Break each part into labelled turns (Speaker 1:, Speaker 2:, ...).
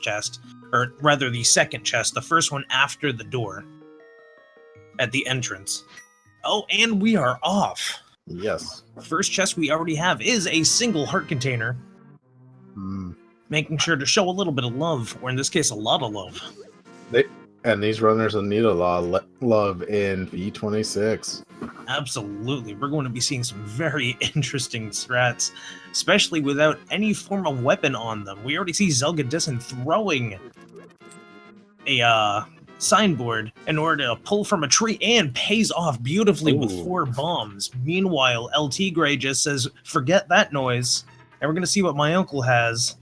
Speaker 1: chest, or rather the second chest, the first one after the door at the entrance. Oh, and we are off.
Speaker 2: Yes.
Speaker 1: First chest we already have is a single heart container. Making sure to show a little bit of love, or in this case, a lot of love.
Speaker 2: And these runners will need a lot of love in V26.
Speaker 1: Absolutely. We're going to be seeing some very interesting strats, especially without any form of weapon on them. We already see zelgadissan throwing a signboard in order to pull from a tree and pays off beautifully with 4 bombs. Meanwhile, LTigre just says, forget that noise. And we're going to see what my uncle has.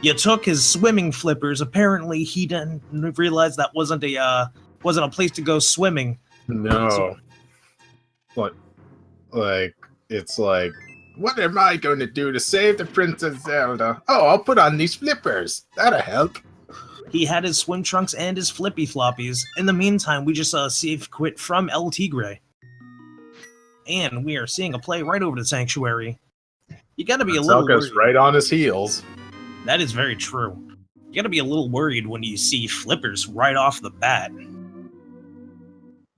Speaker 1: You took his swimming flippers. Apparently, he didn't realize that wasn't a place to go swimming.
Speaker 2: No.
Speaker 1: So,
Speaker 2: it's like, what am I going to do to save the Princess Zelda? Oh, I'll put on these flippers. That'll help.
Speaker 1: He had his swim trunks and his flippy floppies. In the meantime, we just saw a safe quit from LTigre. And we are seeing a play right over the sanctuary. You gotta be a little worried.
Speaker 2: Right on his heels.
Speaker 1: That is very true. You gotta be a little worried when you see flippers right off the bat.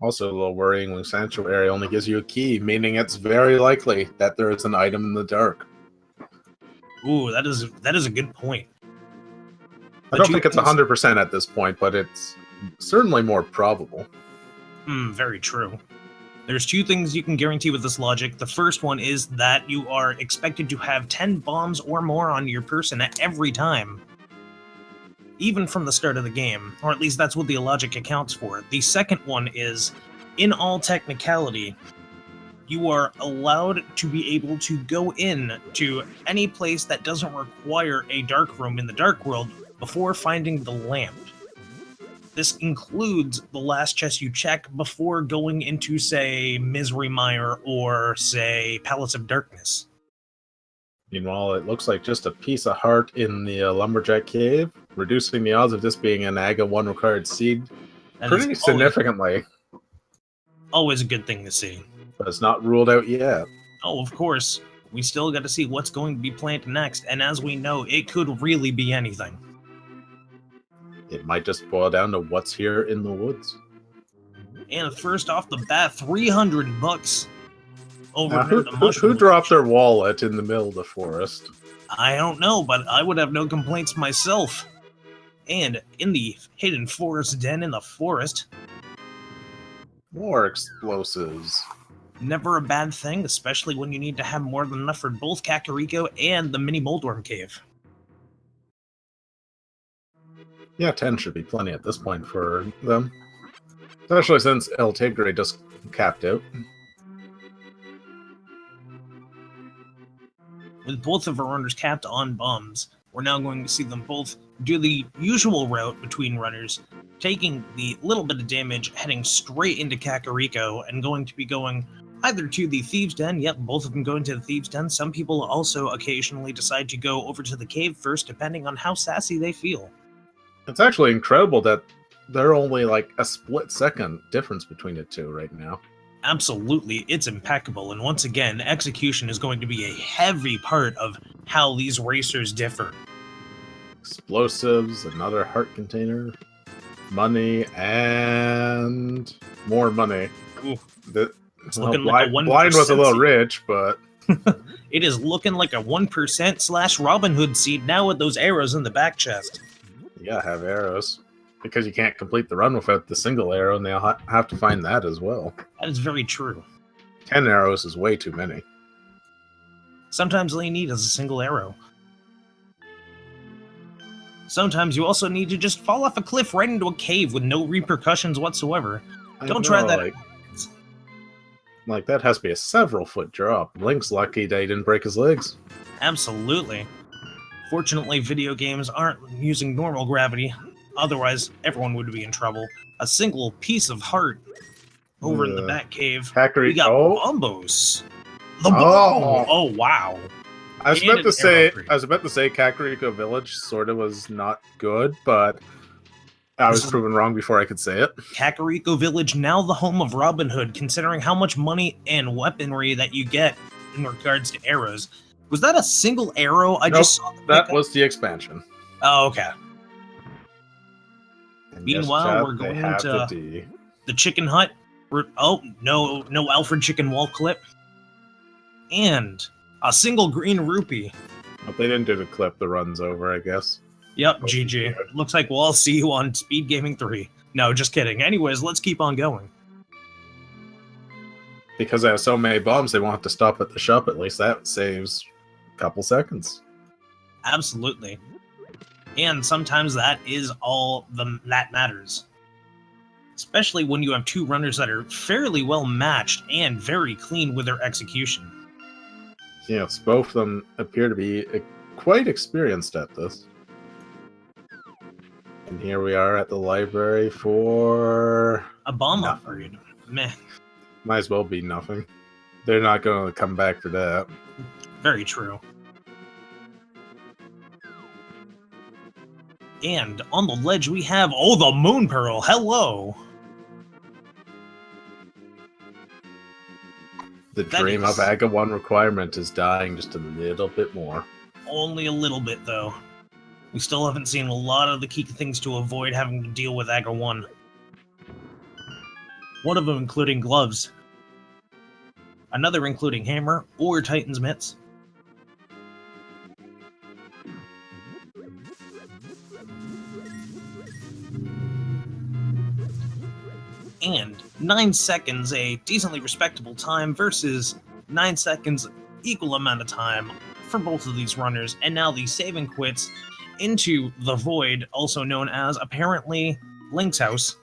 Speaker 2: Also a little worrying when Sanctuary only gives you a key, meaning it's very likely that there is an item in the dark.
Speaker 1: Ooh, that is a good point.
Speaker 2: I don't think it's 100% at this point, but it's certainly more probable.
Speaker 1: Very true. There's 2 things you can guarantee with this logic. The first one is that you are expected to have 10 bombs or more on your person at every time. Even from the start of the game, or at least that's what the logic accounts for. The second one is, in all technicality, you are allowed to be able to go in to any place that doesn't require a dark room in the dark world before finding the lamp. This includes the last chest you check before going into, say, Misery Mire or, say, Palace of Darkness.
Speaker 2: Meanwhile, it looks like just a piece of heart in the Lumberjack Cave, reducing the odds of this being an AGA 1 required seed pretty significantly.
Speaker 1: Always a good thing to see.
Speaker 2: But it's not ruled out yet.
Speaker 1: Oh, of course. We still got to see what's going to be planted next, and as we know, it could really be anything.
Speaker 2: It might just boil down to what's here in the woods.
Speaker 1: And first off the bat, $300 over
Speaker 2: who dropped their wallet in the middle of the forest?
Speaker 1: I don't know, but I would have no complaints myself. And in the hidden forest den in the forest,
Speaker 2: more explosives.
Speaker 1: Never a bad thing, especially when you need to have more than enough for both Kakariko and the mini Moldworm Cave.
Speaker 2: Yeah, 10 should be plenty at this point for them. Especially since LTigre just capped out.
Speaker 1: With both of our runners capped on bombs, we're now going to see them both do the usual route between runners, taking the little bit of damage, heading straight into Kakariko, and going to be going either to the Thieves' Den, yep, both of them going to the Thieves' Den. Some people also occasionally decide to go over to the cave first, depending on how sassy they feel.
Speaker 2: It's actually incredible that they're only like a split second difference between the two right now.
Speaker 1: Absolutely, it's impeccable, and once again, execution is going to be a heavy part of how these racers differ.
Speaker 2: Explosives, another heart container, money, and more money.
Speaker 1: Ooh, it's
Speaker 2: well,
Speaker 1: looking like a 1%
Speaker 2: blind was a little rich, but
Speaker 1: it is looking like a 1% / Robin Hood seed now with those arrows in the back chest.
Speaker 2: You gotta have arrows. Because you can't complete the run without the single arrow, and they'll have to find that as well.
Speaker 1: That is very true.
Speaker 2: 10 arrows is way too many.
Speaker 1: Sometimes all you need is a single arrow. Sometimes you also need to just fall off a cliff right into a cave with no repercussions whatsoever. Don't try that.
Speaker 2: Like, that has to be a several-foot drop. Link's lucky that he didn't break his legs.
Speaker 1: Absolutely. Fortunately, video games aren't using normal gravity. Otherwise, everyone would be in trouble. A single piece of heart over in the back cave. We got bombos. Oh, wow.
Speaker 2: I was about to say Kakariko Village sort of was not good, but I was proven wrong before I could say it.
Speaker 1: Kakariko Village, now the home of Robin Hood, considering how much money and weaponry that you get in regards to arrows. Was that a single arrow? I just saw
Speaker 2: that was the expansion.
Speaker 1: Oh, okay. Meanwhile, we're
Speaker 2: they
Speaker 1: going
Speaker 2: have the
Speaker 1: to
Speaker 2: D.
Speaker 1: the chicken hut. Oh, no Alfred chicken wall clip. And a single green rupee.
Speaker 2: But they didn't do the clip, the runs over, I guess.
Speaker 1: Yep,
Speaker 2: Oh,
Speaker 1: GG. Looks like we'll all see you on Speed Gaming 3. No, just kidding. Anyways, let's keep on going.
Speaker 2: Because they have so many bombs, they won't have to stop at the shop. At least that saves a couple seconds.
Speaker 1: Absolutely. And sometimes that is all that matters. Especially when you have two runners that are fairly well matched and very clean with their execution.
Speaker 2: Yes, both of them appear to be quite experienced at this. And here we are at the library for...
Speaker 1: a bomb
Speaker 2: nothing.
Speaker 1: upgrade. Meh.
Speaker 2: Might as well be nothing. They're not going to come back for that.
Speaker 1: Very true. And on the ledge we have, oh, the Moon Pearl, hello!
Speaker 2: The dream of AGA 1 requirement is dying just a little bit more.
Speaker 1: Only a little bit, though. We still haven't seen a lot of the key things to avoid having to deal with AGA 1. One of them including gloves. Another including hammer or Titan's mitts. And 9 seconds, a decently respectable time, versus 9 seconds, equal amount of time for both of these runners. And now the save and quits into the void, also known as, apparently, Link's house.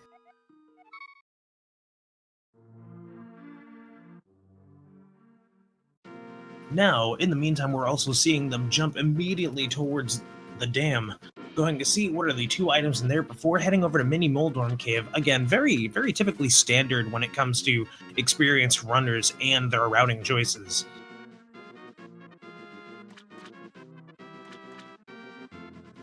Speaker 1: Now, in the meantime, we're also seeing them jump immediately towards the dam, going to see what are the two items in there before heading over to Mini Moldorm Cave. Again, very, very typically standard when it comes to experienced runners and their routing choices.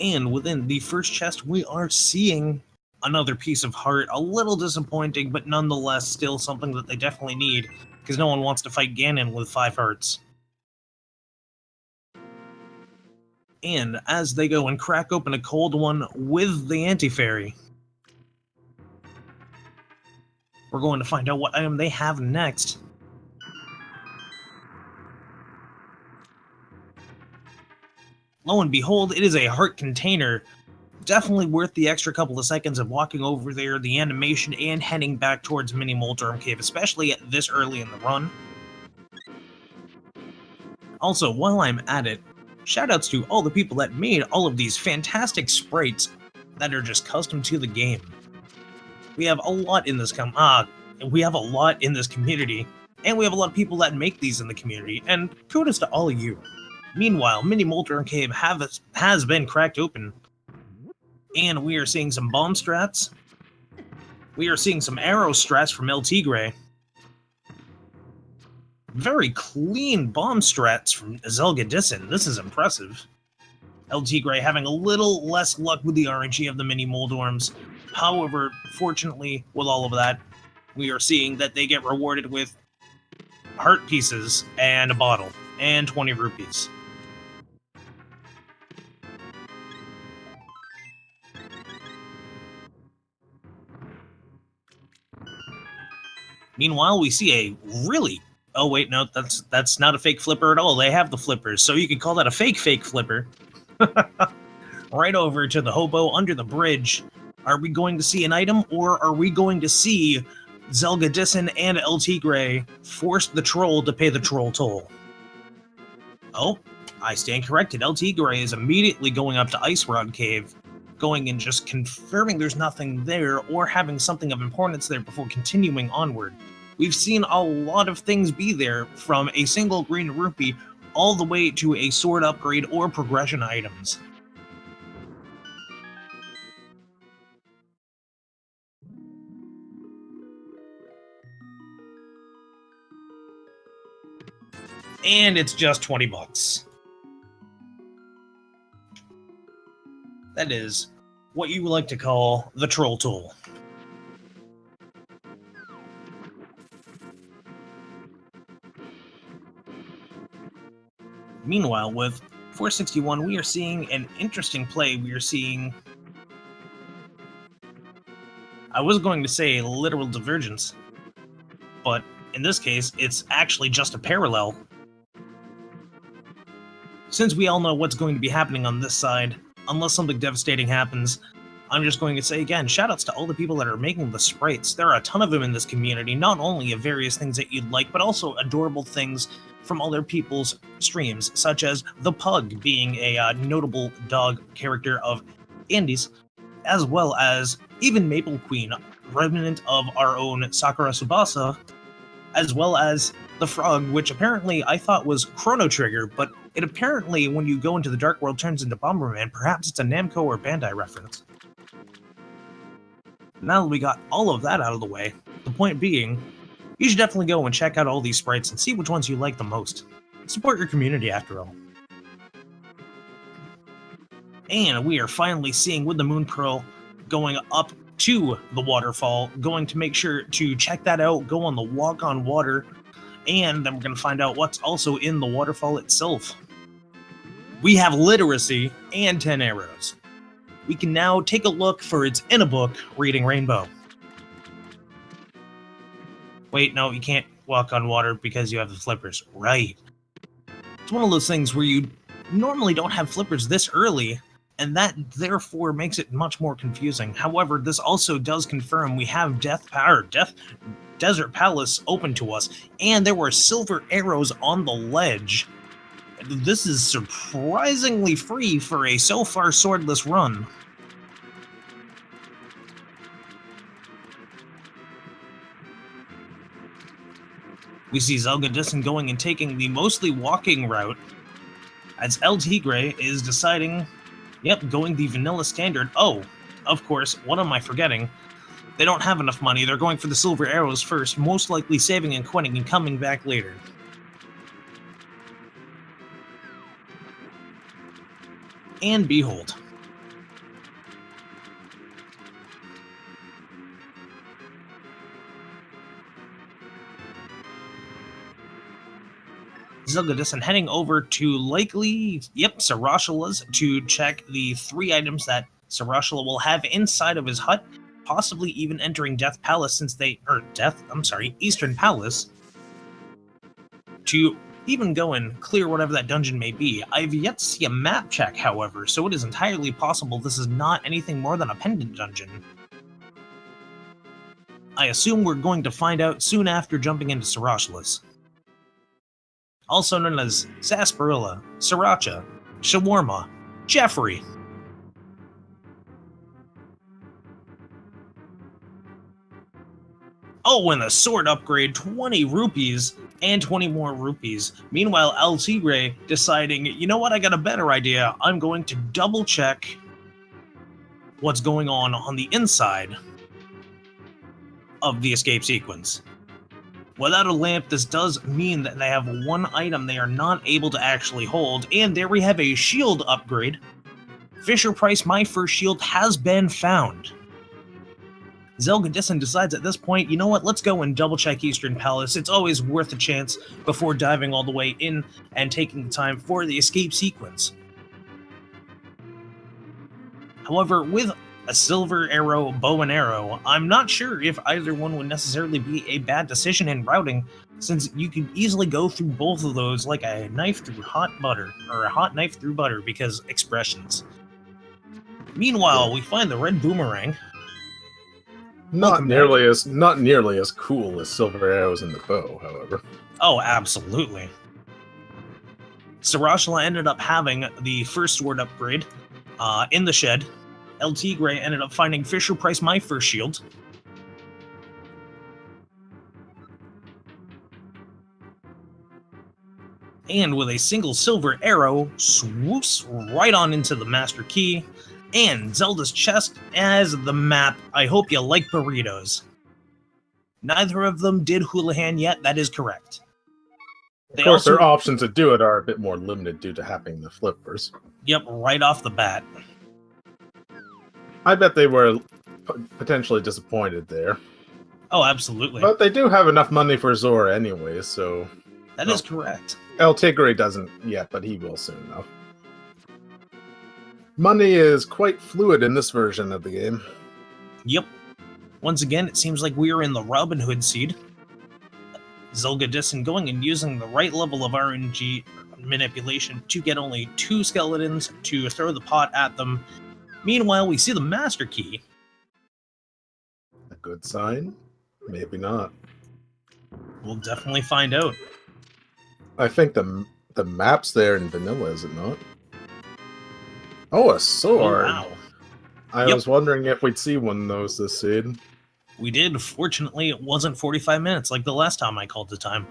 Speaker 1: And within the first chest, we are seeing another piece of heart. A little disappointing, but nonetheless still something that they definitely need, because no one wants to fight Ganon with 5 hearts. And as they go and crack open a cold one with the Anti-Fairy, we're going to find out what item they have next. Lo and behold, it is a heart container. Definitely worth the extra couple of seconds of walking over there, the animation, and heading back towards Mini Moldorm Cave, especially at this early in the run. Also, while I'm at it, shoutouts to all the people that made all of these fantastic sprites that are just custom to the game. We have a lot in this we have a lot in this community, and we have a lot of people that make these in the community, and kudos to all of you. Meanwhile, Mini Moldorm Cave has been cracked open, and we are seeing some bomb strats. We are seeing some arrow strats from LTigre. Very clean bomb strats from Zelgadissan. This is impressive. LTigre having a little less luck with the RNG of the Mini Moldorms. However, fortunately, with all of that, we are seeing that they get rewarded with heart pieces and a bottle and 20 rupees. Meanwhile, we see a really... oh wait, no, that's not a fake flipper at all. They have the flippers, so you could call that a fake flipper. Right over to the hobo under the bridge. Are we going to see an item, or are we going to see Zelgadissan and LTigre force the troll to pay the troll toll? Oh, I stand corrected. LTigre is immediately going up to Ice Rod Cave, going and just confirming there's nothing there, or having something of importance there before continuing onward. We've seen a lot of things be there, from a single green rupee all the way to a sword upgrade or progression items. And it's just 20 bucks. That is what you would like to call the troll tool. Meanwhile, with 461, we are seeing an interesting play. We are seeing I was going to say literal divergence, but in this case, it's actually just a parallel. Since we all know what's going to be happening on this side, unless something devastating happens, I'm just going to say again, shoutouts to all the people that are making the sprites. There are a ton of them in this community, not only of various things that you'd like, but also adorable things from other people's streams, such as the Pug being a notable dog character of Andy's, as well as even Maple Queen, remnant of our own Sakura Tsubasa, as well as the Frog, which apparently I thought was Chrono Trigger, but it apparently, when you go into the Dark World, turns into Bomberman. Perhaps it's a Namco or Bandai reference. Now that we got all of that out of the way, the point being, you should definitely go and check out all these sprites and see which ones you like the most. Support your community, after all. And we are finally seeing with the Moon Pearl going up to the waterfall, going to make sure to check that out, go on the walk on water, and then we're going to find out what's also in the waterfall itself. We have literacy and 10 arrows. We can now take a look for it's in a book, Reading Rainbow. Wait, no, you can't walk on water because you have the flippers. Right. It's one of those things where you normally don't have flippers this early, and that therefore makes it much more confusing. However, this also does confirm we have Desert Palace open to us, and there were silver arrows on the ledge. This is surprisingly free for a so far swordless run. We see zelgadissan going and taking the mostly walking route, as LTigre is deciding, yep, going the vanilla standard. Oh, of course, what am I forgetting? They don't have enough money, they're going for the silver arrows first, most likely saving and quitting and coming back later. And behold. zelgadissan heading over to likely, Sarashala's to check the 3 items that Sarashala will have inside of his hut, possibly even entering Death Palace since Eastern Palace, to even go and clear whatever that dungeon may be. I've yet to see a map check, however, so it is entirely possible this is not anything more than a pendant dungeon. I assume we're going to find out soon after jumping into Sarashala's. Also known as Sarsaparilla, Sriracha, Shawarma, Jeffrey. Oh, and the sword upgrade, 20 rupees, and 20 more rupees. Meanwhile, LTigre deciding, you know what, I got a better idea. I'm going to double check what's going on the inside of the escape sequence. Without a lamp, this does mean that they have one item they are not able to actually hold, and there we have a shield upgrade. Fisher Price, my first shield, has been found. zelgadissan decides at this point, you know what, let's go and double check Eastern Palace. It's always worth a chance before diving all the way in and taking the time for the escape sequence. However, with a silver arrow, bow and arrow, I'm not sure if either one would necessarily be a bad decision in routing, since you could easily go through both of those like a knife through hot butter, or a hot knife through butter, because expressions. Meanwhile, we find the red boomerang.
Speaker 2: Not nearly as cool as silver arrows in the bow, however.
Speaker 1: Oh, absolutely. Sarashala ended up having the first sword upgrade in the shed. LTigre ended up finding Fisher Price, my first shield. And with a single silver arrow, swoops right on into the Master Key. And Zelda's chest as the map. I hope you like burritos. Neither of them did Houlihan yet, that is correct.
Speaker 2: Of course, their options to do it are a bit more limited due to having the flippers.
Speaker 1: Yep, right off the bat.
Speaker 2: I bet they were potentially disappointed there.
Speaker 1: Oh, absolutely.
Speaker 2: But they do have enough money for Zora anyway, so...
Speaker 1: That is correct.
Speaker 2: LTigre doesn't yet, but he will soon, though. Money is quite fluid in this version of the game.
Speaker 1: Yep. Once again, it seems like we are in the Robin Hood seed. Zelgadissan going and using the right level of RNG manipulation to get only 2 skeletons to throw the pot at them. Meanwhile, we see the Master Key.
Speaker 2: A good sign? Maybe not.
Speaker 1: We'll definitely find out.
Speaker 2: I think the map's there in vanilla, is it not? Oh, a sword!
Speaker 1: Oh, wow.
Speaker 2: I was wondering if we'd see one of those this seed.
Speaker 1: We did. Fortunately, it wasn't 45 minutes like the last time I called the time.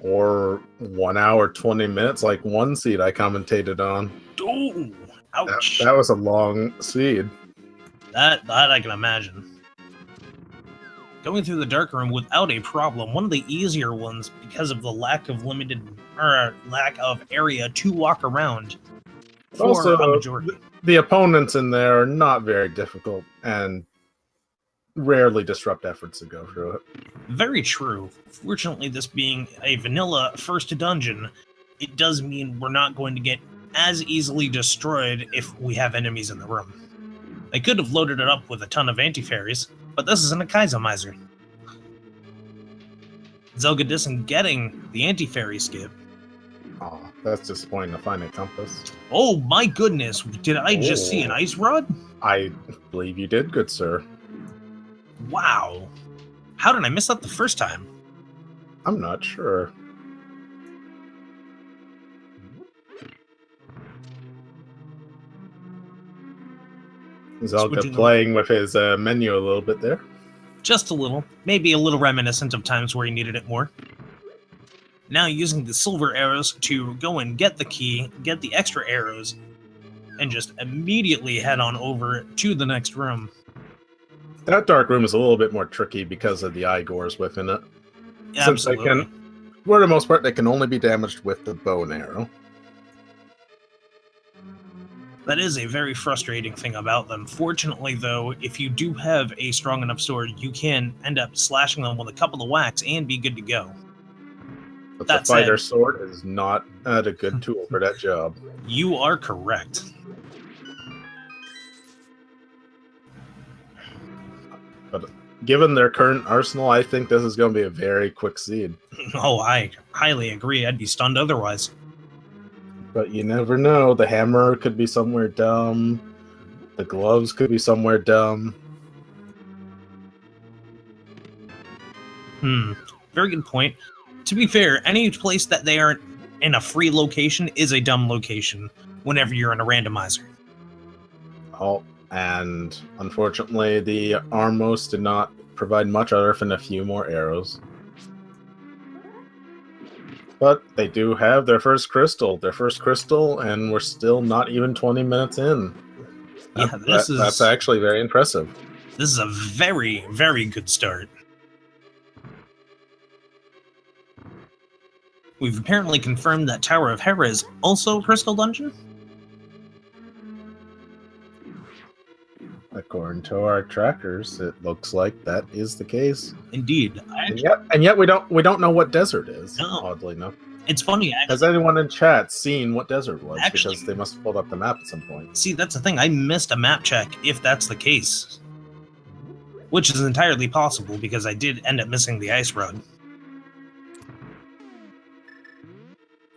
Speaker 2: Or 1 hour, 20 minutes like one seed I commentated on.
Speaker 1: Oh, ouch.
Speaker 2: That was a long seed.
Speaker 1: That I can imagine. Going through the dark room without a problem, one of the easier ones because of the lack of lack of area to walk around.
Speaker 2: Also, the opponents in there are not very difficult and rarely disrupt efforts to go through it.
Speaker 1: Very true. Fortunately, this being a vanilla first dungeon, it does mean we're not going to get as easily destroyed if we have enemies in the room. They could have loaded it up with a ton of anti-fairies, but this isn't a Kaisermizer. Zelgadissan getting the anti-fairy skip.
Speaker 2: Oh, that's disappointing to find a compass.
Speaker 1: Oh my goodness, did I just see an ice rod?
Speaker 2: I believe you did, good sir.
Speaker 1: Wow. How did I miss that the first time?
Speaker 2: I'm not sure. Zelda playing with his menu a little bit there.
Speaker 1: Just a little. Maybe a little reminiscent of times where he needed it more. Now using the silver arrows to go and get the key, get the extra arrows, and just immediately head on over to the next room.
Speaker 2: That dark room is a little bit more tricky because of the Igors within it.
Speaker 1: Yeah, absolutely.
Speaker 2: For the most part, they can only be damaged with the bow and arrow.
Speaker 1: That is a very frustrating thing about them. Fortunately, though, if you do have a strong enough sword, you can end up slashing them with a couple of whacks and be good to go.
Speaker 2: But the fighter sword is not a good tool for that job.
Speaker 1: You are correct.
Speaker 2: But given their current arsenal, I think this is going to be a very quick seed.
Speaker 1: Oh, I highly agree. I'd be stunned otherwise.
Speaker 2: But you never know. The hammer could be somewhere dumb. The gloves could be somewhere dumb.
Speaker 1: Very good point. To be fair, any place that they aren't in a free location is a dumb location whenever you're in a randomizer.
Speaker 2: Oh, and unfortunately, the Armos did not provide much other than a few more arrows. But they do have their first crystal. And we're still not even 20 minutes in.
Speaker 1: Yeah,
Speaker 2: that's actually very impressive.
Speaker 1: This is a very, very good start. We've apparently confirmed that Tower of Hera is also a crystal dungeon.
Speaker 2: According to our trackers, it looks like that is the case.
Speaker 1: Indeed.
Speaker 2: And yet we don't know what desert is, oddly enough.
Speaker 1: It's funny, actually.
Speaker 2: Has anyone in chat seen what desert was? Because they must have pulled up the map at some point.
Speaker 1: See, that's the thing. I missed a map check if that's the case. Which is entirely possible because I did end up missing the ice rod.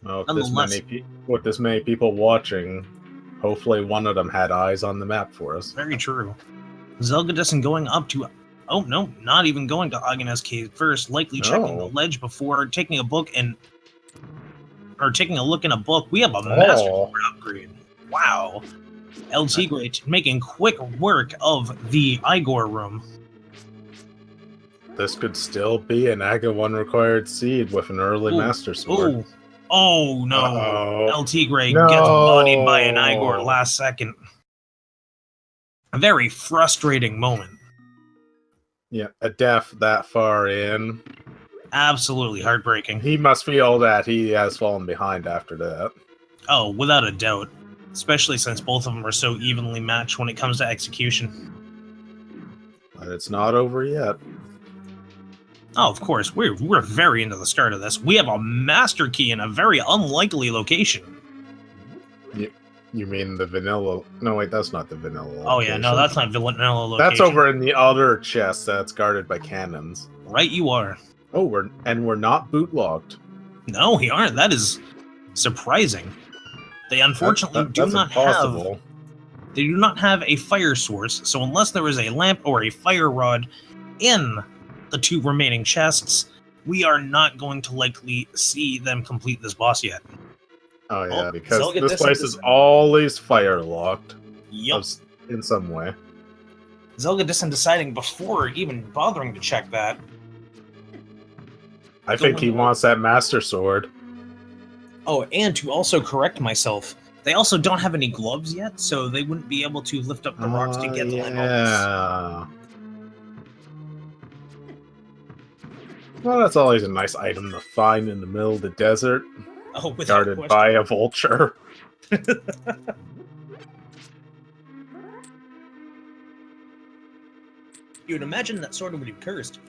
Speaker 2: Well, with this many people watching, hopefully one of them had eyes on the map for us.
Speaker 1: Very true. Zelgadissan going up to... Oh, no, not even going to Agnes Cave first. Likely checking the ledge before taking a book and... Or taking a look in a book. We have a Master Sword upgrade. Wow. LTigre making quick work of the Igor room.
Speaker 2: This could still be an Aga 1 required seed with an early Master Sword.
Speaker 1: Oh no. LTigre gets bodied by an Igor last second. A very frustrating moment.
Speaker 2: Yeah, a death that far in.
Speaker 1: Absolutely heartbreaking.
Speaker 2: He must feel that he has fallen behind after that.
Speaker 1: Oh, without a doubt. Especially since both of them are so evenly matched when it comes to execution.
Speaker 2: But it's not over yet.
Speaker 1: Oh, of course. We're very into the start of this. We have a master key in a very unlikely location.
Speaker 2: You mean the vanilla? No, wait, that's not the vanilla.
Speaker 1: Oh yeah, no,
Speaker 2: location.
Speaker 1: that's not vanilla location.
Speaker 2: That's over in the other chest that's guarded by cannons.
Speaker 1: Right, you are.
Speaker 2: Oh, we're not boot locked.
Speaker 1: No, we aren't. That is surprising. They unfortunately
Speaker 2: That's impossible.
Speaker 1: They do not have a fire source, so unless there is a lamp or a fire rod in the 2 remaining chests, we are not going to likely see them complete this boss yet.
Speaker 2: Oh yeah,
Speaker 1: Oh,
Speaker 2: because
Speaker 1: Zelda
Speaker 2: this place is
Speaker 1: dissan.
Speaker 2: always fire locked.
Speaker 1: Yup.
Speaker 2: In some way.
Speaker 1: Zelgadissan deciding before even bothering to check that.
Speaker 2: I think he wants that Master Sword.
Speaker 1: Oh, and to also correct myself, they also don't have any gloves yet, so they wouldn't be able to lift up the rocks to get the levels.
Speaker 2: Well, that's always a nice item to find in the middle of the desert.
Speaker 1: Oh,
Speaker 2: guarded by a vulture.
Speaker 1: You'd imagine that sword would be cursed.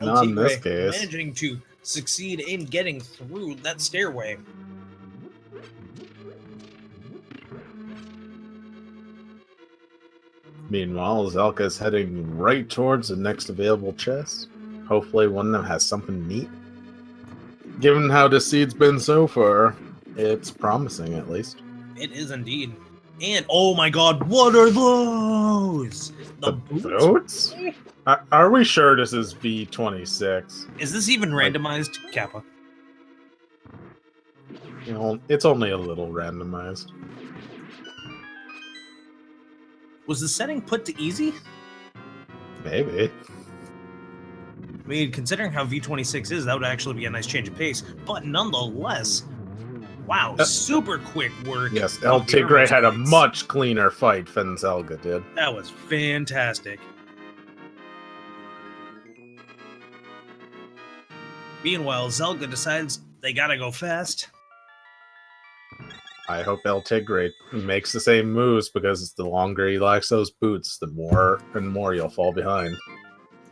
Speaker 2: Not in this case.
Speaker 1: Managing to succeed in getting through that stairway.
Speaker 2: Meanwhile, Zelka is heading right towards the next available chest. Hopefully one of them has something neat. Given how the seed's been so far, it's promising at least.
Speaker 1: It is indeed. And oh my god, what are those?
Speaker 2: The boots? Are we sure this is V26?
Speaker 1: Is this even randomized, Kappa?
Speaker 2: You know, it's only a little randomized.
Speaker 1: Was the setting put to easy?
Speaker 2: Maybe.
Speaker 1: I mean, considering how V26 is, that would actually be a nice change of pace. But nonetheless, wow, super quick work.
Speaker 2: Yes, LTigre had a much cleaner fight than Zelda did.
Speaker 1: That was fantastic. Meanwhile, Zelda decides they gotta go fast.
Speaker 2: I hope LTigre makes the same moves, because the longer he lacks those boots, the more and more you'll fall behind.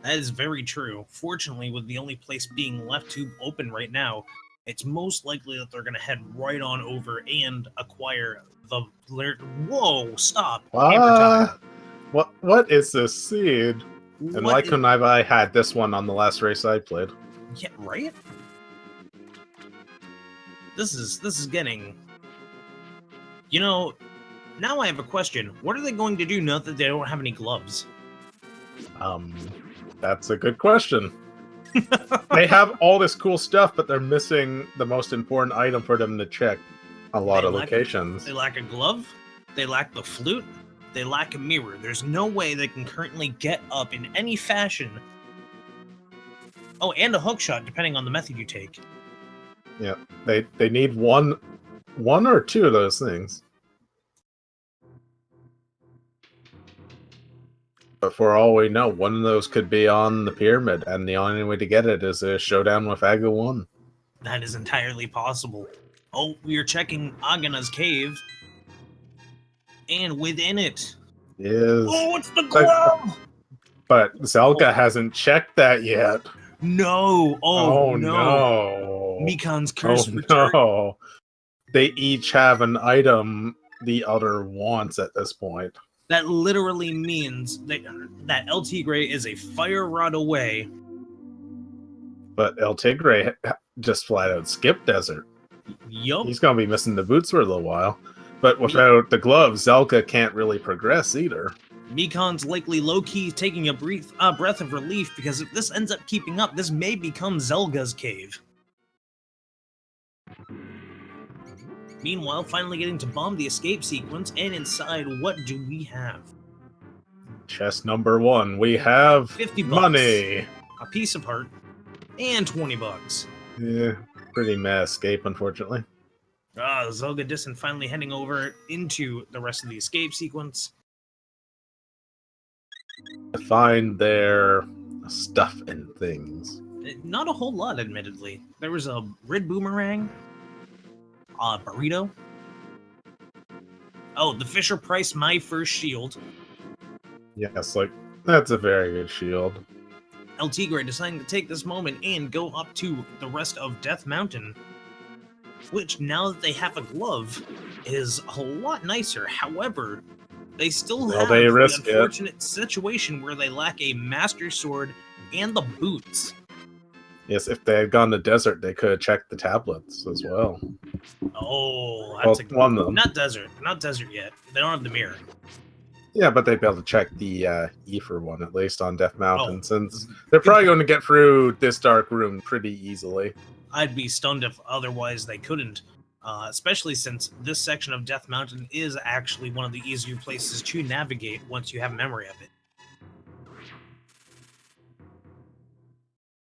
Speaker 1: That is very true. Fortunately, with the only place being left to open right now, it's most likely that they're going to head right on over and acquire the... Whoa, stop.
Speaker 2: What is this seed? And why couldn't I had this one on the last race I played?
Speaker 1: Yeah, right? This is getting... You know, now I have a question. What are they going to do now that they don't have any gloves?
Speaker 2: That's a good question. They have all this cool stuff, but they're missing the most important item for them to check a lot of locations.
Speaker 1: They lack a glove, they lack the flute, they lack a mirror. There's no way they can currently get up in any fashion. Oh, and a hookshot, depending on the method you take.
Speaker 2: Yeah, they need one or two of those things. But for all we know, one of those could be on the pyramid, and the only way to get it is a showdown with Aga 1.
Speaker 1: That is entirely possible. Oh, we are checking Agana's cave. And within it...
Speaker 2: is...
Speaker 1: Oh, it's the glove!
Speaker 2: But Zelda hasn't checked that yet.
Speaker 1: No! Oh
Speaker 2: no!
Speaker 1: Mikan's curse
Speaker 2: no! They each have an item the other wants at this point.
Speaker 1: That literally means that LTigre is a fire rod away.
Speaker 2: But LTigre just flat out skipped desert.
Speaker 1: Yup.
Speaker 2: He's going to be missing the boots for a little while. But without the gloves, Zelda can't really progress either.
Speaker 1: Mikan's likely low-key taking a breath of relief, because if this ends up keeping up, this may become Zelga's cave. Meanwhile, finally getting to bomb the escape sequence, and inside, what do we have?
Speaker 2: Chest number 1, we have
Speaker 1: 50 bucks,
Speaker 2: money,
Speaker 1: a piece of heart, and 20 bucks.
Speaker 2: Yeah, pretty meh escape, unfortunately.
Speaker 1: Zelgadissan finally heading over into the rest of the escape sequence.
Speaker 2: To find their stuff and things.
Speaker 1: Not a whole lot, admittedly. There was a red boomerang, burrito. Oh, the Fisher Price My First Shield.
Speaker 2: Yes, like, that's a very good shield.
Speaker 1: LTigre deciding to take this moment and go up to the rest of Death Mountain. which now that they have a glove is a lot nicer. However, they still
Speaker 2: Well,
Speaker 1: have
Speaker 2: they
Speaker 1: the
Speaker 2: risk it.
Speaker 1: unfortunate situation where they lack a Master Sword and the boots.
Speaker 2: Yes, if they had gone to desert, they could have checked the tablets as well.
Speaker 1: Oh,
Speaker 2: Well,
Speaker 1: that's
Speaker 2: one of them.
Speaker 1: not desert yet. They don't have the mirror.
Speaker 2: Yeah, but they'd be able to check the Ether one, at least, on Death Mountain,
Speaker 1: Oh,
Speaker 2: since they're probably going to get through this dark room pretty easily.
Speaker 1: I'd be stunned if otherwise they couldn't, especially since this section of Death Mountain is actually one of the easier places to navigate once you have memory of it.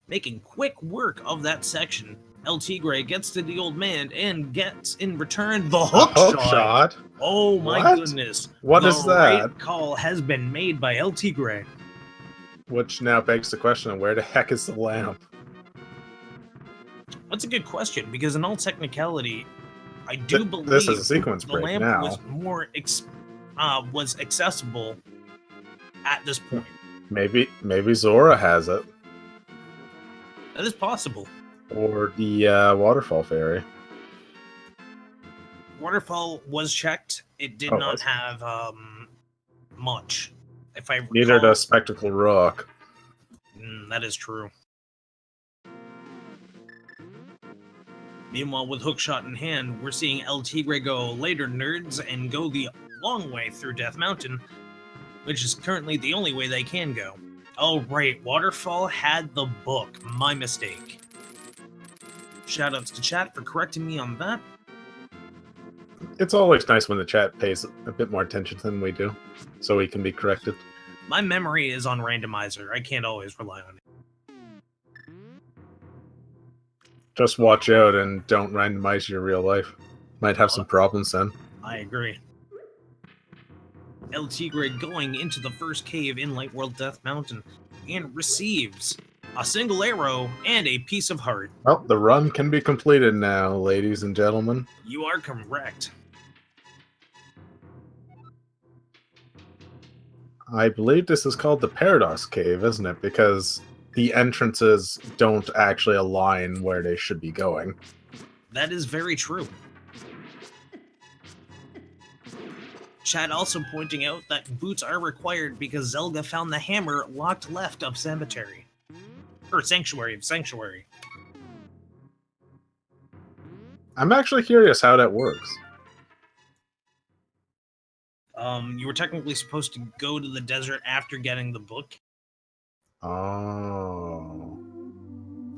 Speaker 1: Making quick work of that section, LTigre gets to the old man and gets in return the hook shot. Oh my
Speaker 2: What?
Speaker 1: goodness.
Speaker 2: What is that?
Speaker 1: The right call has been made by LTigre.
Speaker 2: Which now begs the question of where the heck is the lamp?
Speaker 1: That's a good question, because in all technicality, I do believe
Speaker 2: This is a sequence
Speaker 1: the
Speaker 2: break
Speaker 1: lamp
Speaker 2: now.
Speaker 1: was more was accessible at this point.
Speaker 2: Maybe Zora has it.
Speaker 1: That is possible.
Speaker 2: Or the Waterfall Fairy.
Speaker 1: Waterfall was checked. It did
Speaker 2: Oh,
Speaker 1: not
Speaker 2: was it?
Speaker 1: have much. If I recall,
Speaker 2: Neither does Spectacle Rock.
Speaker 1: That is true. Meanwhile, with Hookshot in hand, we're seeing LTigre go later, nerds, and go the long way through Death Mountain, which is currently the only way they can go. Oh, right, Waterfall had the book. My mistake. Shoutouts to chat for correcting me on that.
Speaker 2: It's always nice when the chat pays a bit more attention than we do, so we can be corrected.
Speaker 1: My memory is on Randomizer. I can't always rely on it.
Speaker 2: Just watch out and don't randomize your real life. Might have some problems then.
Speaker 1: I agree. LTigre going into the first cave in Light World Death Mountain and receives a single arrow and a piece of heart.
Speaker 2: Well, the run can be completed now, ladies and gentlemen.
Speaker 1: You are correct.
Speaker 2: I believe this is called the Paradox Cave, isn't it? Because the entrances don't actually align where they should be going.
Speaker 1: That is very true. Chat also pointing out that boots are required because Zelda found the hammer locked left of Cemetery. Or Sanctuary.
Speaker 2: I'm actually curious how that works.
Speaker 1: You were technically supposed to go to the desert after getting the book,
Speaker 2: Oh.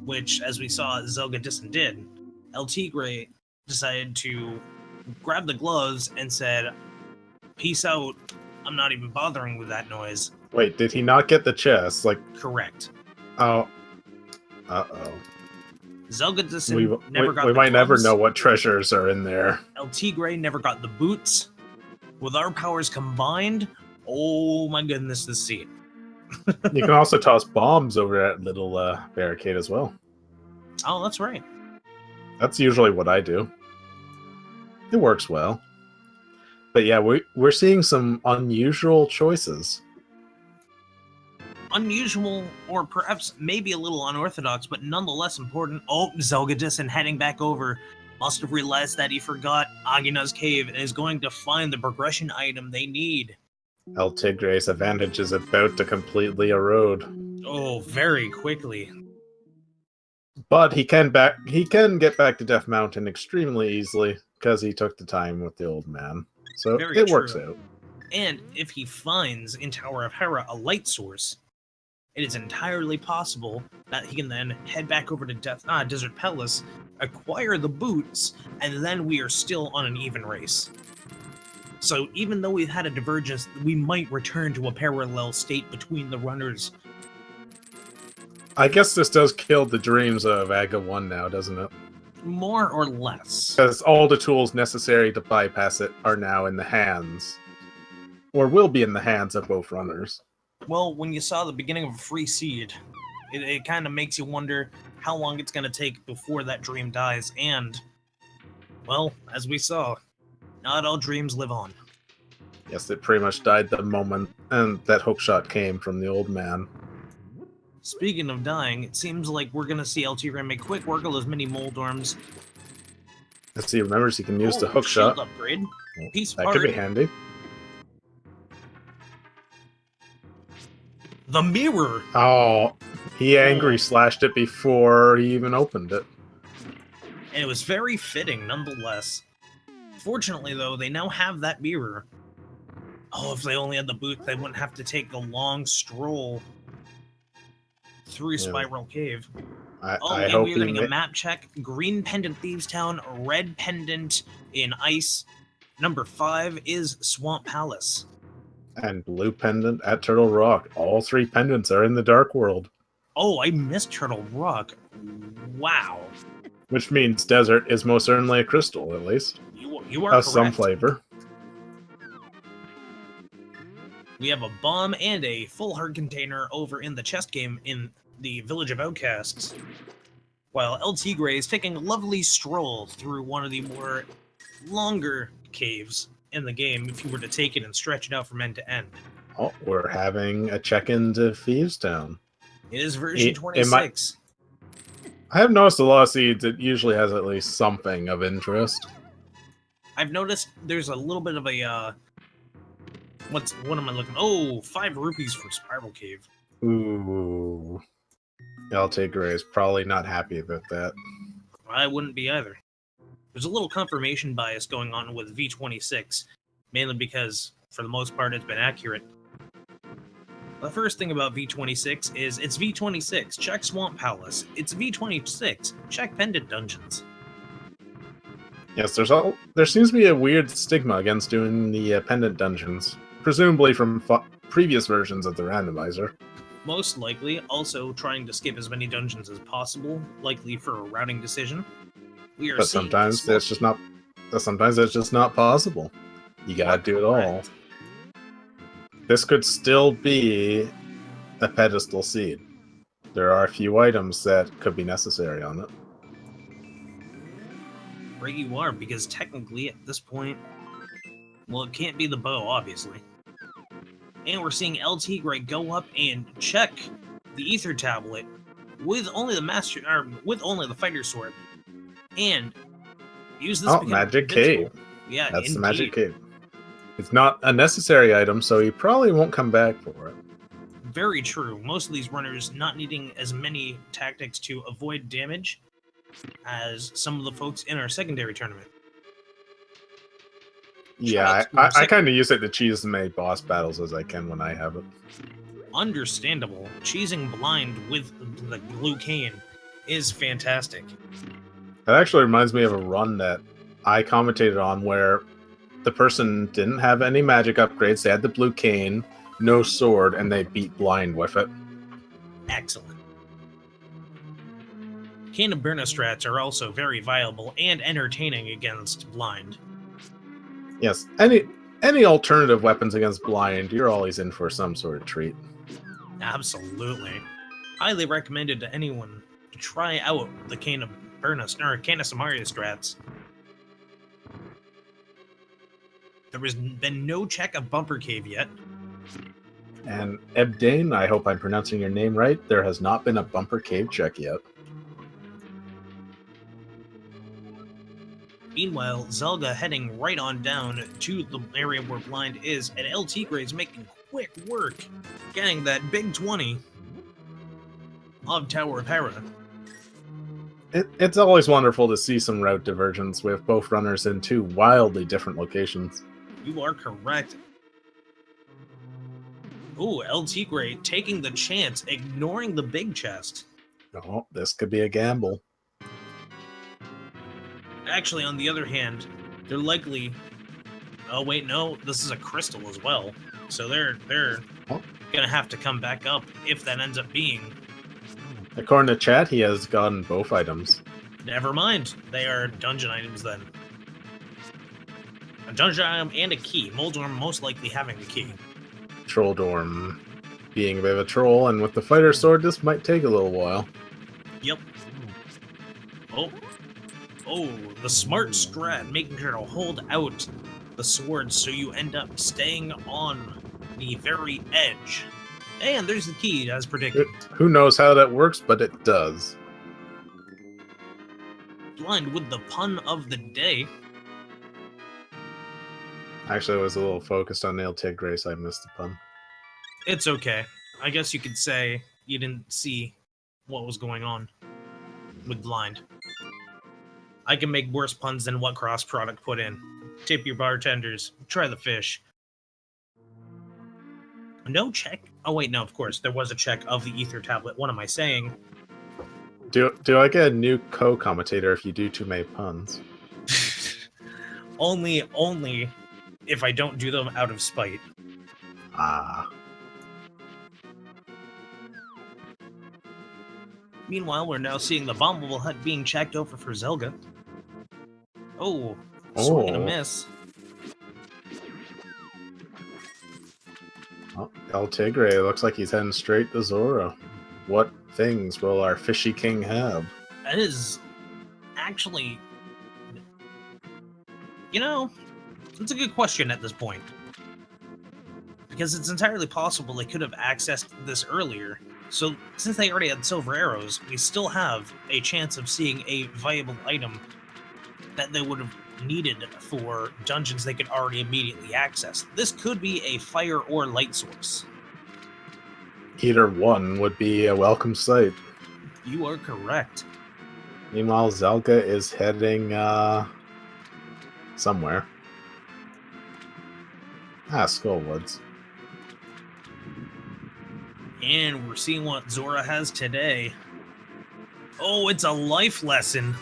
Speaker 1: which, as we saw, zelgadissan did. LTigre decided to grab the gloves and said, "Peace out, I'm not even bothering with that noise."
Speaker 2: Wait, did he not get the chest? Like,
Speaker 1: Correct.
Speaker 2: oh. Uh-oh.
Speaker 1: Zelgadissan never got
Speaker 2: we
Speaker 1: the
Speaker 2: might never
Speaker 1: gloves.
Speaker 2: know what treasures are in there.
Speaker 1: LTigre never got the boots. With our powers combined, oh my goodness, this scene.
Speaker 2: You can also toss bombs over that little barricade as well.
Speaker 1: Oh, that's right.
Speaker 2: That's usually what I do. It works well. But yeah, we're seeing some unusual choices.
Speaker 1: Unusual, or perhaps maybe a little unorthodox, but nonetheless important. Oh, zelgadissan heading back over. Must have realized that he forgot Agina's cave and is going to find the progression item they need.
Speaker 2: LTigre's advantage is about to completely erode.
Speaker 1: Oh, very quickly.
Speaker 2: But he can get back to Death Mountain extremely easily because he took the time with the old man. So
Speaker 1: Very
Speaker 2: it works
Speaker 1: true.
Speaker 2: out.
Speaker 1: And if he finds in Tower of Hera a light source, it is entirely possible that he can then head back over to Desert Palace, acquire the boots, and then we are still on an even race. So even though we've had a divergence, we might return to a parallel state between the runners.
Speaker 2: I guess this does kill the dreams of Aga 1 now, doesn't it?
Speaker 1: More or less.
Speaker 2: Because all the tools necessary to bypass it are now in the hands, or will be in the hands of both runners.
Speaker 1: Well, when you saw the beginning of a free seed, it kind of makes you wonder how long it's going to take before that dream dies, and, well, as we saw, not all dreams live on.
Speaker 2: Yes, it pretty much died the moment and that hookshot came from the old man.
Speaker 1: Speaking of dying, it seems like we're going to see LTigre make quick work of those mini Moldorms.
Speaker 2: Let's see, remembers he can use the
Speaker 1: Oh,
Speaker 2: hook
Speaker 1: shield
Speaker 2: shot.
Speaker 1: upgrade. Piece of
Speaker 2: That could be
Speaker 1: art.
Speaker 2: handy.
Speaker 1: The mirror.
Speaker 2: Oh, he angry
Speaker 1: Oh.
Speaker 2: slashed it before he even opened it.
Speaker 1: And it was very fitting, nonetheless. Fortunately, though, they now have that mirror. Oh, if they only had the booth, they wouldn't have to take the long stroll through
Speaker 2: Yeah.
Speaker 1: Spiral Cave.
Speaker 2: I
Speaker 1: And
Speaker 2: hope
Speaker 1: we're getting a map check. Green pendant Thieves Town, red pendant in Ice. Number 5 is Swamp Palace.
Speaker 2: And blue pendant at Turtle Rock. All 3 pendants are in the Dark World.
Speaker 1: Oh, I missed Turtle Rock. Wow.
Speaker 2: Which means desert is most certainly a crystal, at least.
Speaker 1: You are
Speaker 2: Has
Speaker 1: correct.
Speaker 2: some flavor.
Speaker 1: We have a bomb and a full heart container over in the chest game in the Village of Outcasts, while LTigre is taking a lovely stroll through one of the more longer caves in the game if you were to take it and stretch it out from end to end.
Speaker 2: Oh, we're having a check-in to Thieves Town.
Speaker 1: It is version 26.
Speaker 2: I have noticed a lot of seeds, it usually has at least something of interest.
Speaker 1: I've noticed there's a little bit of a, what am I looking? Oh, 5 rupees for Spiral Cave.
Speaker 2: Ooh. LTigre is probably not happy about that.
Speaker 1: I wouldn't be either. There's a little confirmation bias going on with V26, mainly because, for the most part, it's been accurate. The first thing about V26 is it's V26, check Swamp Palace. It's V26, check Pendant Dungeons.
Speaker 2: Yes, there seems to be a weird stigma against doing the pendant dungeons, presumably from previous versions of the randomizer.
Speaker 1: Most likely, also trying to skip as many dungeons as possible, likely for a routing decision.
Speaker 2: But sometimes that's just not. Sometimes it's just not possible. You gotta do it all. This could still be a pedestal seed. There are a few items that could be necessary on it.
Speaker 1: Right you are, because technically at this point, well, it can't be the bow, obviously. And we're seeing LTigre go up and check the Ether Tablet with only the Fighter Sword, and use this.
Speaker 2: Oh, Magic Cave.
Speaker 1: Yeah,
Speaker 2: that's
Speaker 1: indeed.
Speaker 2: the Magic Cave. It's not a necessary item, so you probably won't come back for it.
Speaker 1: Very true. Most of these runners not needing as many tactics to avoid damage as some of the folks in our secondary tournament.
Speaker 2: Yeah, I kind of use it to cheese as many boss battles as I can when I have it.
Speaker 1: Understandable. Cheesing blind with the blue cane is fantastic.
Speaker 2: That actually reminds me of a run that I commentated on where the person didn't have any magic upgrades. They had the blue cane, no sword, and they beat blind with it.
Speaker 1: Excellent. Cane of Burna strats are also very viable and entertaining against blind.
Speaker 2: Yes, any alternative weapons against blind, you're always in for some sort of treat.
Speaker 1: Absolutely. Highly recommended to anyone to try out the Cane of Burna or Cane of Samaria strats. There has been no check of Bumper Cave yet.
Speaker 2: And Ebdane, I hope I'm pronouncing your name right, there has not been a Bumper Cave check yet.
Speaker 1: Meanwhile, Zelda heading right on down to the area where blind is, and LTigre is making quick work getting that big 20 of Tower of Hera.
Speaker 2: It's always wonderful to see some route divergence with both runners in 2 wildly different locations.
Speaker 1: You are correct. Ooh, LTigre taking the chance, ignoring the big chest.
Speaker 2: Oh, this could be a gamble.
Speaker 1: Actually, on the other hand, they're likely... Oh, wait, no, this is a crystal as well. So they're gonna have to come back up if that ends up being...
Speaker 2: According to chat, he has gotten both items.
Speaker 1: Never mind. They are dungeon items then. A dungeon item and a key. Moldorm most likely having the key.
Speaker 2: Trolldorm being a bit of a troll, and with the fighter sword, this might take a little while.
Speaker 1: Yep. Oh, the smart strat, making sure to hold out the sword so you end up staying on the very edge. And there's the key, as predicted.
Speaker 2: Who knows how that works, but it does.
Speaker 1: Blind with the pun of the day.
Speaker 2: Actually, I was a little focused on LTigre, so I missed the pun.
Speaker 1: It's okay. I guess you could say you didn't see what was going on with Blind. I can make worse puns than what Cross Product put in. Tip your bartenders. Try the fish. No check? Oh wait, no, of course. There was a check of the ether tablet. What am I saying?
Speaker 2: Do I get a new co-commentator if you do too many puns?
Speaker 1: only if I don't do them out of spite.
Speaker 2: Ah.
Speaker 1: Meanwhile, we're now seeing the bombable hut being checked over for Zelda. Oh, swing and a miss.
Speaker 2: Oh, LTigre looks like he's heading straight to Zora. What things will our fishy king have?
Speaker 1: That is actually, you know, it's a good question at this point. Because it's entirely possible they could have accessed this earlier. So since they already had silver arrows, we still have a chance of seeing a viable item that they would have needed for dungeons they could already immediately access. This could be a fire or light source.
Speaker 2: Either one would be a welcome sight.
Speaker 1: You are correct.
Speaker 2: Meanwhile, Zelda is heading somewhere. Skullwoods.
Speaker 1: And we're seeing what Zora has today. Oh, it's a life lesson.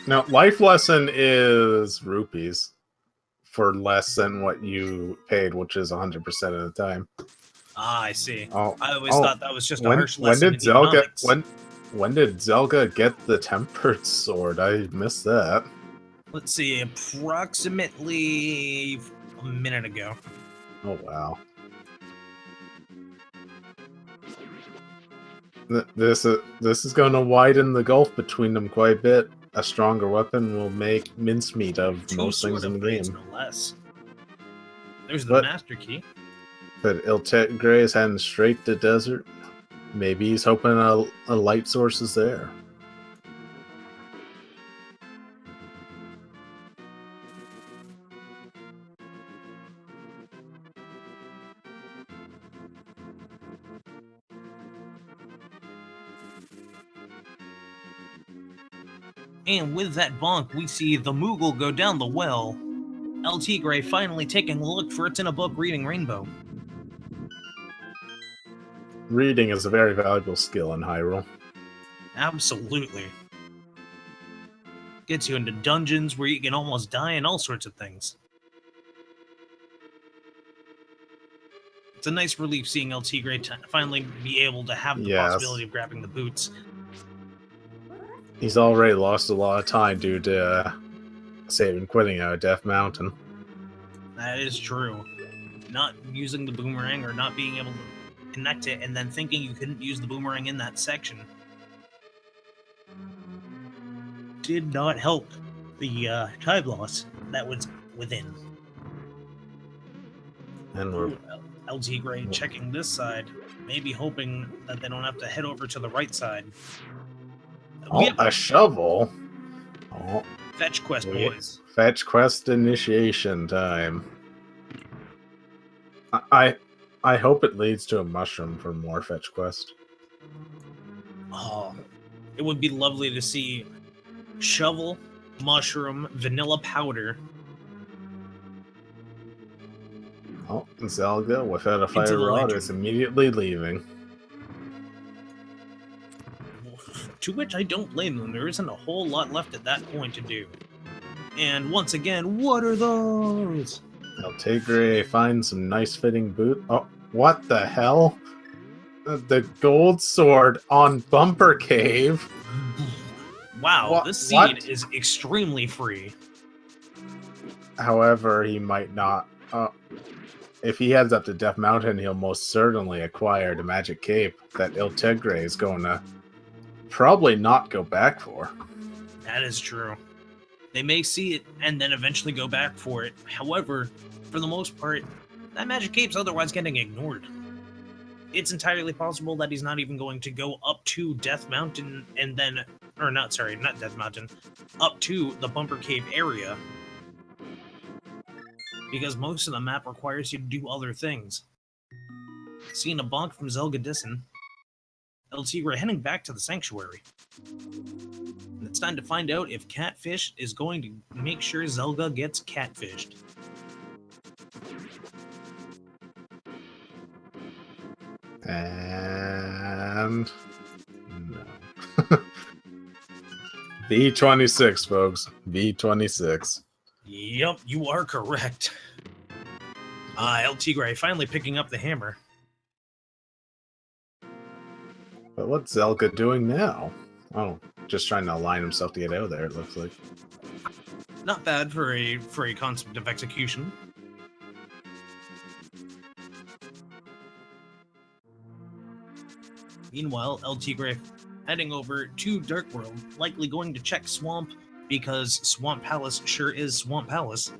Speaker 2: Now, life lesson is rupees for less than what you paid, which is 100% of the time.
Speaker 1: Ah, I see.
Speaker 2: Oh,
Speaker 1: I always thought that was just a harsh lesson.
Speaker 2: When did Zelda get the tempered sword? I missed that.
Speaker 1: Let's see, approximately a minute ago.
Speaker 2: Oh wow. This is going to widen the gulf between them quite a bit. A stronger weapon will make mincemeat of most things in the game.
Speaker 1: No less. There's the master key.
Speaker 2: But LTigre is heading straight to desert. Maybe he's hoping a light source is there.
Speaker 1: And with that bonk, we see the Moogle go down the well. LTigre finally taking a look for it's in a book reading Rainbow.
Speaker 2: Reading is a very valuable skill in Hyrule.
Speaker 1: Absolutely. Gets you into dungeons where you can almost die and all sorts of things. It's a nice relief seeing LTigre finally be able to have the possibility of grabbing the boots.
Speaker 2: He's already lost a lot of time due to saving quitting out of Death Mountain.
Speaker 1: That is true. Not using the boomerang or not being able to connect it and then thinking you couldn't use the boomerang in that section did not help the time loss that was within.
Speaker 2: And we're
Speaker 1: LTigre checking this side, maybe hoping that they don't have to head over to the right side.
Speaker 2: A shovel. Oh,
Speaker 1: fetch quest, boys.
Speaker 2: Fetch quest initiation time. I hope it leads to a mushroom for more fetch quest.
Speaker 1: Oh, it would be lovely to see shovel, mushroom, vanilla powder.
Speaker 2: Oh, Zelda without a fire rod is immediately leaving.
Speaker 1: To which I don't blame them. There isn't a whole lot left at that point to do. And once again, what are those?
Speaker 2: LTigre finds some nice fitting boot. Oh, what the hell? The gold sword on Bumper Cave.
Speaker 1: Wow, this scene is extremely free.
Speaker 2: However, he might not. If he heads up to Death Mountain, he'll most certainly acquire the magic cape that LTigre is going to probably not go back for.
Speaker 1: That is true. They may see it and then eventually go back for it. However, for the most part, that magic cape's otherwise getting ignored. It's entirely possible that he's not even going to go up to Death Mountain and then or not, sorry, not Death Mountain, up to the Bumper Cave area. Because most of the map requires you to do other things. Seeing a bonk from zelgadissan, LTigre heading back to the sanctuary. And it's time to find out if Catfish is going to make sure Zelda gets catfished.
Speaker 2: And no. V26, folks. V26.
Speaker 1: Yup, you are correct. LTigre finally picking up the hammer.
Speaker 2: But what's Zelda doing now? Oh, just trying to align himself to get out of there, it looks like.
Speaker 1: Not bad for a concept of execution. Meanwhile, LTigre heading over to Dark World, likely going to check Swamp, because Swamp Palace sure is Swamp Palace.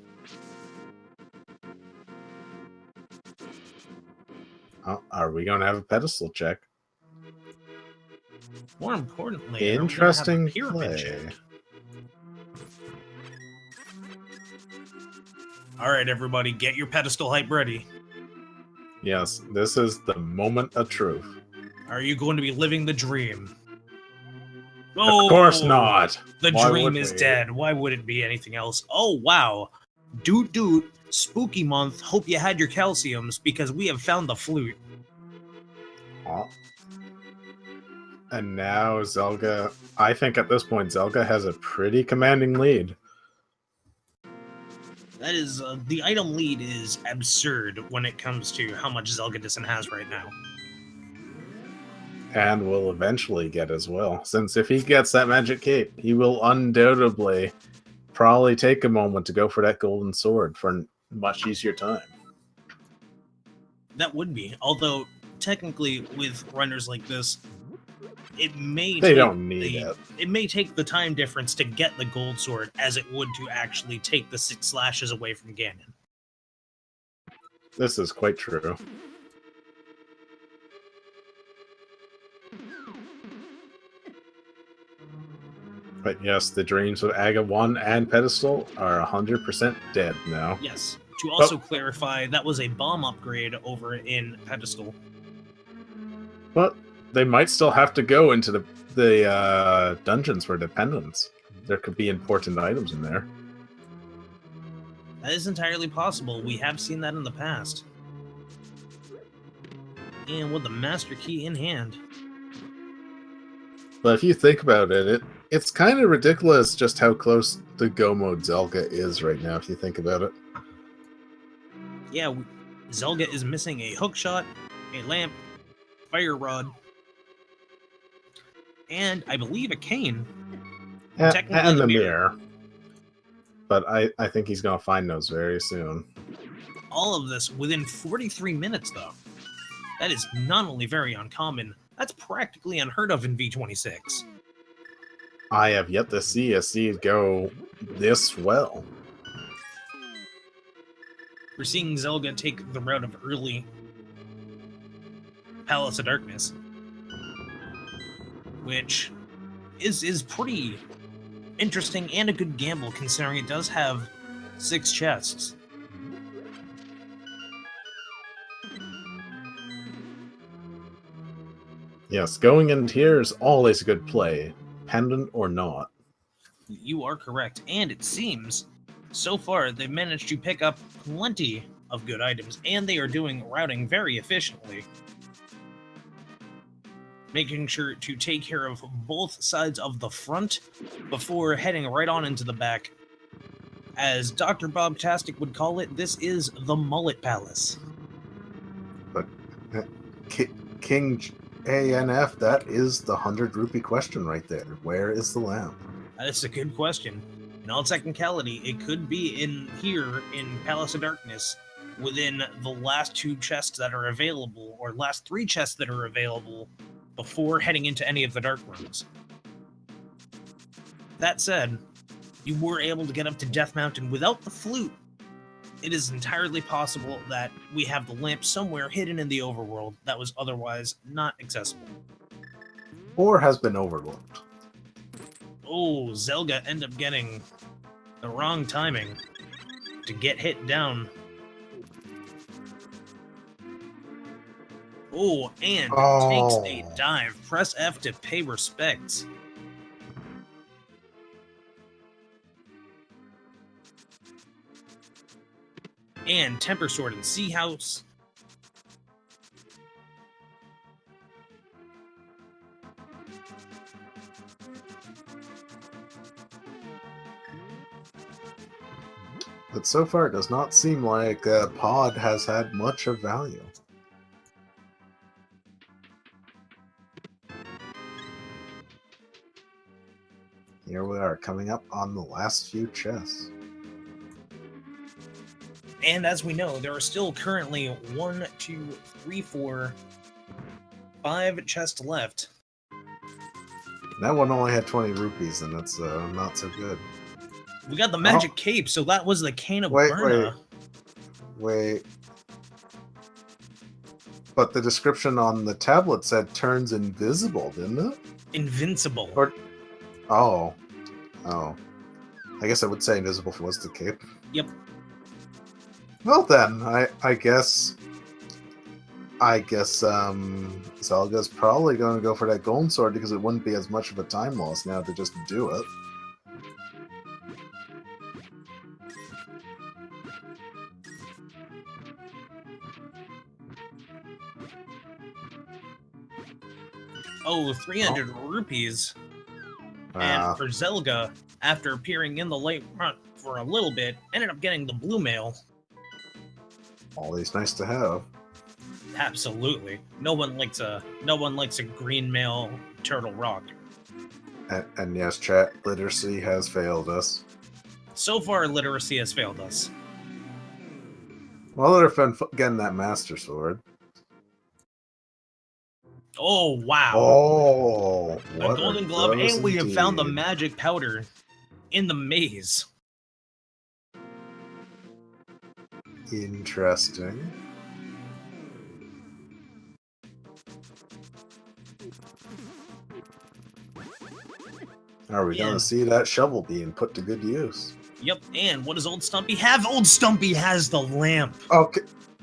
Speaker 2: Oh, are we going to have a pedestal check?
Speaker 1: More importantly,
Speaker 2: interesting
Speaker 1: pyramid
Speaker 2: play.
Speaker 1: check. All right, everybody, get your pedestal hype ready.
Speaker 2: Yes, this is the moment of truth.
Speaker 1: Are you going to be living the dream? Oh,
Speaker 2: Of course not.
Speaker 1: The
Speaker 2: Why
Speaker 1: dream
Speaker 2: would
Speaker 1: is
Speaker 2: we?
Speaker 1: dead. Why would it be anything else? Oh, wow. Doot, spooky month. Hope you had your calciums, because we have found the flute.
Speaker 2: Oh. And now Zelda, I think at this point, Zelda has a pretty commanding lead.
Speaker 1: That is, the item lead is absurd when it comes to how much zelgadissan has right now.
Speaker 2: And will eventually get as well. Since if he gets that magic cape, he will undoubtedly probably take a moment to go for that golden sword for a much easier time.
Speaker 1: That would be. Although, technically, with runners like this, it may
Speaker 2: They don't need it.
Speaker 1: It may take the time difference to get the gold sword as it would to actually take the 6 slashes away from Ganon.
Speaker 2: This is quite true. But yes, the dreams of Aga 1 and Pedestal are 100% dead now.
Speaker 1: Yes. To also clarify, that was a bomb upgrade over in Pedestal.
Speaker 2: But they might still have to go into the dungeons for dependents. There could be important items in there.
Speaker 1: That is entirely possible. We have seen that in the past. And with the Master Key in hand.
Speaker 2: But if you think about it, it's kind of ridiculous just how close to Go Mode Zelda is right now, if you think about it.
Speaker 1: Yeah, Zelda is missing a hookshot, a lamp, fire rod, and I believe a cane.
Speaker 2: And the mirror. But I think he's going to find those very soon.
Speaker 1: All of this within 43 minutes, though. That is not only very uncommon, that's practically unheard of in V26.
Speaker 2: I have yet to see a seed go this well.
Speaker 1: We're seeing Zelda take the route of early Palace of Darkness, which is pretty interesting and a good gamble, considering it does have 6 chests.
Speaker 2: Yes, going in here is always a good play, pendant or not.
Speaker 1: You are correct, and it seems, so far, they've managed to pick up plenty of good items, and they are doing routing very efficiently. Making sure to take care of both sides of the front before heading right on into the back. As Dr. Bob Tastic would call it, this is the Mullet Palace.
Speaker 2: But King ANF, that is the 100 rupee question right there. Where is the lamp?
Speaker 1: That's a good question. In all technicality, it could be in here in Palace of Darkness within the last 2 chests that are available, or last 3 chests that are available before heading into any of the dark rooms. That said, you were able to get up to Death Mountain without the flute. It is entirely possible that we have the lamp somewhere hidden in the overworld that was otherwise not accessible.
Speaker 2: Or has been overlooked.
Speaker 1: Oh, Zelda end up getting the wrong timing to get hit down. Oh, and takes a dive. Press F to pay respects. And Temper Sword and Sea House.
Speaker 2: But so far, it does not seem like Pod has had much of value. Here we are, coming up on the last few chests.
Speaker 1: And as we know, there are still currently 1, 2, 3, 4, 5 chests left.
Speaker 2: That one only had 20 rupees, and that's not so good.
Speaker 1: We got the magic cape, so that was the cane of Burna.
Speaker 2: Wait. But the description on the tablet said turns invisible, didn't it?
Speaker 1: Invincible.
Speaker 2: Oh. I guess I would say invisible if it was the cape.
Speaker 1: Yep.
Speaker 2: Well then, I guess Zelda's probably going to go for that golden sword because it wouldn't be as much of a time loss now to just do it.
Speaker 1: Oh, 300 rupees. And for Zelda, after appearing in the late front for a little bit, ended up getting the blue mail.
Speaker 2: Always nice to have.
Speaker 1: Absolutely. No one likes a green mail turtle rock.
Speaker 2: And yes, chat, literacy has failed us.
Speaker 1: So far, literacy has failed us.
Speaker 2: Well, they're fun getting that Master Sword.
Speaker 1: Oh, wow.
Speaker 2: Oh,
Speaker 1: a golden glove, and we have found the magic powder in the maze.
Speaker 2: Interesting. Are we going to see that shovel being put to good use?
Speaker 1: Yep, and what does Old Stumpy have? Old Stumpy has the lamp.
Speaker 2: Okay,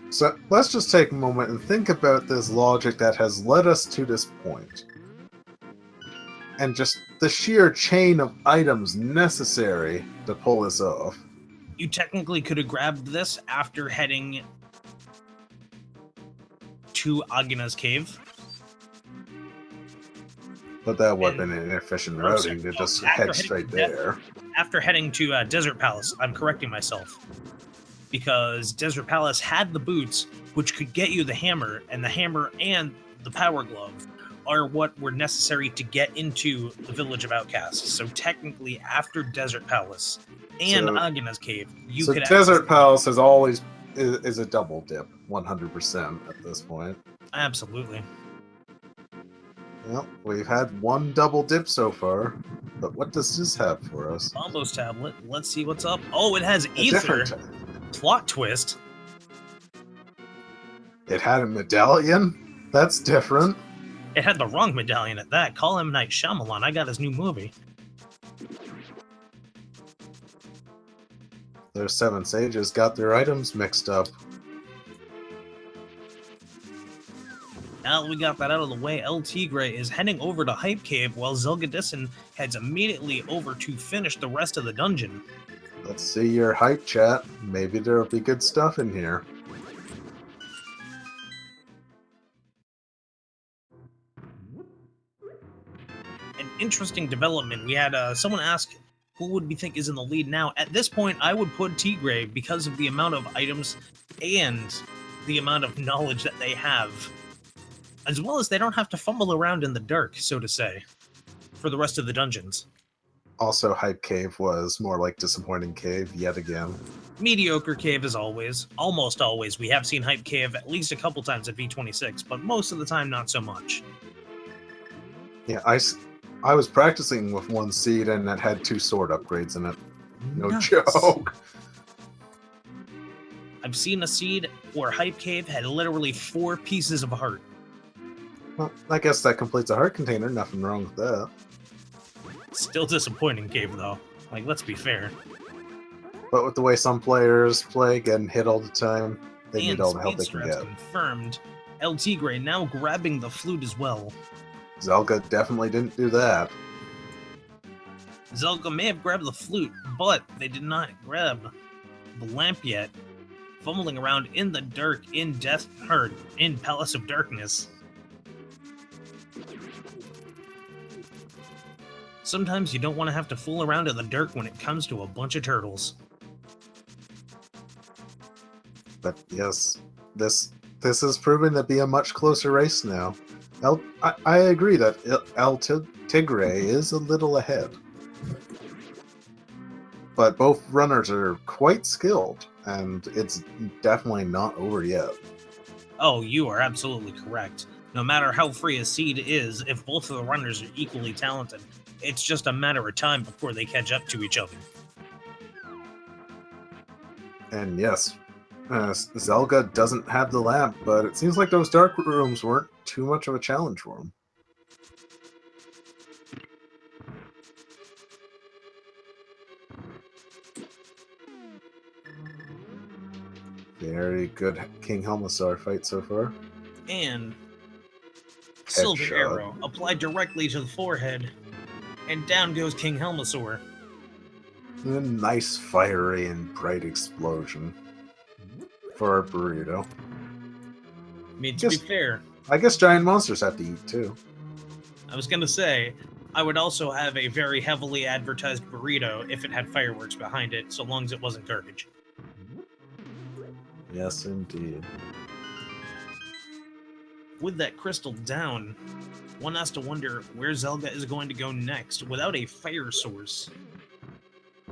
Speaker 2: so let's just take a moment and think about this logic that has led us to this point. And just the sheer chain of items necessary to pull this off.
Speaker 1: You technically could have grabbed this after heading to Agina's cave.
Speaker 2: But that would have been an inefficient routing to just head straight there.
Speaker 1: After heading to Desert Palace, I'm correcting myself. Because Desert Palace had the boots, which could get you the hammer, and the hammer and the power glove are what were necessary to get into the Village of Outcasts. So technically, after Desert Palace and Agina's cave, you could...
Speaker 2: So Desert Palace is always is a double dip, 100% at this point.
Speaker 1: Absolutely.
Speaker 2: Well, we've had one double dip so far, but what does this have for us?
Speaker 1: Bombo's tablet. Let's see what's up. Oh, it has ether. Plot twist.
Speaker 2: It had a medallion? That's different.
Speaker 1: It had the wrong medallion at that. Call him Night Shyamalan. I got his new movie.
Speaker 2: Those 7 sages got their items mixed up.
Speaker 1: Now that we got that out of the way, LTigre is heading over to Hype Cave while zelgadissan heads immediately over to finish the rest of the dungeon.
Speaker 2: Let's see your hype chat. Maybe there'll be good stuff in here.
Speaker 1: An interesting development. We had someone ask who would we think is in the lead now. At this point, I would put Tigre because of the amount of items and the amount of knowledge that they have. As well as they don't have to fumble around in the dark, so to say, for the rest of the dungeons.
Speaker 2: Also, Hype Cave was more like Disappointing Cave yet again.
Speaker 1: Mediocre Cave as always. Almost always. We have seen Hype Cave at least a couple times at V26, but most of the time not so much.
Speaker 2: Yeah, I was practicing with 1 seed and it had 2 sword upgrades in it. No joke.
Speaker 1: I've seen a seed where Hype Cave had literally 4 pieces of heart.
Speaker 2: Well, I guess that completes a heart container. Nothing wrong with that.
Speaker 1: Still disappointing, Cave, though. Like, let's be fair.
Speaker 2: But with the way some players play, getting hit all the time, they need
Speaker 1: And
Speaker 2: all the help
Speaker 1: speed
Speaker 2: they can
Speaker 1: strats
Speaker 2: get.
Speaker 1: confirmed. LTigre now grabbing the flute as well.
Speaker 2: Zelda definitely didn't do that.
Speaker 1: Zelda may have grabbed the flute, but they did not grab the lamp yet. Fumbling around in the dark in in Palace of Darkness. Sometimes you don't want to have to fool around in the dark when it comes to a bunch of turtles.
Speaker 2: But yes, this is proving to be a much closer race now. I agree that LTigre is a little ahead. But both runners are quite skilled, and it's definitely not over yet.
Speaker 1: Oh, you are absolutely correct. No matter how free a seed is, if both of the runners are equally talented, it's just a matter of time before they catch up to each other.
Speaker 2: And yes, Zelda doesn't have the lamp, but it seems like those dark rooms weren't too much of a challenge for him. Very good King Helmasaur fight so far.
Speaker 1: And Silver
Speaker 2: Headshot.
Speaker 1: Arrow applied directly to the forehead, and down goes King Helmasaur.
Speaker 2: And a nice fiery and bright explosion for our burrito.
Speaker 1: I mean, to be fair,
Speaker 2: I guess giant monsters have to eat too.
Speaker 1: I was gonna say, I would also have a very heavily advertised burrito if it had fireworks behind it, so long as it wasn't garbage.
Speaker 2: Yes, indeed.
Speaker 1: With that crystal down, one has to wonder where Zelda is going to go next without a fire source.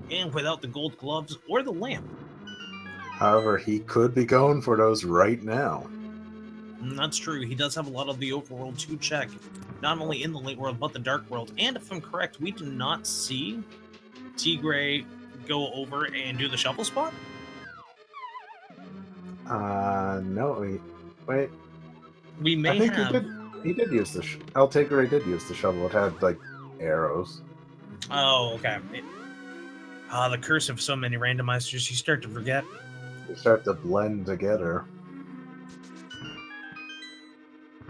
Speaker 1: And without the gold gloves or the lamp.
Speaker 2: However, he could be going for those right now.
Speaker 1: That's true, he does have a lot of the overworld to check. Not only in the late world, but the dark world. And if I'm correct, we do not see Tigre go over and do the shovel spot?
Speaker 2: No, wait.
Speaker 1: We may
Speaker 2: I think
Speaker 1: have...
Speaker 2: he did use the LTigre did use the shovel. It had like arrows.
Speaker 1: Oh, okay. The curse of so many randomizers, you start to forget.
Speaker 2: They start to blend together.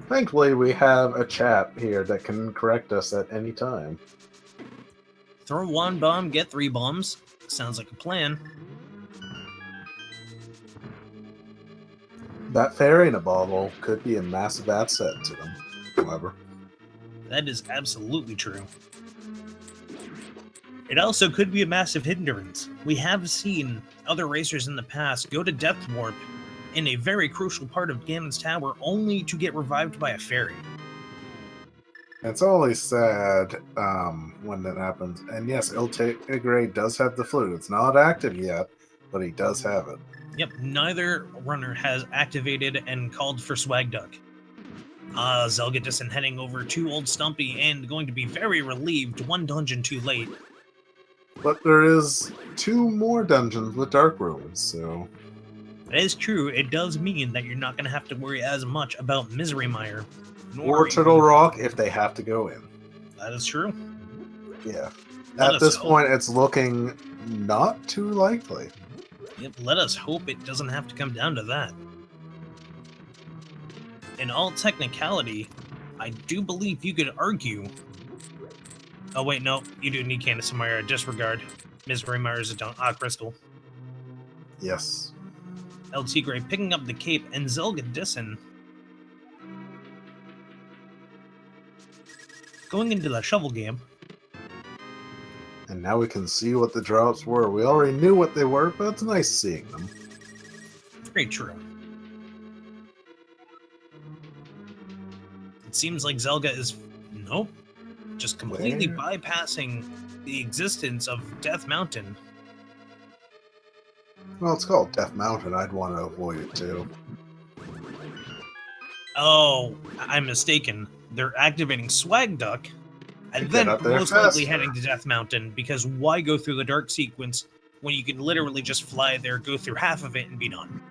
Speaker 2: Thankfully, we have a chat here that can correct us at any time.
Speaker 1: Throw one bomb, get 3 bombs. Sounds like a plan.
Speaker 2: That fairy in a bottle could be a massive asset to them, however.
Speaker 1: That is absolutely true. It also could be a massive hindrance. We have seen other racers in the past go to Death Warp in a very crucial part of Ganon's Tower only to get revived by a fairy.
Speaker 2: It's always sad when that happens. And yes, LTigre does have the flute. It's not active yet, but he does have it.
Speaker 1: Yep, neither runner has activated and called for Swag Duck. Zelgadissan heading over to Old Stumpy and going to be very relieved, 1 dungeon too late.
Speaker 2: But there is 2 more dungeons with dark rooms, so...
Speaker 1: That is true, it does mean that you're not going to have to worry as much about Misery Mire.
Speaker 2: Or Turtle Rock if they have to go in.
Speaker 1: That is true.
Speaker 2: Yeah. At this point, it's looking not too likely.
Speaker 1: Yep, let us hope it doesn't have to come down to that. In all technicality, I do believe you could argue... Oh wait, no, you do need Candace and Myra. Disregard. Misery Mire is a crystal.
Speaker 2: Yes.
Speaker 1: LTigre picking up the cape, and Zelgadissan going into the shovel game.
Speaker 2: And now we can see what the drops were. We already knew what they were, but it's nice seeing them.
Speaker 1: Very true. It seems like Zelda is... Nope. Just completely bypassing the existence of Death Mountain.
Speaker 2: Well, it's called Death Mountain. I'd want to avoid it too.
Speaker 1: Oh, I'm mistaken. They're activating Swag Duck, and then most likely heading to Death Mountain, because why go through the dark sequence when you can literally just fly there, go through half of it, and be done?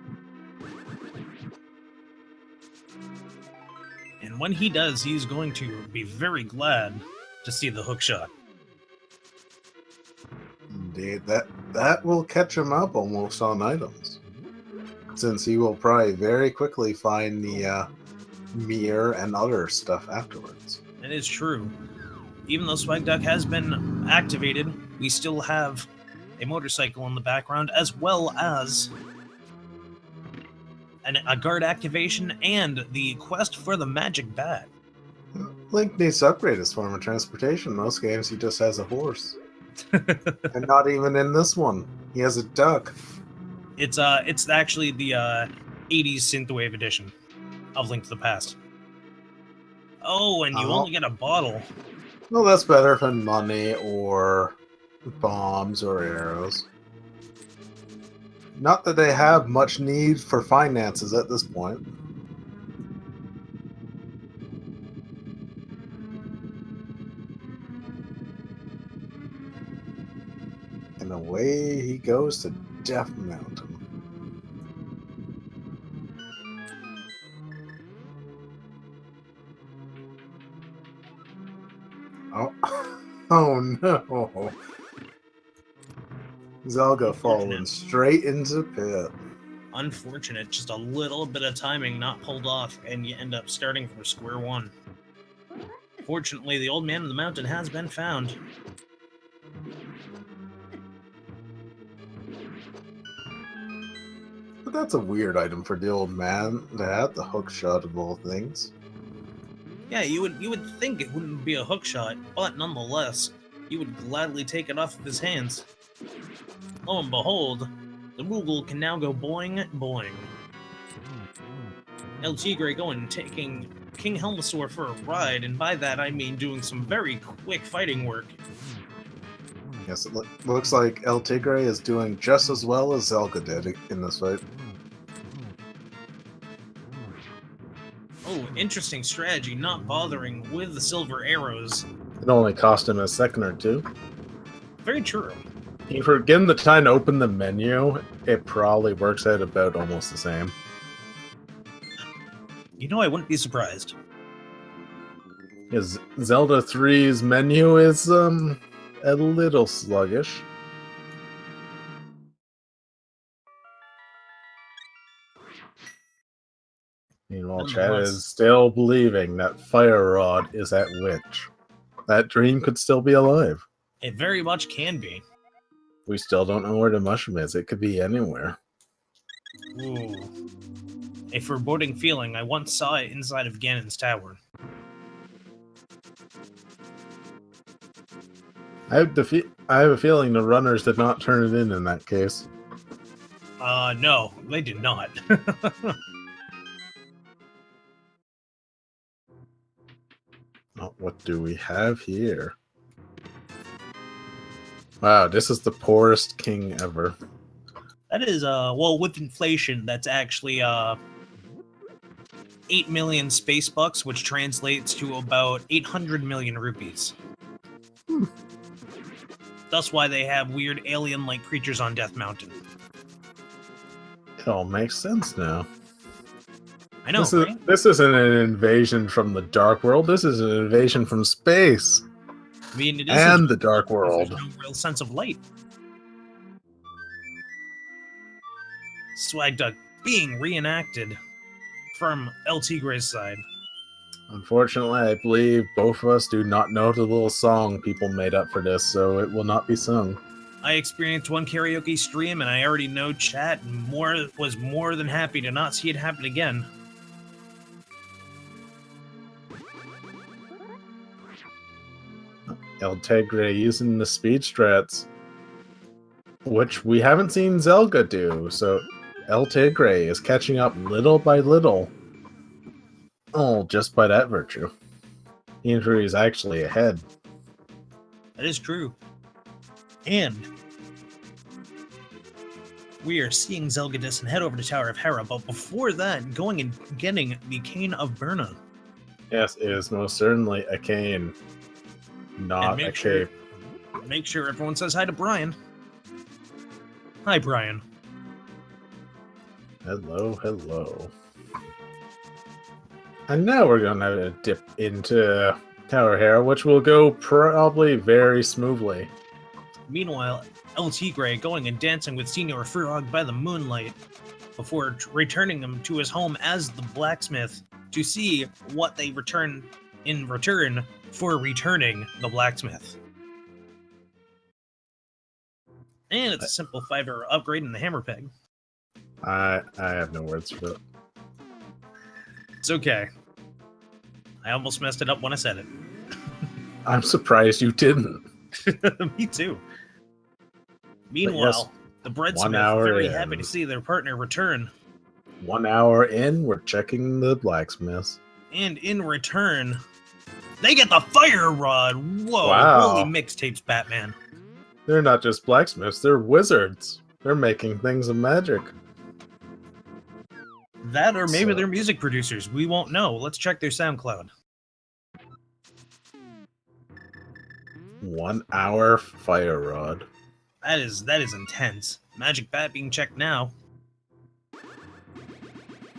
Speaker 1: And when he does, he's going to be very glad to see the hook shot.
Speaker 2: Indeed, that will catch him up almost on items, since he will probably very quickly find the mirror and other stuff afterwards.
Speaker 1: It is true. Even though Swag Duck has been activated, we still have a motorcycle in the background, as well as a guard activation and the quest for the magic bat.
Speaker 2: Link needs to upgrade his form of transportation. In most games, he just has a horse. And not even in this one. He has a duck.
Speaker 1: It's actually the 80s synthwave edition of Link to the Past. Oh, and you only get a bottle.
Speaker 2: Well, that's better than money or bombs or arrows. Not that they have much need for finances at this point. And away he goes to Death Mountain. Oh, oh no. Zelda falling straight into pit.
Speaker 1: Unfortunate, just a little bit of timing not pulled off, and you end up starting from square one. Fortunately, the old man in the mountain has been found.
Speaker 2: But that's a weird item for the old man to have, the hook shot of all things.
Speaker 1: Yeah, you would think it wouldn't be a hook shot, but nonetheless, you would gladly take it off of his hands. Lo and behold, the Moogle can now go boing, boing. LTigre going taking King Helmasaur for a ride, and by that I mean doing some very quick fighting work.
Speaker 2: Yes, it looks like LTigre is doing just as well as Zelda did in this fight.
Speaker 1: Oh, interesting strategy, not bothering with the silver arrows.
Speaker 2: It only cost him a second or two.
Speaker 1: Very true.
Speaker 2: If you're given the time to open the menu, it probably works out about almost the same.
Speaker 1: You know, I wouldn't be surprised.
Speaker 2: Because Zelda 3's menu is, a little sluggish. Meanwhile, Chad is still believing that Fire Rod is that witch. That dream could still be alive.
Speaker 1: It very much can be.
Speaker 2: We still don't know where the mushroom is. It could be anywhere.
Speaker 1: Ooh. A foreboding feeling. I once saw it inside of Ganon's tower.
Speaker 2: I have a feeling the runners did not turn it in that case.
Speaker 1: No, they did not.
Speaker 2: Oh, what do we have here? Wow, this is the poorest king ever.
Speaker 1: That is, well, with inflation, that's actually, 8 million space bucks, which translates to about 800 million rupees. That's why they have weird alien-like creatures on Death Mountain.
Speaker 2: It all makes sense now.
Speaker 1: I know, right?
Speaker 2: This isn't an invasion from the Dark World. This is an invasion from space.
Speaker 1: I mean, it is
Speaker 2: and the Dark World.
Speaker 1: There's no real sense of light. Swag Duck being reenacted from LTigre's side.
Speaker 2: Unfortunately, I believe both of us do not know the little song people made up for this, so it will not be sung.
Speaker 1: I experienced one karaoke stream, and I already know chat was more than happy to not see it happen again.
Speaker 2: LTigre using the speed strats, which we haven't seen Zelda do, so LTigre is catching up little by little. Oh, just by that virtue. Andrew is actually ahead.
Speaker 1: That is true. And we are seeing Zelgadissan head over to Tower of Hera, but before that, going and getting the Cane of Birna.
Speaker 2: Yes, it is most certainly a cane, not a cape.
Speaker 1: Make sure everyone says hi to Brian. Hi, Brian.
Speaker 2: Hello, hello. And now we're going to dip into Tower Hera, which will go probably very smoothly.
Speaker 1: Meanwhile, LTigre going and dancing with Senior Frog by the moonlight before returning him to his home as the blacksmith to see what they return in return for returning the blacksmith. And it's a simple 5-hour upgrade in the hammer peg.
Speaker 2: I have no words for it.
Speaker 1: It's okay. I almost messed it up when I said it.
Speaker 2: I'm surprised you didn't.
Speaker 1: Me too. Meanwhile, the breadsmith very happy to see their partner return.
Speaker 2: 1 hour in, we're checking the blacksmiths.
Speaker 1: And in return, they get the fire rod! Whoa,
Speaker 2: wow.
Speaker 1: Holy mixtapes, Batman.
Speaker 2: They're not just blacksmiths, they're wizards. They're making things of magic.
Speaker 1: That or maybe they're music producers. We won't know. Let's check their SoundCloud.
Speaker 2: 1 hour fire rod.
Speaker 1: That is intense. Magic Bat being checked now.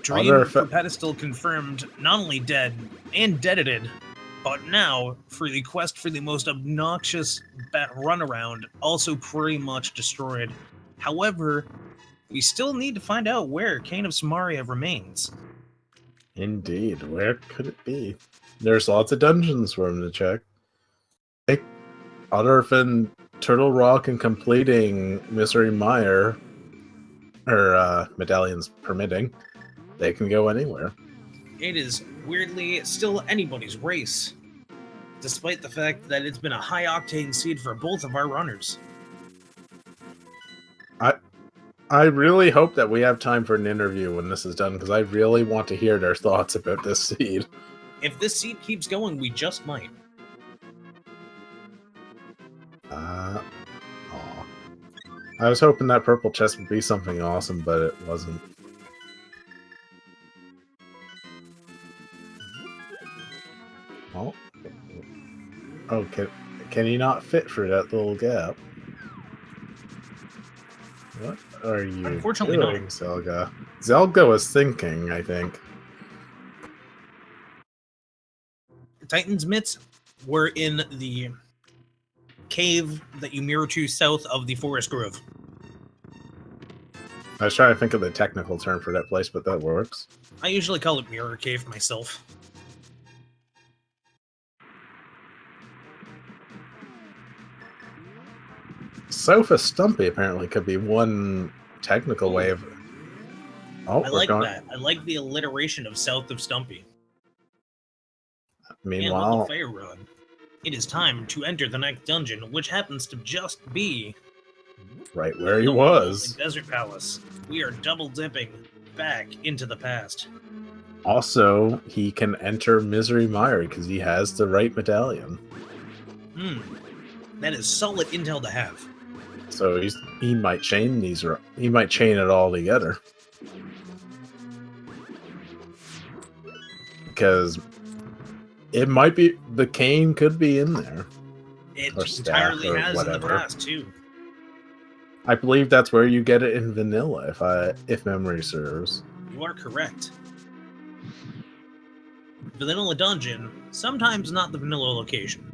Speaker 1: Dream for pedestal confirmed, not only dead and deadited, but now for the quest for the most obnoxious bat runaround, also pretty much destroyed. However, we still need to find out where Kane of Samaria remains.
Speaker 2: Indeed, where could it be? There's lots of dungeons for him to check. Other than Turtle Rock and completing Misery Mire, or medallions permitting, they can go anywhere.
Speaker 1: It is weirdly still anybody's race, despite the fact that it's been a high-octane seed for both of our runners.
Speaker 2: I really hope that we have time for an interview when this is done, because I really want to hear their thoughts about this seed.
Speaker 1: If this seed keeps going, we just might.
Speaker 2: I was hoping that purple chest would be something awesome, but it wasn't. Oh, can you not fit through that little gap? What are you
Speaker 1: Unfortunately
Speaker 2: doing,
Speaker 1: not.
Speaker 2: Zelda? Zelda was thinking, I think.
Speaker 1: Titan's mitts were in the cave that you mirror to south of the Forest Grove.
Speaker 2: I was trying to think of the technical term for that place, but that works.
Speaker 1: I usually call it Mirror Cave myself.
Speaker 2: South of Stumpy apparently could be one technical way of... Oh,
Speaker 1: I like that. I like the alliteration of south of Stumpy.
Speaker 2: Meanwhile...
Speaker 1: Fire rod. It is time to enter the next dungeon, which happens to just be...
Speaker 2: right where he was.
Speaker 1: Desert Palace. We are double dipping back into the past.
Speaker 2: Also, he can enter Misery Mire because he has the right medallion.
Speaker 1: That is solid intel to have.
Speaker 2: So he might chain these. He might chain it all together. Because it might be the cane could be in there.
Speaker 1: It
Speaker 2: or
Speaker 1: entirely
Speaker 2: or
Speaker 1: has
Speaker 2: whatever.
Speaker 1: in the past too.
Speaker 2: I believe that's where you get it in vanilla, if memory serves.
Speaker 1: You are correct. Vanilla dungeon, sometimes not the vanilla location.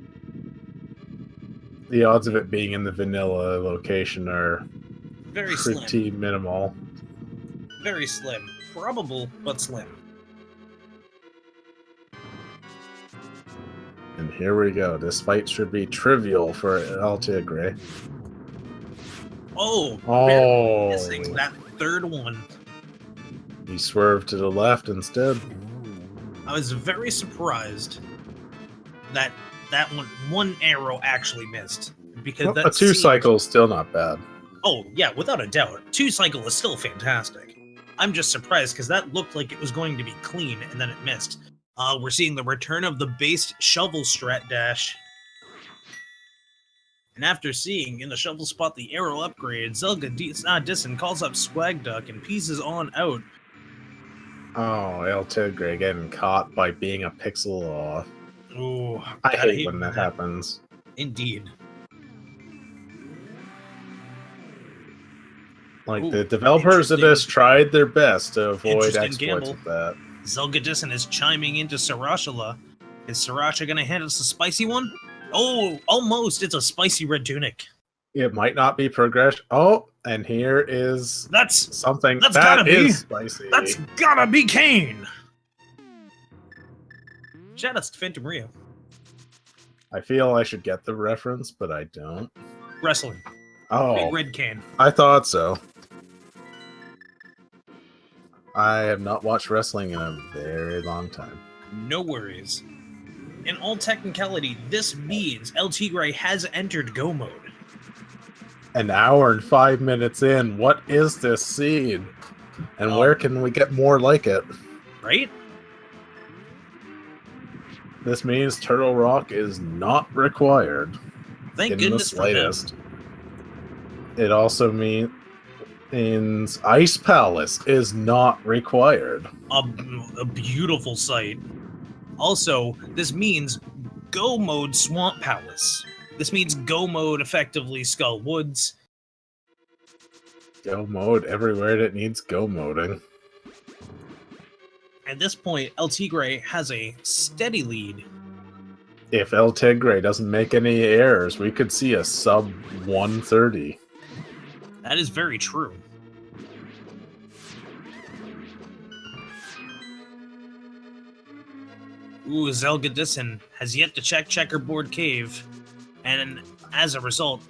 Speaker 2: The odds of it being in the vanilla location are
Speaker 1: Very
Speaker 2: pretty
Speaker 1: slim.
Speaker 2: minimal.
Speaker 1: Very slim. Probable, but slim.
Speaker 2: And here we go. This fight should be trivial for LTigre.
Speaker 1: Oh! Missing that third one.
Speaker 2: He swerved to the left instead.
Speaker 1: I was very surprised that one arrow actually missed. Because
Speaker 2: A 2 cycle is still not bad.
Speaker 1: Oh, yeah, without a doubt. 2 cycle is still fantastic. I'm just surprised because that looked like it was going to be clean and then it missed. We're seeing the return of the based shovel strat dash. And after seeing in the shovel spot the arrow upgrade, zelgadissan calls up Swag Duck and pieces on out.
Speaker 2: Oh, LTigre getting caught by being a pixel off.
Speaker 1: Ooh,
Speaker 2: I hate when that happens.
Speaker 1: Indeed.
Speaker 2: Like, the developers of this tried their best to avoid exploits
Speaker 1: gamble.
Speaker 2: with that.
Speaker 1: Zelgadissan is chiming into Sarashala. Is Sarasha gonna hand us a spicy one? Oh, almost. It's a spicy red tunic.
Speaker 2: It might not be progression. Oh, and here is
Speaker 1: That's
Speaker 2: something
Speaker 1: That's
Speaker 2: that
Speaker 1: gotta be.
Speaker 2: is spicy.
Speaker 1: That's gotta be Kane. Shout out to Phantom Rio.
Speaker 2: I feel I should get the reference, but I don't.
Speaker 1: Wrestling.
Speaker 2: Oh,
Speaker 1: Big red Kane.
Speaker 2: I thought so. I have not watched wrestling in a very long time.
Speaker 1: No worries. In all technicality, this means LTigre has entered Go mode.
Speaker 2: An hour and 5 minutes in, what is this scene? And where can we get more like it?
Speaker 1: Right?
Speaker 2: This means Turtle Rock is not required.
Speaker 1: Thank goodness for them.
Speaker 2: It also means Ice Palace is not required.
Speaker 1: A beautiful sight. Also, this means Go mode Swamp Palace. This means Go mode effectively Skull Woods.
Speaker 2: Go mode everywhere that needs go moding.
Speaker 1: At this point, LTigre has a steady lead.
Speaker 2: If LTigre doesn't make any errors, we could see a sub 130.
Speaker 1: That is very true. Ooh, zelgadissan has yet to check Checkerboard Cave, and as a result,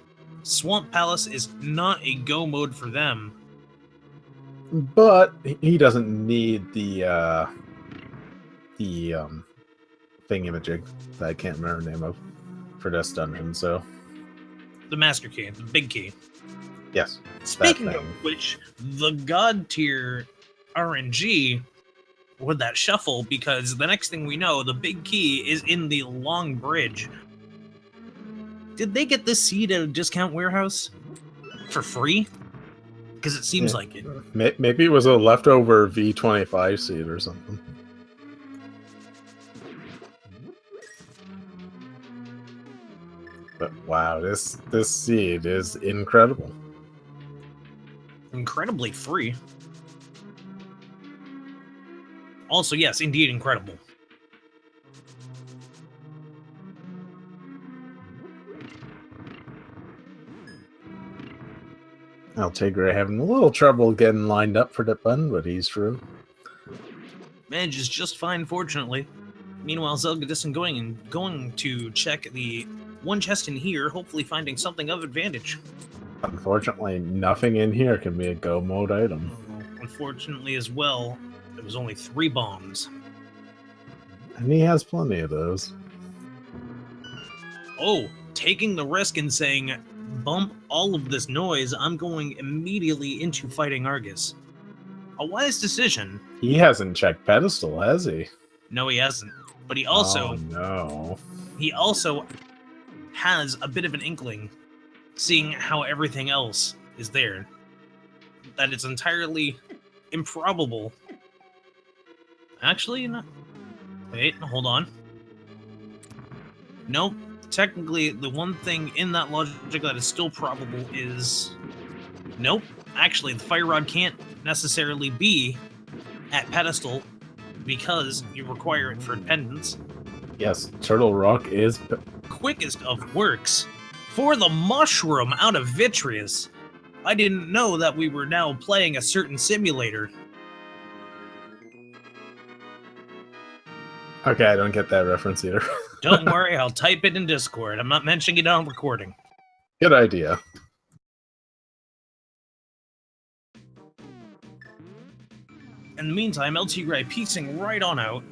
Speaker 1: Swamp Palace is not a go mode for them.
Speaker 2: But he doesn't need the thingamajig that I can't remember the name of for this dungeon, so...
Speaker 1: The Master Key, the big key.
Speaker 2: Yes.
Speaker 1: Speaking of which, the God tier RNG with that shuffle, because the next thing we know, the big key is in the long bridge. Did they get this seed at a discount warehouse? For free? Because it seems like it.
Speaker 2: Maybe it was a leftover V25 seed or something. But wow, this seed is incredible.
Speaker 1: Incredibly free. Also, yes, indeed incredible.
Speaker 2: ALTTP having a little trouble getting lined up for the bun, but he's through.
Speaker 1: Manages just fine, fortunately. Meanwhile, zelgadissan going to check the one chest in here, hopefully finding something of advantage.
Speaker 2: Unfortunately, nothing in here can be a go mode item.
Speaker 1: Unfortunately as well, there was only 3 bombs.
Speaker 2: And he has plenty of those.
Speaker 1: Oh, taking the risk and saying, bump all of this noise, I'm going immediately into fighting Argus. A wise decision.
Speaker 2: He hasn't checked pedestal, has he?
Speaker 1: No, he hasn't. But he also...
Speaker 2: Oh, no.
Speaker 1: He also has a bit of an inkling, seeing how everything else is there, that it's entirely improbable. Actually, no. Wait, hold on. Nope. Technically, the one thing in that logic that is still probable is... Nope. Actually, the fire rod can't necessarily be at pedestal because you require it for dependence.
Speaker 2: Yes, Turtle Rock is...
Speaker 1: Quickest of works. For the mushroom out of Vitreous. I didn't know that we were now playing a certain simulator.
Speaker 2: Okay, I don't get that reference either.
Speaker 1: Don't worry, I'll type it in Discord. I'm not mentioning it on recording.
Speaker 2: Good idea.
Speaker 1: In the meantime, LTigre piecing right on out.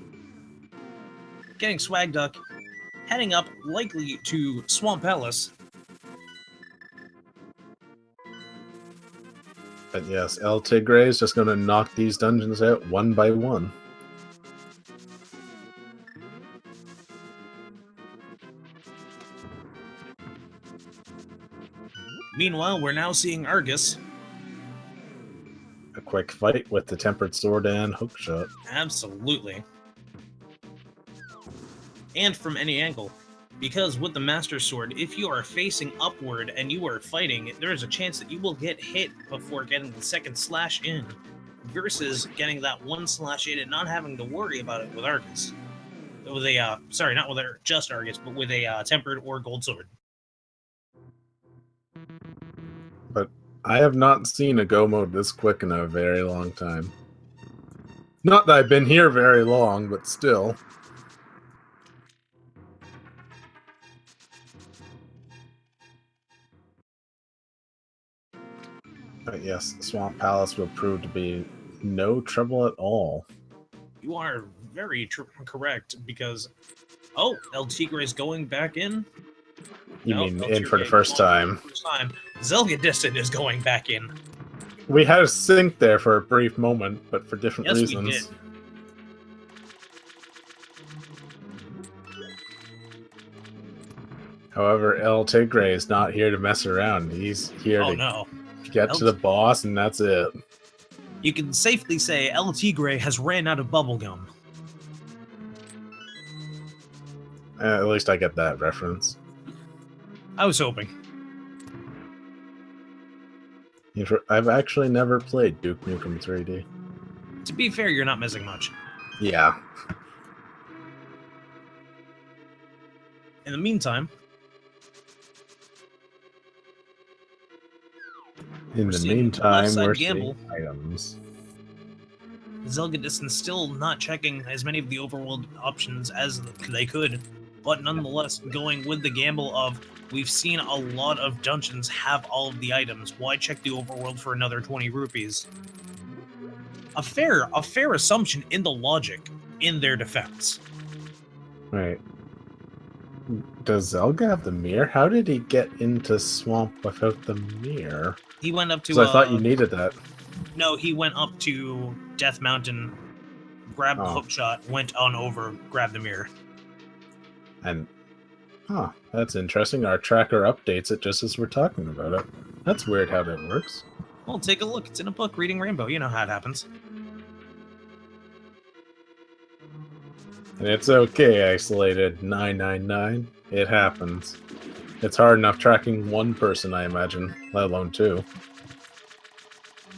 Speaker 1: Getting Swag Duck. Heading up, likely to Swamp Palace.
Speaker 2: But yes, LTigre is just going to knock these dungeons out one by one.
Speaker 1: Meanwhile, we're now seeing Argus.
Speaker 2: A quick fight with the Tempered Sword and Hookshot.
Speaker 1: Absolutely. And from any angle. Because with the Master Sword, if you are facing upward and you are fighting, there is a chance that you will get hit before getting the second slash in. Versus getting that one slash in and not having to worry about it with Argus. With a, sorry, not with just Argus, but with a Tempered or Gold Sword.
Speaker 2: I have not seen a go mode this quick in a very long time. Not that I've been here very long, but still. But yes, Swamp Palace will prove to be no trouble at all.
Speaker 1: You are very correct, because... Oh, LTigre is going back in?
Speaker 2: You
Speaker 1: No,
Speaker 2: mean in
Speaker 1: LTigre
Speaker 2: for the first time.
Speaker 1: Zelgadissan is going back in.
Speaker 2: We had a sync there for a brief moment, but for different reasons.
Speaker 1: Yes, we did.
Speaker 2: However, LTigre is not here to mess around. He's here to get to the boss, and that's it.
Speaker 1: You can safely say LTigre has ran out of bubblegum.
Speaker 2: At least I get that reference.
Speaker 1: I was hoping.
Speaker 2: I've actually never played Duke Nukem 3D.
Speaker 1: To be fair, you're not missing much.
Speaker 2: Yeah.
Speaker 1: In the meantime...
Speaker 2: we're seeing items.
Speaker 1: Zelgadissan still not checking as many of the overworld options as they could, but nonetheless going with the gamble of, we've seen a lot of dungeons have all of the items, why check the overworld for another 20 rupees? A fair assumption in the logic, in their defense.
Speaker 2: Right. Does Zelda have the mirror? How did he get into Swamp without the mirror?
Speaker 1: He went up to...
Speaker 2: I thought you needed that.
Speaker 1: No, he went up to Death Mountain, grabbed the hookshot, went on over, grabbed the mirror.
Speaker 2: And... huh, that's interesting. Our tracker updates it just as we're talking about it. That's weird how that works.
Speaker 1: Well, take a look. It's in a book, Reading Rainbow. You know how it happens.
Speaker 2: And it's okay, Isolated 999. It happens. It's hard enough tracking one person, I imagine, let alone two.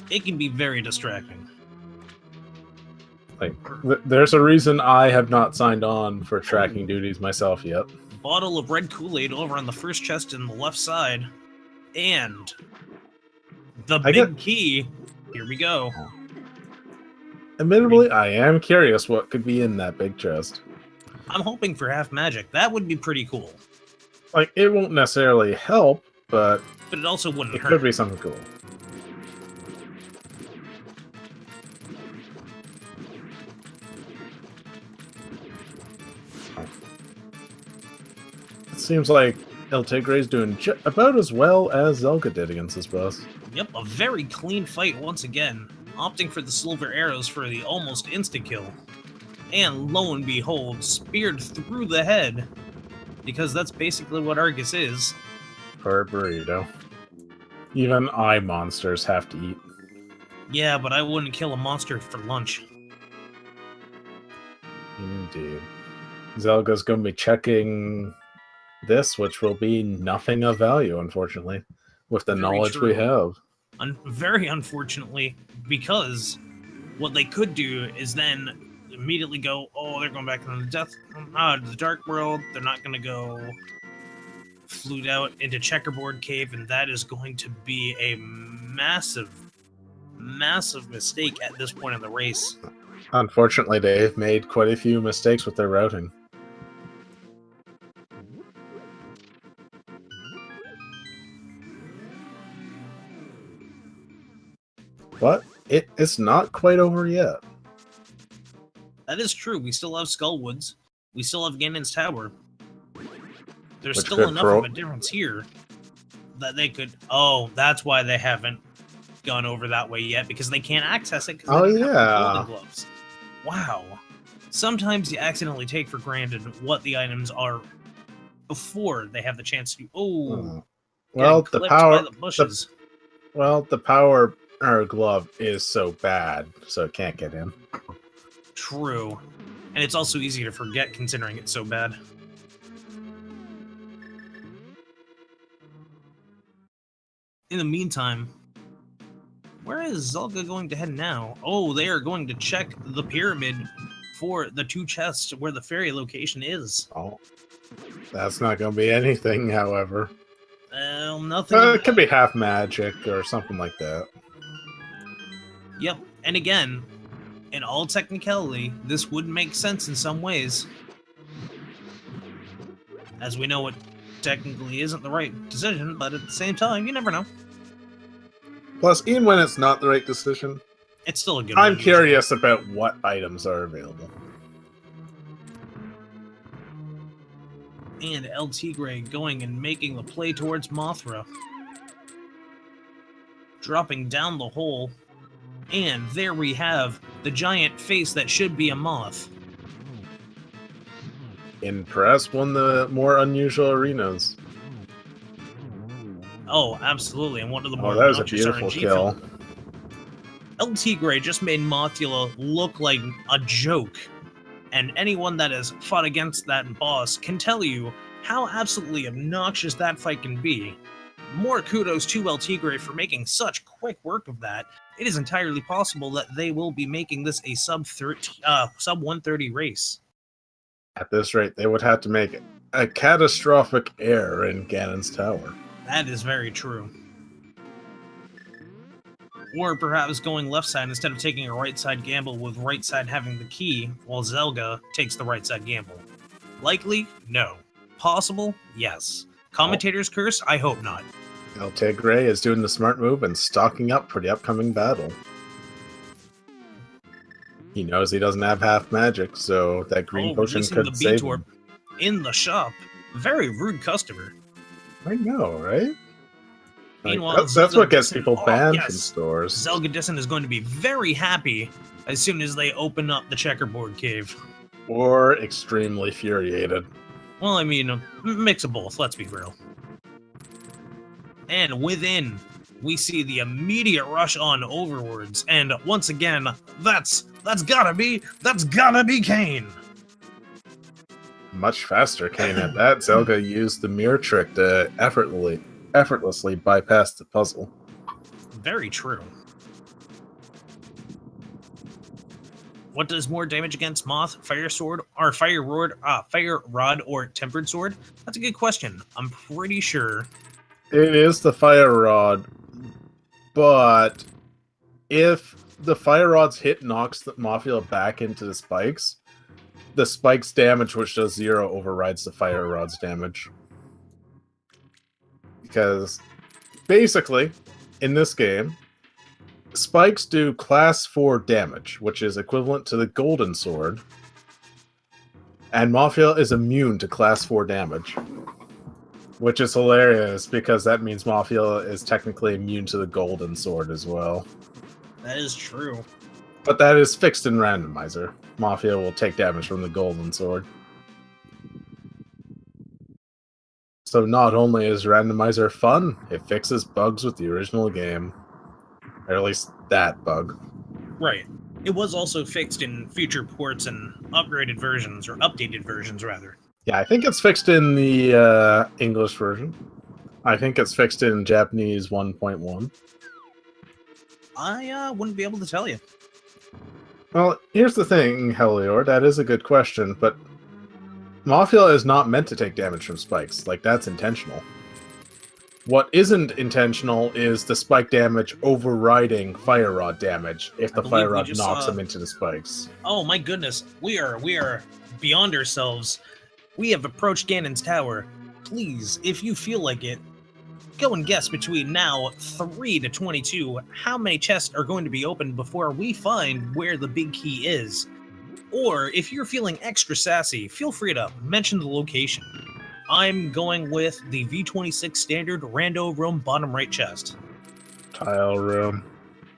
Speaker 1: It can be very distracting.
Speaker 2: Like, there's a reason I have not signed on for tracking duties myself yet.
Speaker 1: Bottle of red Kool-Aid over on the first chest in the left side. And the big key. Here we go.
Speaker 2: Admittedly, I am curious what could be in that big chest.
Speaker 1: I'm hoping for half magic. That would be pretty cool.
Speaker 2: Like, it won't necessarily help, but
Speaker 1: it also wouldn't hurt.
Speaker 2: It could be something cool. It seems like LTigre is doing about as well as Zelda did against this boss.
Speaker 1: Yep, a very clean fight once again, opting for the silver arrows for the almost insta-kill. And lo and behold, speared through the head, because that's basically what Argus is.
Speaker 2: For a burrito. Even eye monsters have to eat.
Speaker 1: Yeah, but I wouldn't kill a monster for lunch.
Speaker 2: Indeed. Zelga's going to be checking this, which will be nothing of value, unfortunately, with the knowledge we have.
Speaker 1: Very unfortunately, because what they could do is then immediately go, oh, they're going back into the dark world. They're not going to go flute out into Checkerboard Cave, and that is going to be a massive, massive mistake at this point in the race.
Speaker 2: Unfortunately, they've made quite a few mistakes with their routing. But it's not quite over yet.
Speaker 1: That is true. We still have Skullwoods. We still have Ganon's Tower. There's still enough of a difference here that they could... Oh, that's why they haven't gone over that way yet, because they can't access it.
Speaker 2: Oh, yeah.
Speaker 1: Gloves. Wow. Sometimes you accidentally take for granted what the items are before they have the chance to... Oh,
Speaker 2: well, the power...
Speaker 1: the bushes.
Speaker 2: The power glove is so bad, so it can't get in.
Speaker 1: True. And it's also easy to forget, considering it's so bad. In the meantime, where is Zelda going to head now? Oh, they are going to check the pyramid for the two chests where the fairy location is.
Speaker 2: Oh, that's not going to be anything, however.
Speaker 1: Well, Well, nothing.
Speaker 2: It could be half magic or something like that.
Speaker 1: Yep. And again, in all technicality, this would make sense in some ways. As we know, it technically isn't the right decision, but at the same time, you never know.
Speaker 2: Plus, even when it's not the right decision,
Speaker 1: It's still a good
Speaker 2: I'm
Speaker 1: one,
Speaker 2: curious about what items are available.
Speaker 1: And LTigre going and making the play towards Mothra. Dropping down the hole. And there we have the giant face that should be a moth.
Speaker 2: In perhaps one of the more unusual arenas.
Speaker 1: Oh, absolutely, and one of the more
Speaker 2: Oh, that was a
Speaker 1: obnoxious
Speaker 2: beautiful
Speaker 1: RNG
Speaker 2: kill.
Speaker 1: films. LTigre just made Mothula look like a joke, and anyone that has fought against that boss can tell you how absolutely obnoxious that fight can be. More kudos to LTigre for making such quick work of that. It is entirely possible that they will be making this a sub 130 race.
Speaker 2: At this rate, they would have to make a catastrophic error in Ganon's Tower.
Speaker 1: That is very true. Or perhaps going left side instead of taking a right side gamble with right side having the key, while Zelda takes the right side gamble. Likely? No. Possible? Yes. Commentator's curse? I hope not.
Speaker 2: LTigre is doing the smart move and stocking up for the upcoming battle. He knows he doesn't have half magic, so that green potion
Speaker 1: releasing
Speaker 2: could
Speaker 1: the
Speaker 2: save
Speaker 1: B-Torp
Speaker 2: him.
Speaker 1: in the shop. Very rude customer.
Speaker 2: I know, right?
Speaker 1: Meanwhile,
Speaker 2: That's what gets
Speaker 1: Zelgadissan-
Speaker 2: people banned from stores.
Speaker 1: Zelgadissan is going to be very happy as soon as they open up the checkerboard cave.
Speaker 2: Or extremely infuriated.
Speaker 1: Well, I mean, a mix of both, let's be real. And within, we see the immediate rush on overwards, and once again, that's gotta be Kane.
Speaker 2: Much faster Kane at that. Zelda used the mirror trick to effortlessly bypass the puzzle.
Speaker 1: Very true. What does more damage against Moth, Fire Sword, or Fire Rod, or Tempered Sword? That's a good question. I'm pretty sure.
Speaker 2: It is the fire rod, but if the fire rod's hit knocks the Mafia back into the spike's damage, which does 0, overrides the fire rod's damage. Because basically, in this game, spikes do class 4 damage, which is equivalent to the golden sword, and Mafia is immune to class 4 damage. Which is hilarious, because that means Mafia is technically immune to the golden sword as well.
Speaker 1: That is true.
Speaker 2: But that is fixed in Randomizer. Mafia will take damage from the golden sword. So not only is Randomizer fun, it fixes bugs with the original game. Or at least that bug.
Speaker 1: Right. It was also fixed in future ports and upgraded versions, or updated versions, rather.
Speaker 2: Yeah, I think it's fixed in the English version. I think it's fixed in Japanese 1.1.
Speaker 1: I wouldn't be able to tell you.
Speaker 2: Well, here's the thing, Helior, that is a good question, but Mafia is not meant to take damage from spikes. Like, that's intentional. What isn't intentional is the spike damage overriding fire rod damage if the fire rod knocks him into the spikes.
Speaker 1: Oh my goodness, we are beyond ourselves. We have approached Ganon's Tower. Please, if you feel like it, go and guess between now 3 to 22 how many chests are going to be opened before we find where the big key is. Or if you're feeling extra sassy, feel free to mention the location. I'm going with the V26 standard rando room bottom right chest.
Speaker 2: Tile room.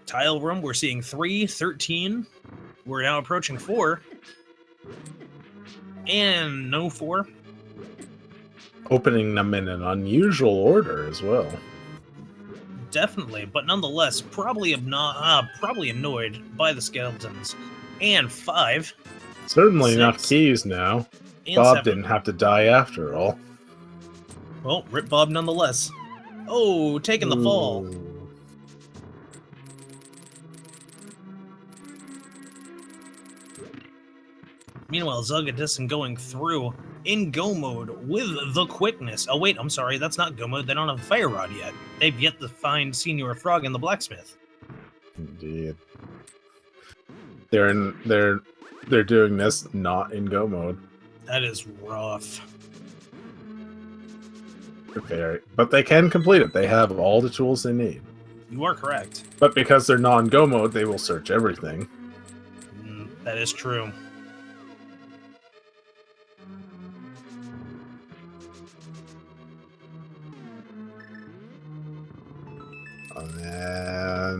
Speaker 1: Tile room, we're seeing 3, 13. We're now approaching 4. And no 4.
Speaker 2: Opening them in an unusual order as well.
Speaker 1: Definitely, but nonetheless, probably annoyed by the skeletons. And 5.
Speaker 2: Certainly
Speaker 1: 6,
Speaker 2: enough keys now.
Speaker 1: and
Speaker 2: Bob
Speaker 1: 7.
Speaker 2: didn't have to die after all.
Speaker 1: Well, rip Bob nonetheless. Oh, taking the fall.
Speaker 2: Ooh.
Speaker 1: Meanwhile, Zelgadissan going through in go mode with the quickness. Oh wait, I'm sorry, that's not go mode. They don't have a fire rod yet. They've yet to find Senior Frog and the blacksmith.
Speaker 2: Indeed. They're doing this not in go mode.
Speaker 1: That is rough.
Speaker 2: But they can complete it. They have all the tools they need.
Speaker 1: You are correct.
Speaker 2: But because they're not in go mode, they will search everything.
Speaker 1: That is true.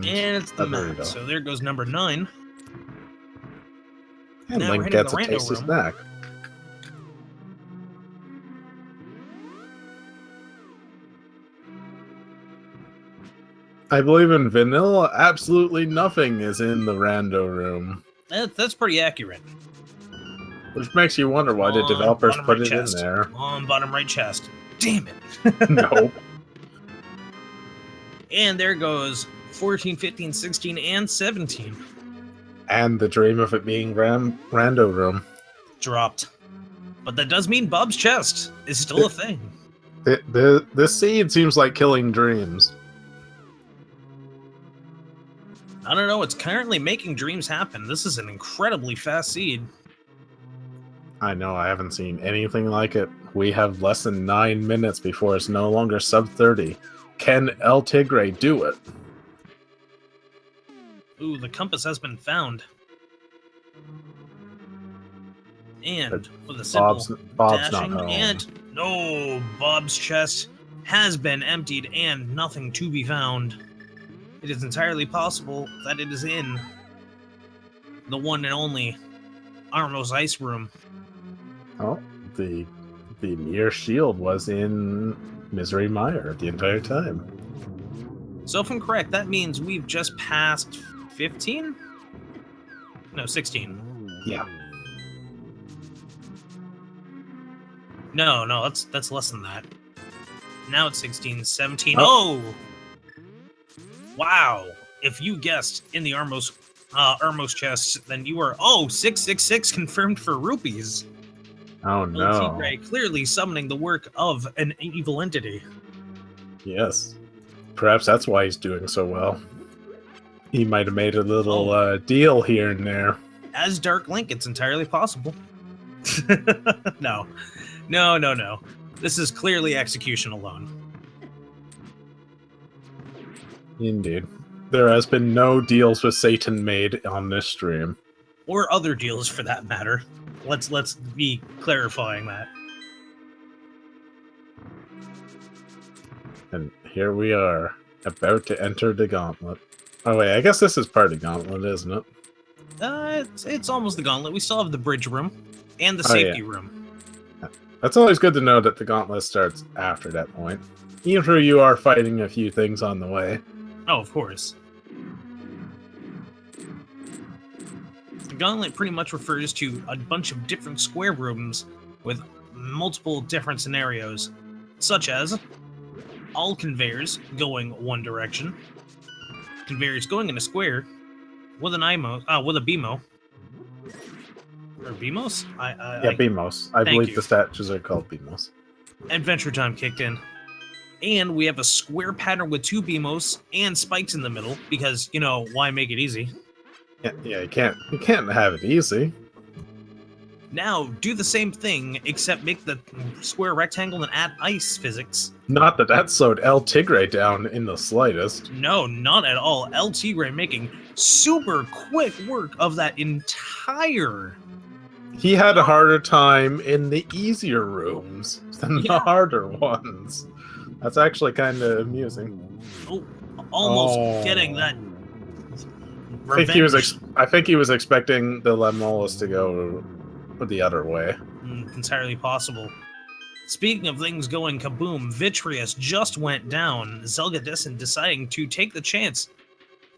Speaker 2: And
Speaker 1: it's the map. So there goes number 9.
Speaker 2: And
Speaker 1: now
Speaker 2: Link gets a tasty snack. I believe in vanilla, absolutely nothing is in the rando room.
Speaker 1: That's pretty accurate.
Speaker 2: Which makes you wonder why the developers put it in there.
Speaker 1: On bottom right chest. Damn it.
Speaker 2: Nope.
Speaker 1: And there goes 14, 15, 16, and 17.
Speaker 2: And the dream of it being rando room.
Speaker 1: Dropped. But that does mean Bob's chest is still a thing.
Speaker 2: This seed seems like killing dreams.
Speaker 1: I don't know, it's currently making dreams happen. This is an incredibly fast seed.
Speaker 2: I know, I haven't seen anything like it. We have less than 9 minutes before it's no longer sub 30. Can LTigre do it?
Speaker 1: Ooh, the compass has been found. And with a simple
Speaker 2: Bob's
Speaker 1: dashing,
Speaker 2: not home.
Speaker 1: and no, Bob's chest has been emptied and nothing to be found. It is entirely possible that it is in the one and only Armo's Ice Room.
Speaker 2: Oh, the near shield was in Misery Mire the entire time.
Speaker 1: So if I'm correct, that means we've just passed 15? No, 16.
Speaker 2: Yeah.
Speaker 1: No, that's less than that. Now it's 16, 17. Oh! Wow. If you guessed in the Armos chest, then you are 666 confirmed for rupees.
Speaker 2: Oh no.
Speaker 1: LTigre clearly summoning the work of an evil entity.
Speaker 2: Yes. Perhaps that's why he's doing so well. He might have made a little deal here and there.
Speaker 1: As Dark Link, it's entirely possible. No. This is clearly execution alone.
Speaker 2: Indeed. There has been no deals with Satan made on this stream.
Speaker 1: Or other deals for that matter. Let's be clarifying that.
Speaker 2: And here we are, about to enter the gauntlet. Oh wait, I guess this is part of the gauntlet, isn't it?
Speaker 1: It's almost the gauntlet. We still have the bridge room and the safety room.
Speaker 2: That's always good to know that the gauntlet starts after that point. Even though you are fighting a few things on the way.
Speaker 1: Oh, of course. The gauntlet pretty much refers to a bunch of different square rooms with multiple different scenarios, such as all conveyors going one direction, conveyors going in a square with an with a BMO. Or BMOs?
Speaker 2: Yeah, BMOs. I believe the statues are called BMOs.
Speaker 1: Adventure Time kicked in. And we have a square pattern with 2 BMOs and spikes in the middle, because, why make it easy?
Speaker 2: Yeah, you can't have it easy.
Speaker 1: Now, do the same thing, except make the square rectangle and add ice physics.
Speaker 2: Not that slowed LTigre down in the slightest.
Speaker 1: No, not at all. LTigre making super quick work of that entire...
Speaker 2: He had a harder time in the easier rooms than the harder ones. That's actually kind of amusing.
Speaker 1: Oh, almost getting that
Speaker 2: revenge. I think he was expecting the Lemolas to go the other way.
Speaker 1: Entirely possible. Speaking of things going kaboom, Vitreous just went down. Zelgadissan deciding to take the chance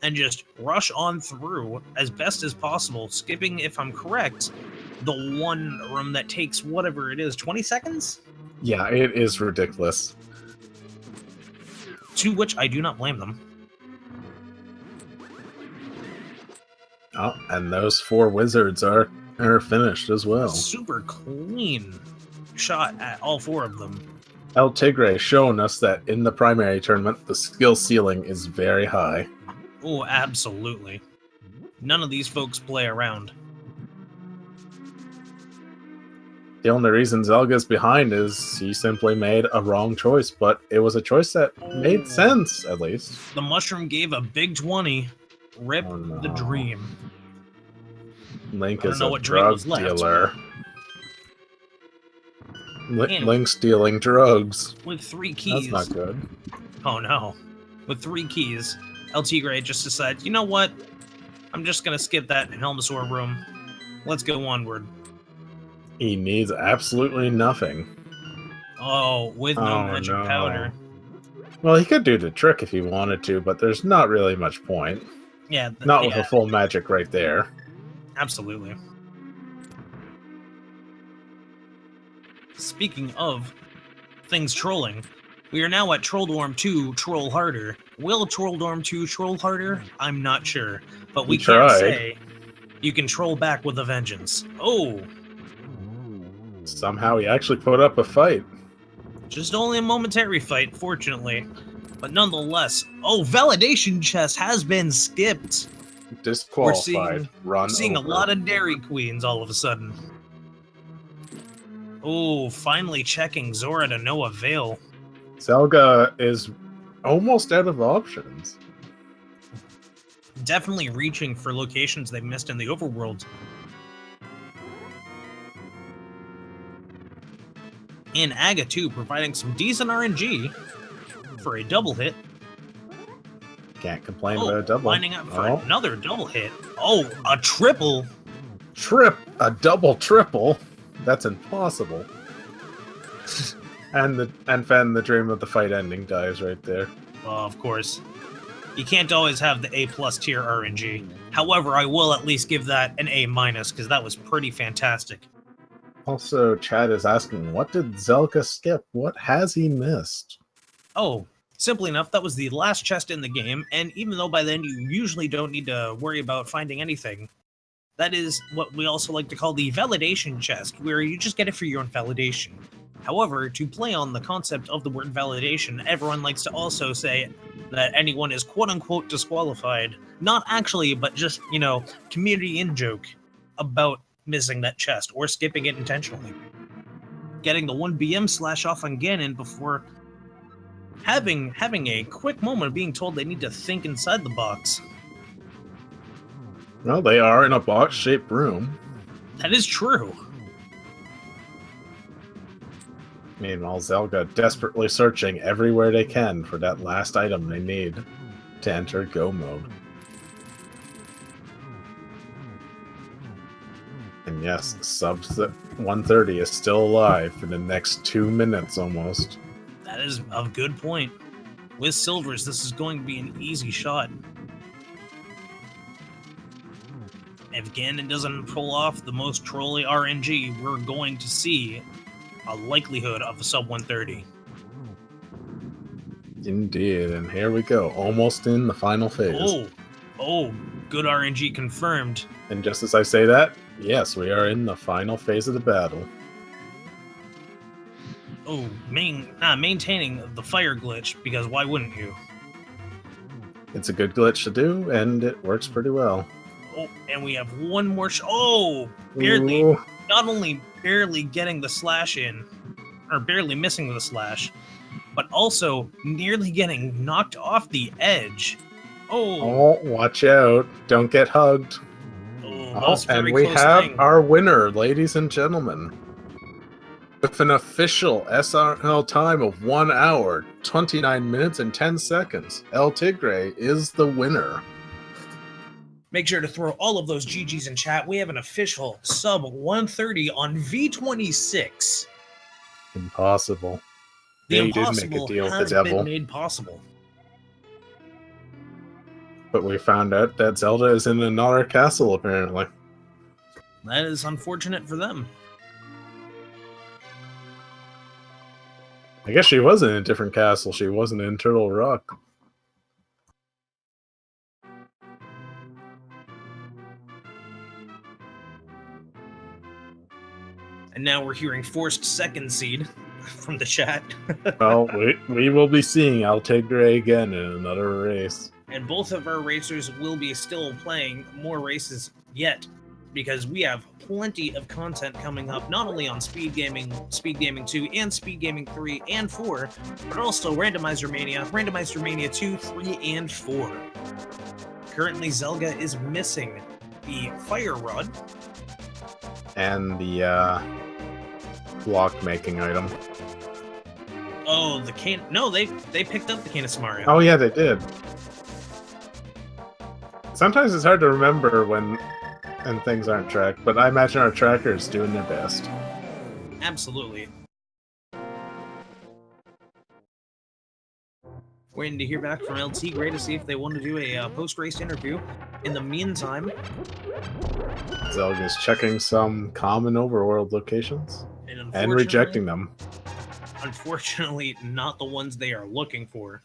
Speaker 1: and just rush on through as best as possible, skipping, if I'm correct, the one room that takes whatever it is, 20 seconds?
Speaker 2: Yeah, it is ridiculous.
Speaker 1: To which I do not blame them.
Speaker 2: Oh, and those 4 wizards are finished as well.
Speaker 1: Super clean. shot at all 4 of them.
Speaker 2: LTigre showing us that in the primary tournament, the skill ceiling is very high.
Speaker 1: Oh, absolutely. None of these folks play around.
Speaker 2: The only reason Zelga's behind is he simply made a wrong choice, but it was a choice that made sense, at least.
Speaker 1: The mushroom gave a big 20. Rip the dream.
Speaker 2: Link
Speaker 1: I don't
Speaker 2: is
Speaker 1: know
Speaker 2: a
Speaker 1: what dream
Speaker 2: drug
Speaker 1: was left.
Speaker 2: dealer.
Speaker 1: And
Speaker 2: Link's dealing drugs.
Speaker 1: with 3 keys.
Speaker 2: That's not good.
Speaker 1: Oh no. With 3 keys, LTigre just decided, you know what? I'm just gonna skip that Helmasaur room. Let's go onward.
Speaker 2: He needs absolutely nothing.
Speaker 1: Oh, with no magic powder.
Speaker 2: Well, he could do the trick if he wanted to, but there's not really much point.
Speaker 1: Yeah.
Speaker 2: Not with a full magic right there.
Speaker 1: Absolutely. Speaking of things trolling, we are now at Trolldorm 2 Troll Harder. Will Trolldorm 2 Troll Harder? I'm not sure. But we can say you can troll back with a vengeance. Oh!
Speaker 2: Somehow he actually put up a fight.
Speaker 1: Just only a momentary fight, fortunately. But nonetheless, oh, Validation Chest has been skipped.
Speaker 2: Disqualified.
Speaker 1: We're seeing a lot of Dairy Queens all of a sudden. Oh, finally checking Zora to no avail.
Speaker 2: Zelda is almost out of options.
Speaker 1: Definitely reaching for locations they missed in the overworld. And Aga 2 providing some decent RNG for a double hit.
Speaker 2: Can't complain about a double.
Speaker 1: Lining up for another double hit. Oh, a triple.
Speaker 2: A double triple. That's impossible. and Fen, the dream of the fight ending, dies right there.
Speaker 1: Well, of course. You can't always have the A+ tier RNG. However, I will at least give that an A-, because that was pretty fantastic.
Speaker 2: Also, Chad is asking, what did Zelda skip? What has he missed?
Speaker 1: Oh, simply enough, that was the last chest in the game, and even though by then you usually don't need to worry about finding anything, that is what we also like to call the validation chest, where you just get it for your own validation. However, to play on the concept of the word validation, everyone likes to also say that anyone is quote-unquote disqualified. Not actually, but just, you know, community in-joke about missing that chest or skipping it intentionally. Getting the 1 BM slash off on Ganon before having a quick moment of being told they need to think inside the box.
Speaker 2: Well, they are in a box-shaped room.
Speaker 1: That is true.
Speaker 2: Meanwhile, Zelda desperately searching everywhere they can for that last item they need to enter Go mode. And yes, sub 130 is still alive for the next 2 minutes almost.
Speaker 1: That is a good point. With silvers, this is going to be an easy shot. If Ganon doesn't pull off the most trolly RNG, we're going to see a likelihood of a sub 130.
Speaker 2: Indeed, and here we go, almost in the final phase.
Speaker 1: Oh, good RNG confirmed.
Speaker 2: And just as I say that, yes, we are in the final phase of the battle.
Speaker 1: Oh, maintaining the fire glitch, because why wouldn't you?
Speaker 2: It's a good glitch to do, and it works pretty well.
Speaker 1: Oh, and we have one more barely.
Speaker 2: Ooh.
Speaker 1: Not only barely getting the slash in, or barely missing the slash, but also nearly getting knocked off the edge.
Speaker 2: Oh, watch out. Don't get hugged. And we have our winner, ladies and gentlemen. With an official SRL time of 1 hour, 29 minutes, and 10 seconds, LTigre is the winner.
Speaker 1: Make sure to throw all of those GGs in chat. We have an official sub 130 on V26.
Speaker 2: Impossible.
Speaker 1: The impossible
Speaker 2: did make a deal with
Speaker 1: has
Speaker 2: the devil.
Speaker 1: been made possible.
Speaker 2: But we found out that Zelda is in another castle, apparently.
Speaker 1: That is unfortunate for them.
Speaker 2: I guess she was in a different castle. She wasn't in Turtle Rock.
Speaker 1: And now we're hearing forced second seed from the chat.
Speaker 2: Well, we will be seeing LTigre again in another race.
Speaker 1: And both of our racers will be still playing more races yet, because we have plenty of content coming up, not only on Speed Gaming 2, and Speed Gaming 3 and 4, but also Randomizer Mania 2, 3, and 4. Currently, Zelda is missing the Fire Rod.
Speaker 2: And the block making item.
Speaker 1: Oh, the cane. No, they picked up the Cane of Samaria.
Speaker 2: Oh yeah, they did. Sometimes it's hard to remember when and things aren't tracked, but I imagine our tracker is doing their best.
Speaker 1: Absolutely. Waiting to hear back from LTigre to see if they want to do a post-race interview. In the meantime,
Speaker 2: Zelga's checking some common overworld locations and rejecting them.
Speaker 1: Unfortunately, not the ones they are looking for.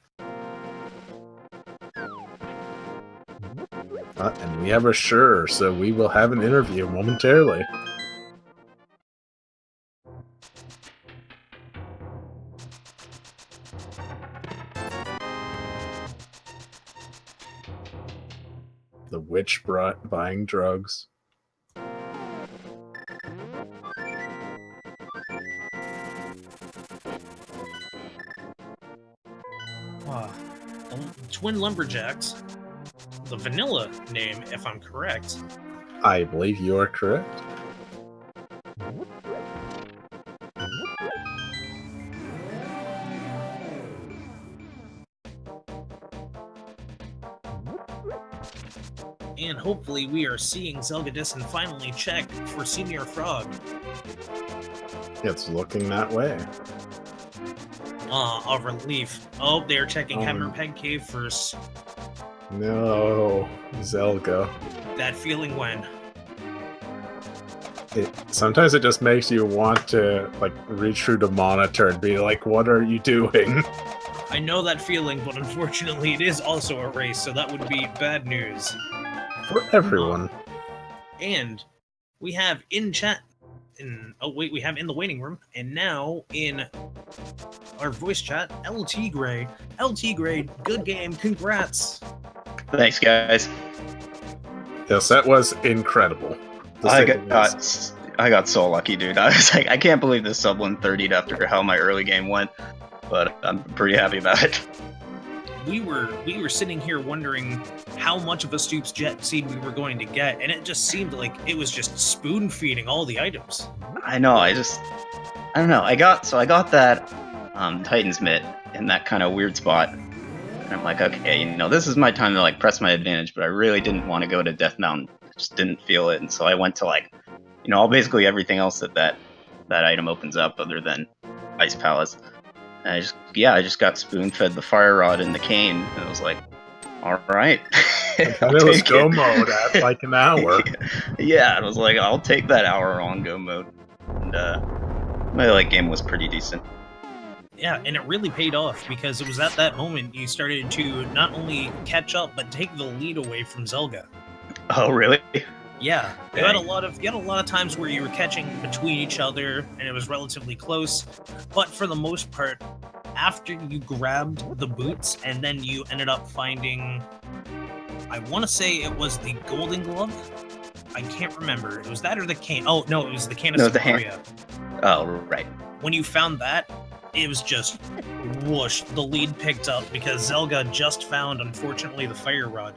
Speaker 2: And we have a sure, so we will have an interview momentarily. The witch buying drugs.
Speaker 1: Twin Lumberjacks. The vanilla name, if I'm correct.
Speaker 2: I believe you are correct.
Speaker 1: And hopefully we are seeing zelgadissan finally check for Senior Frog.
Speaker 2: It's looking that way.
Speaker 1: A relief. Oh, they're checking Hammerpeg Cave first.
Speaker 2: No, Zelda.
Speaker 1: That feeling when?
Speaker 2: Sometimes it just makes you want to like reach through the monitor and be like, what are you doing?
Speaker 1: I know that feeling, but unfortunately it is also a race, so that would be bad news.
Speaker 2: For everyone.
Speaker 1: And we have in chat, we have in the waiting room, and now in our voice chat, LTigre. LTigre, good game, congrats.
Speaker 3: Thanks, guys.
Speaker 2: Yes, that was incredible.
Speaker 3: I got so lucky, dude. I was like, I can't believe this sub 130'd after how my early game went, but I'm pretty happy about it.
Speaker 1: We were sitting here wondering how much of a Stoops Jet seed we were going to get, and it just seemed like it was just spoon feeding all the items.
Speaker 3: I know. I don't know. I got that Titan's Mitt in that kind of weird spot. And I'm like, okay, this is my time to like press my advantage, but I really didn't want to go to Death Mountain. I just didn't feel it, and so I went to like, basically everything else that item opens up other than Ice Palace. And I just got spoon-fed the Fire Rod and the cane, and I was like, all right.
Speaker 2: And it was go mode at like an hour.
Speaker 3: Yeah, I was like, I'll take that hour on go mode. And my game was pretty decent.
Speaker 1: Yeah, and it really paid off, because it was at that moment you started to not only catch up, but take the lead away from Zelda.
Speaker 3: Oh, really?
Speaker 1: Yeah, you had a lot of times where you were catching between each other, and it was relatively close. But for the most part, after you grabbed the boots, and then you ended up finding, I want to say it was the Golden Glove. I can't remember. It was that or the cane. Oh no, it was the Cane of Samaria.
Speaker 3: Oh right.
Speaker 1: When you found that, it was just whoosh. The lead picked up because Zelda just found, unfortunately, the Fire Rod.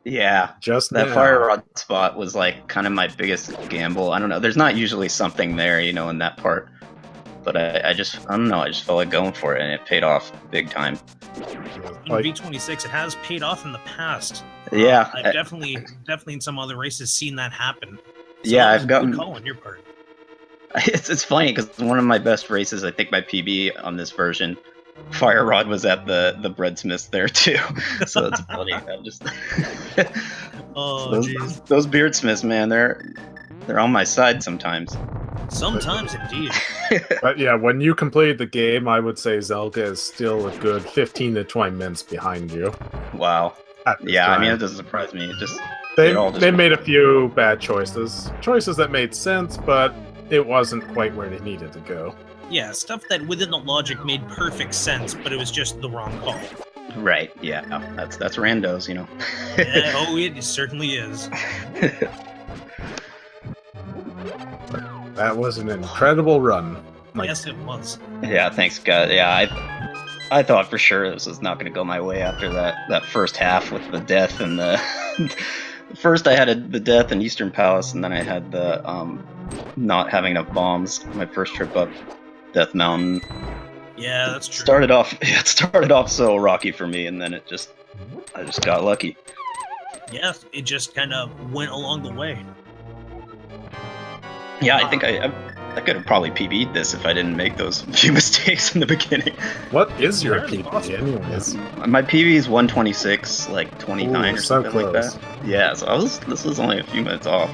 Speaker 3: Yeah,
Speaker 2: just
Speaker 3: that
Speaker 2: now.
Speaker 3: Fire Rod spot was like kind of my biggest gamble. I don't know. There's not usually something there, in that part. But I don't know. I just felt like going for it, and it paid off big time.
Speaker 1: In V26, it has paid off in the past.
Speaker 3: Yeah,
Speaker 1: I've definitely in some other races seen that happen. So
Speaker 3: yeah,
Speaker 1: that was
Speaker 3: I've gotten.
Speaker 1: A good call on your part.
Speaker 3: It's funny because one of my best races, I think, my PB on this version, Fire Rod was at the breadsmiths there too. So it's funny. I'm just.
Speaker 1: Oh,
Speaker 3: those beardsmiths, man, they're on my side sometimes.
Speaker 1: Sometimes, indeed.
Speaker 2: But yeah, when you completed the game, I would say Zelda is still a good 15 to 20 minutes behind you.
Speaker 3: Wow. Yeah,
Speaker 2: time.
Speaker 3: I mean, it doesn't surprise me. It just
Speaker 2: they made a few bad choices that made sense, but it wasn't quite where they needed to go.
Speaker 1: Yeah, stuff that within the logic made perfect sense, but it was just the wrong call.
Speaker 3: Right, yeah. That's randos, you know.
Speaker 1: Yeah, oh, it certainly is.
Speaker 2: That was an incredible run.
Speaker 1: Yes, it was.
Speaker 3: Yeah, thanks, God. Yeah, I thought for sure this was not going to go my way after that first half with the death and the. First, I had the death in Eastern Palace, and then I had the not having enough bombs. My first trip up Death Mountain.
Speaker 1: Yeah, that's true.
Speaker 3: It started off so rocky for me, and then I just got lucky.
Speaker 1: Yeah, it just kind of went along the way.
Speaker 3: Yeah, I think I could have probably PB'd this if I didn't make those few mistakes in the beginning.
Speaker 2: What is your
Speaker 1: Really
Speaker 2: PB,
Speaker 1: awesome.
Speaker 2: anyways?
Speaker 3: My PB is 126, like 29
Speaker 2: Ooh,
Speaker 3: or
Speaker 2: so
Speaker 3: something like
Speaker 2: close.
Speaker 3: that. Yeah, so this was only a few minutes off.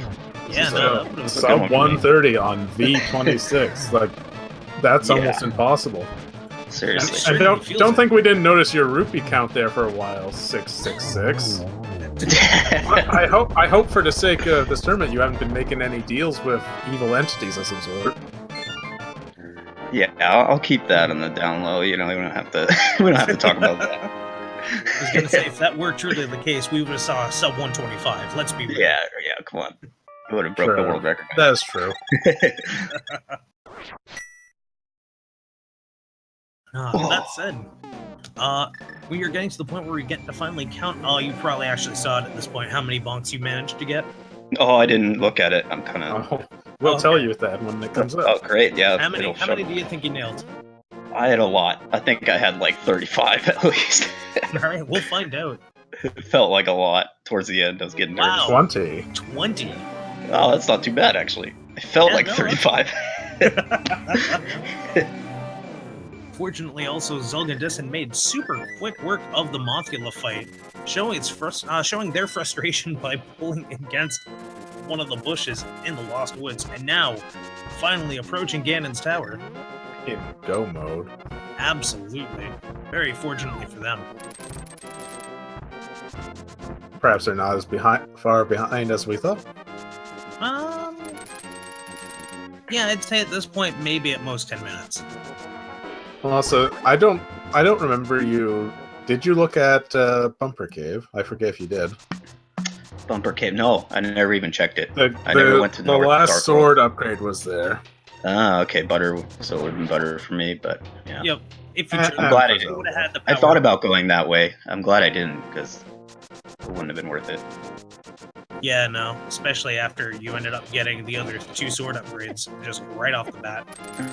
Speaker 1: Yeah,
Speaker 3: is,
Speaker 1: no, that would have
Speaker 3: so-
Speaker 2: Sub 130 on V26. Like, that's
Speaker 3: Yeah.
Speaker 2: almost impossible.
Speaker 3: Seriously.
Speaker 1: Sure.
Speaker 2: I
Speaker 1: Feels
Speaker 2: don't
Speaker 1: it.
Speaker 2: think we didn't notice your rupee count there for a while. 666. I hope for the sake of this tournament you haven't been making any deals with evil entities of some sort.
Speaker 3: Yeah, I'll keep that on the down low. You know, we don't have to talk about that.
Speaker 1: I was gonna say, if that were truly the case, we would have saw a sub 125. Let's be real.
Speaker 3: Yeah, come on. I would have broke the
Speaker 2: Sure.
Speaker 3: world record.
Speaker 2: That is true.
Speaker 1: That said, when you're getting to the point where we get to finally count, you probably actually saw it at this point, how many bonks you managed to get.
Speaker 3: Oh, I didn't look at it. I'm kind of.
Speaker 2: Oh, we'll
Speaker 1: Okay.
Speaker 2: tell you that when it comes up.
Speaker 3: Oh, great! Yeah.
Speaker 1: How many
Speaker 3: it'll show-
Speaker 1: do you think you nailed?
Speaker 3: I had a lot. I think I had like 35 at least.
Speaker 1: Alright, we'll find out.
Speaker 3: It felt like a lot towards the end. I was getting nervous.
Speaker 1: Wow.
Speaker 2: 20.
Speaker 1: 20.
Speaker 3: Oh, that's not too bad actually. It felt
Speaker 1: Yeah,
Speaker 3: like
Speaker 1: no,
Speaker 3: 35.
Speaker 1: Fortunately, also, Zelgadissan made super quick work of the Mothula fight, showing their frustration by pulling against one of the bushes in the Lost Woods, and now finally approaching Ganon's tower.
Speaker 2: In go mode.
Speaker 1: Absolutely. Very fortunately for them.
Speaker 2: Perhaps they're not as far behind as we thought.
Speaker 1: Yeah, I'd say at this point, maybe at most 10 minutes.
Speaker 2: Well, also, I don't remember you. Did you look at Bumper Cave? I forget if you did.
Speaker 3: Bumper Cave. No, I never even checked it.
Speaker 2: The,
Speaker 3: I never went to
Speaker 2: the
Speaker 3: North
Speaker 2: last
Speaker 3: Dark
Speaker 2: sword upgrade was there.
Speaker 3: Ah, okay, butter. So it would have been butter for me, but yeah.
Speaker 1: Yep. If you
Speaker 2: I'm
Speaker 1: chose,
Speaker 3: glad I
Speaker 1: you
Speaker 3: didn't.
Speaker 1: would have had the
Speaker 3: I
Speaker 1: power.
Speaker 3: thought about going that way. I'm glad I didn't, because it wouldn't have been worth it.
Speaker 1: Yeah, no. Especially after you ended up getting the other 2 sword upgrades just right off the bat.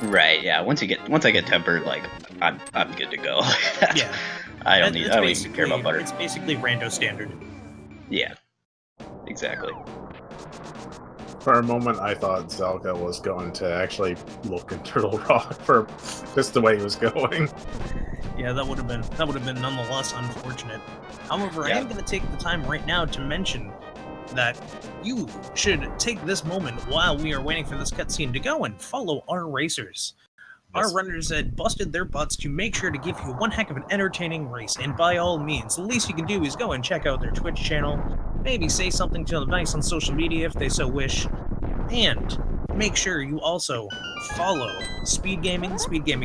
Speaker 3: Right? Yeah. Once I get tempered, like I'm good to go.
Speaker 1: Yeah.
Speaker 3: I don't
Speaker 1: It's
Speaker 3: even care about butter.
Speaker 1: It's basically rando standard.
Speaker 3: Yeah. Exactly.
Speaker 2: For a moment, I thought Zelda was going to actually look in Turtle Rock for just the way he was going.
Speaker 1: Yeah, that would have been nonetheless unfortunate. However, I
Speaker 3: Yeah.
Speaker 1: am going to take the time right now to mention that you should take this moment while we are waiting for this cutscene to go and follow our racers. Our
Speaker 2: Yes.
Speaker 1: runners had busted their butts to make sure to give you one heck of an entertaining race, and by all means, the least you can do is go and check out their Twitch channel, maybe say something to them nice on social media if they so wish, and make sure you also follow Speed Gaming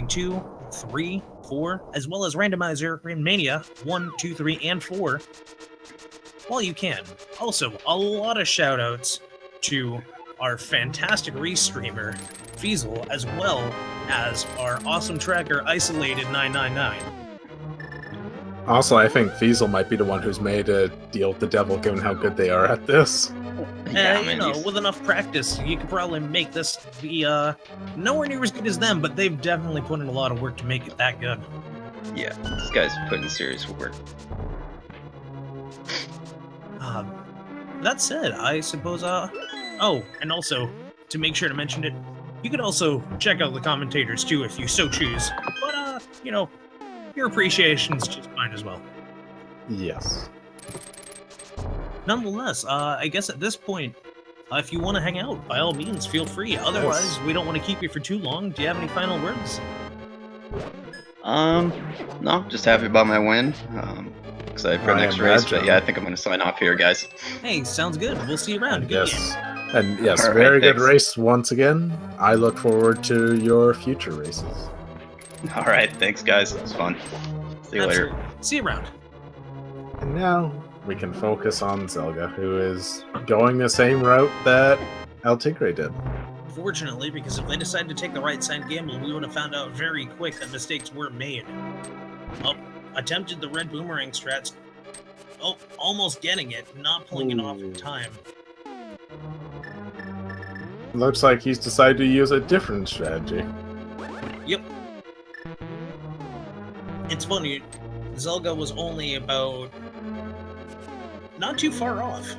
Speaker 1: 2, 3, 4, as well as Randomizer and Mania 1, 2, 3, and 4, while you can. Also, a lot of shout-outs to our fantastic restreamer, Feasel, as well as our awesome tracker, Isolated 999.
Speaker 2: Also, I think Feasel might be the one who's made a deal with the devil, given how good they are at this.
Speaker 3: Yeah, I
Speaker 1: You
Speaker 3: mean,
Speaker 1: know,
Speaker 3: he's-
Speaker 1: with enough practice, you could probably make this be nowhere near as good as them, but they've definitely put in a lot of work to make it that good.
Speaker 3: yeah, this guy's putting serious work.
Speaker 1: That said, I suppose, oh, and also, to make sure to mention it, you could also check out the commentators too if you so choose, but, you know, your appreciation's just fine as well.
Speaker 2: Yes.
Speaker 1: Nonetheless, I guess at this point, if you want to hang out, by all means, feel free. Otherwise, we don't want to keep you for too long. Do you have any final words?
Speaker 3: No, just happy about my win. Excited for the
Speaker 2: I
Speaker 3: next race, but
Speaker 2: imagine.
Speaker 3: yeah, I think I'm gonna sign off here, guys.
Speaker 1: Hey, sounds good. We'll see you around.
Speaker 2: And
Speaker 1: Good
Speaker 2: yes,
Speaker 1: game.
Speaker 2: And yes,
Speaker 3: All right,
Speaker 2: very good
Speaker 3: thanks.
Speaker 2: race once again. I look forward to your future races.
Speaker 3: All right, thanks, guys. It was fun. See you later.
Speaker 1: Absolutely. See you around.
Speaker 2: And now we can focus on Zelda, who is going the same route that LTigre did.
Speaker 1: Fortunately, because if they decided to take the right side gamble, we would have found out very quick that mistakes were made. Oh, attempted the red boomerang strats. Oh, almost getting it, not pulling it off in time.
Speaker 2: Looks like he's decided to use a different strategy.
Speaker 1: Yep. It's funny, Zelda was only about... not too far off.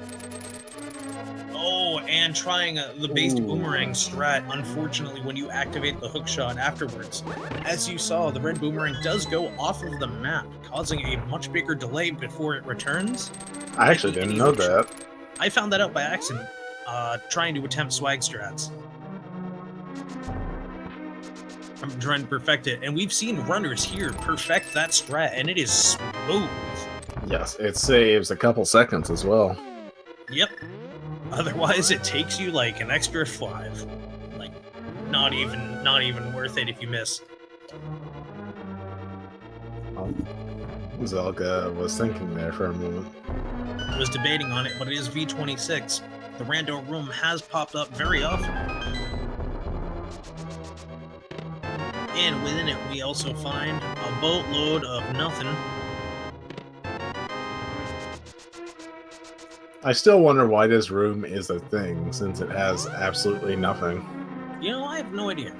Speaker 1: Oh, and trying the based boomerang strat, unfortunately, when you activate the hook shot afterwards. As you saw, the red boomerang does go off of the map, causing a much bigger delay before it returns.
Speaker 2: I actually didn't know that.
Speaker 1: I found that out by accident, trying to attempt swag strats. I'm trying to perfect it, and we've seen runners here perfect that strat, and it is smooth.
Speaker 2: Yes, it saves a couple seconds as well.
Speaker 1: Yep. Otherwise, it takes you like an extra 5. Like, not even worth it if you miss.
Speaker 2: Zelda was thinking there for a moment.
Speaker 1: I was debating on it, but it is V26. The rando room has popped up very often. And within it, we also find a boatload of nothing.
Speaker 2: I still wonder why this room is a thing, since it has absolutely nothing.
Speaker 1: You know, I have no idea.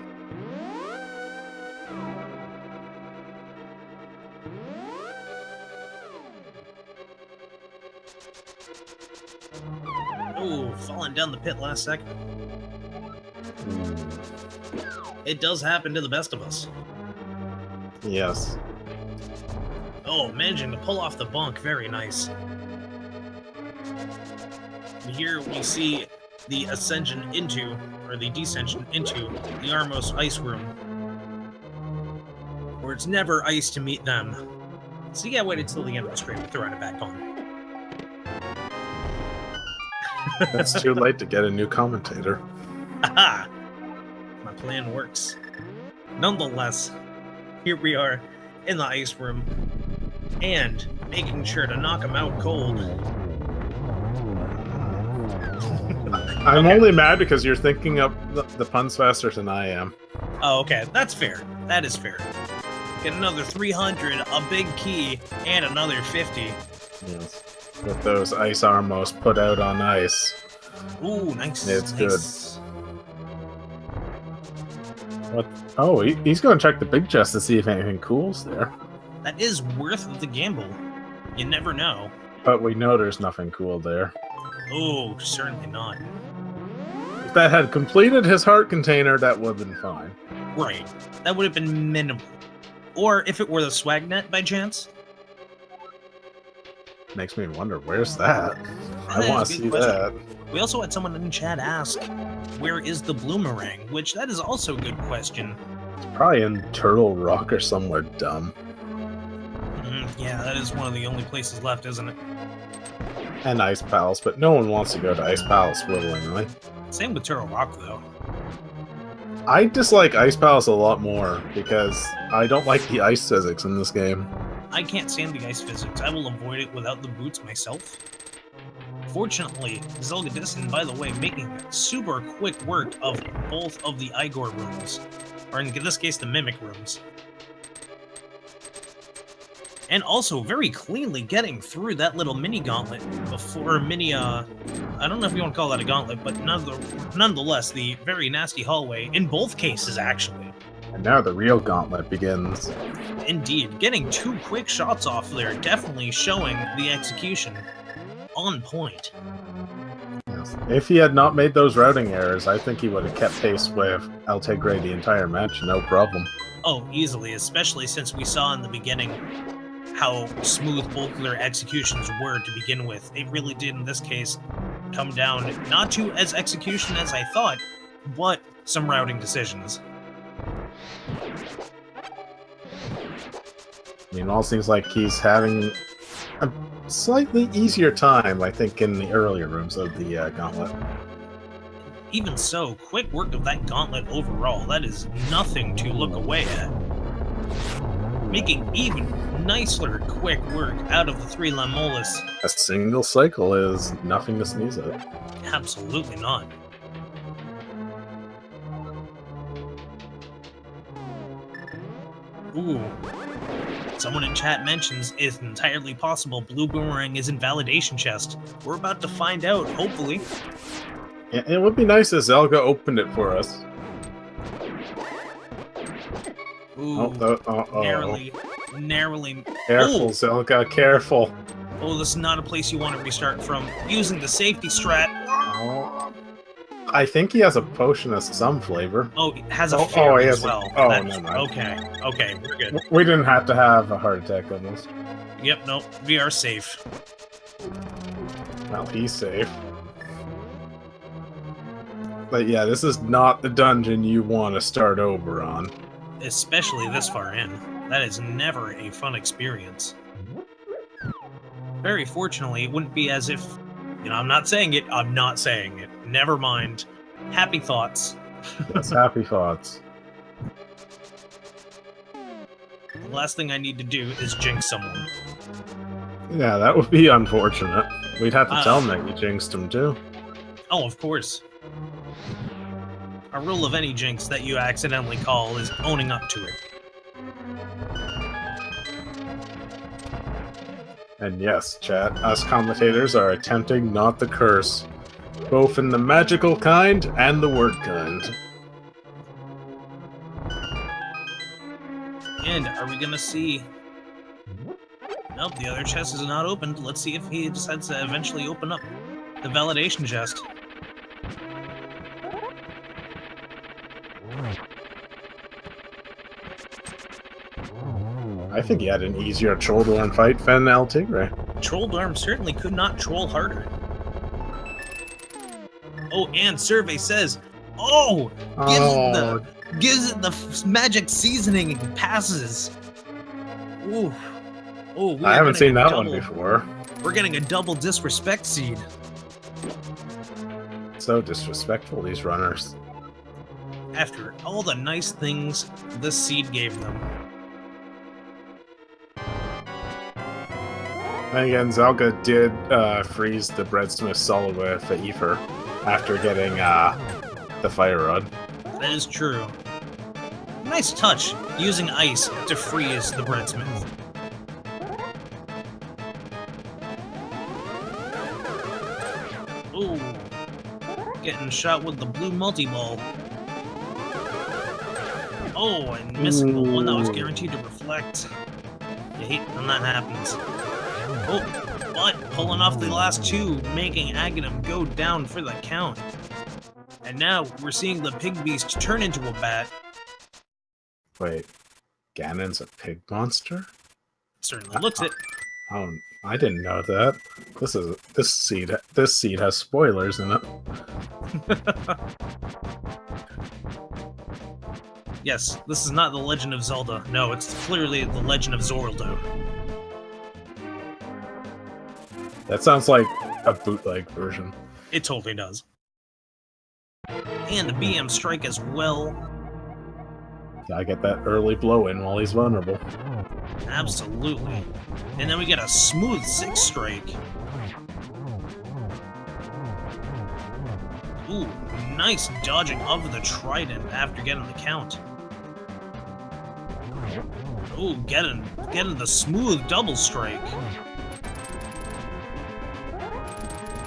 Speaker 1: Oh, falling down the pit last second. It does happen to the best of us.
Speaker 2: Yes.
Speaker 1: Oh, managing to pull off the bunk, very nice. Here we see the ascension into, or the descension into, the Armos ice room. Where it's never ice to meet them. So yeah, waited till the end of the stream to throw it back on.
Speaker 2: It's too late to get a new commentator.
Speaker 1: Aha! My plan works. Nonetheless, here we are in the ice room, and making sure to knock him out cold.
Speaker 2: I'm only mad because you're thinking up the puns faster than I am.
Speaker 1: Oh, okay, that's fair. That is fair. Get another 300, a big key, and another 50.
Speaker 2: Yes. With those ice armos put out on ice.
Speaker 1: Ooh, nice.
Speaker 2: It's
Speaker 1: nice.
Speaker 2: What? Oh, he's going to check the big chest to see if anything cool's there.
Speaker 1: That is worth the gamble. You never know.
Speaker 2: But we know there's nothing cool there.
Speaker 1: Oh, certainly not.
Speaker 2: If that had completed his heart container, that would have been fine.
Speaker 1: Right. That would have been minimal. Or if it were the swag net by chance.
Speaker 2: Makes me wonder, where's that? I
Speaker 1: That
Speaker 2: want
Speaker 1: is
Speaker 2: to
Speaker 1: a
Speaker 2: see
Speaker 1: good
Speaker 2: that.
Speaker 1: question. We also had someone in chat ask, where is the bloomerang? Which, that is also a good question.
Speaker 2: Probably in Turtle Rock or somewhere dumb.
Speaker 1: Yeah, that is one of the only places left, isn't it?
Speaker 2: And Ice Palace, but no one wants to go to Ice Palace willingly.
Speaker 1: Same with Turtle Rock, though.
Speaker 2: I dislike Ice Palace a lot more because I don't like the ice physics in this game.
Speaker 1: I can't stand the ice physics. I will avoid it without the boots myself. Fortunately, zelgadissan, by the way, making super quick work of both of the Igor rooms. Or in this case, the Mimic rooms. And also very cleanly getting through that little mini gauntlet before I don't know if you want to call that a gauntlet, but nonetheless, the very nasty hallway, in both cases, actually.
Speaker 2: And now the real gauntlet begins.
Speaker 1: Indeed, getting 2 quick shots off there, definitely showing the execution on point.
Speaker 2: Yes. If he had not made those routing errors, I think he would have kept pace with LTigre the entire match, no problem.
Speaker 1: Oh, easily, especially since we saw in the beginning how smooth both of their executions were to begin with. It really did, in this case, come down not to as execution as I thought, but some routing decisions.
Speaker 2: I mean, it all seems like he's having a slightly easier time, I think, in the earlier rooms of the gauntlet.
Speaker 1: Even so, quick work of that gauntlet overall. That is nothing to look away at. Making even nicer quick work out of the 3 Lamolas.
Speaker 2: A single cycle is nothing to sneeze at.
Speaker 1: Absolutely not. Ooh. Someone in chat mentions it's entirely possible Blue Boomerang is in Validation Chest. We're about to find out, hopefully.
Speaker 2: It would be nice if Zelda opened it for us.
Speaker 1: Ooh. Narrowly.
Speaker 2: Careful,
Speaker 1: Ooh.
Speaker 2: Zelda, careful.
Speaker 1: Oh, this is not a place you want to restart from. Using the safety strat.
Speaker 2: I think he has a potion of some flavor.
Speaker 1: Oh, it has a fairy as well.
Speaker 2: Never mind.
Speaker 1: Okay, we're good.
Speaker 2: We didn't have to have a heart attack almost.
Speaker 1: Yep, nope, we are safe.
Speaker 2: Well, he's safe. But yeah, this is not the dungeon you want to start over on.
Speaker 1: Especially this far in. That is never a fun experience. Very fortunately, it wouldn't be as if... You know, I'm not saying it. Never mind. Happy thoughts.
Speaker 2: Yes, happy thoughts.
Speaker 1: The last thing I need to do is jinx someone.
Speaker 2: Yeah, that would be unfortunate. We'd have to tell him that you jinxed him too.
Speaker 1: Oh, of course. A rule of any jinx that you accidentally call is owning up to it.
Speaker 2: And yes, chat, us commentators are attempting not to curse, both in the magical kind and the word kind.
Speaker 1: And are we gonna see... Nope, the other chest is not opened. Let's see if he decides to eventually open up the validation chest.
Speaker 2: I think he had an easier Trolldorm fight than LTigre.
Speaker 1: Trolldorm certainly could not troll harder. Oh, and survey says, gives it the magic seasoning and passes. Ooh. Oh,
Speaker 2: I haven't seen that one before.
Speaker 1: We're getting a double disrespect seed.
Speaker 2: So disrespectful, these runners.
Speaker 1: After all the nice things this seed gave them.
Speaker 2: And again, Zelda did freeze the Breadsmith solid with the ether after getting the fire rod.
Speaker 1: That is true. Nice touch, using ice to freeze the Breadsmith. Ooh. Getting shot with the blue multi-ball. Oh, and missing the one that was guaranteed to reflect. You hate when that happens. Oh, but pulling off the last two, making Aghanim go down for the count. And now we're seeing the pig beast turn into a bat.
Speaker 2: Wait, Ganon's a pig monster?
Speaker 1: Certainly looks it.
Speaker 2: Oh, I didn't know that. This seed has spoilers in it.
Speaker 1: Yes, this is not the Legend of Zelda. No, it's clearly the Legend of Zorldo.
Speaker 2: That sounds like a bootleg version.
Speaker 1: It totally does. And a BM strike as well.
Speaker 2: Gotta get that early blow in while he's vulnerable.
Speaker 1: Absolutely. And then we get a smooth 6 strike. Ooh, nice dodging of the trident after getting the count. Ooh, getting the smooth double strike.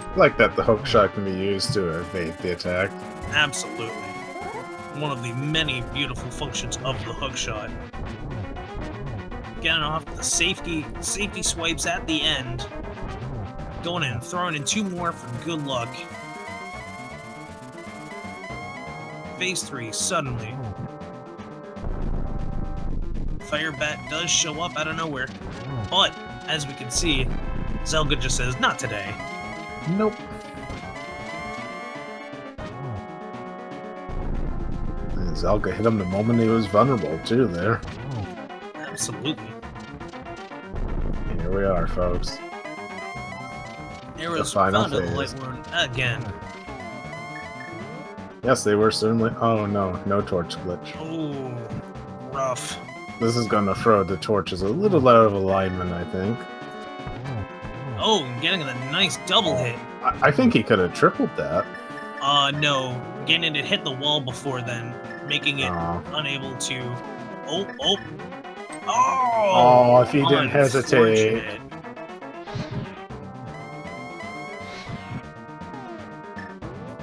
Speaker 2: I like that the hook shot can be used to evade the attack.
Speaker 1: Absolutely. One of the many beautiful functions of the hook shot. Getting off the safety swipes at the end. Going in, throwing in 2 more for good luck. Phase 3, suddenly. Fire Bat does show up out of nowhere. But, as we can see, Zelda just says, not today.
Speaker 2: Nope. And Zelda hit him the moment he was vulnerable, too, there.
Speaker 1: Absolutely.
Speaker 2: Here we are, folks.
Speaker 1: Arrows
Speaker 2: The final
Speaker 1: found in the
Speaker 2: phase.
Speaker 1: light rune again.
Speaker 2: Yes, they were certainly. Oh no, no torch glitch.
Speaker 1: Oh, rough.
Speaker 2: This is gonna throw the torches a little out of alignment, I think.
Speaker 1: Oh, getting a nice double hit.
Speaker 2: I think he could have tripled that.
Speaker 1: No. Getting it hit the wall before then, making it unable to... Oh!
Speaker 2: Oh, if he didn't hesitate.
Speaker 1: Unfortunate.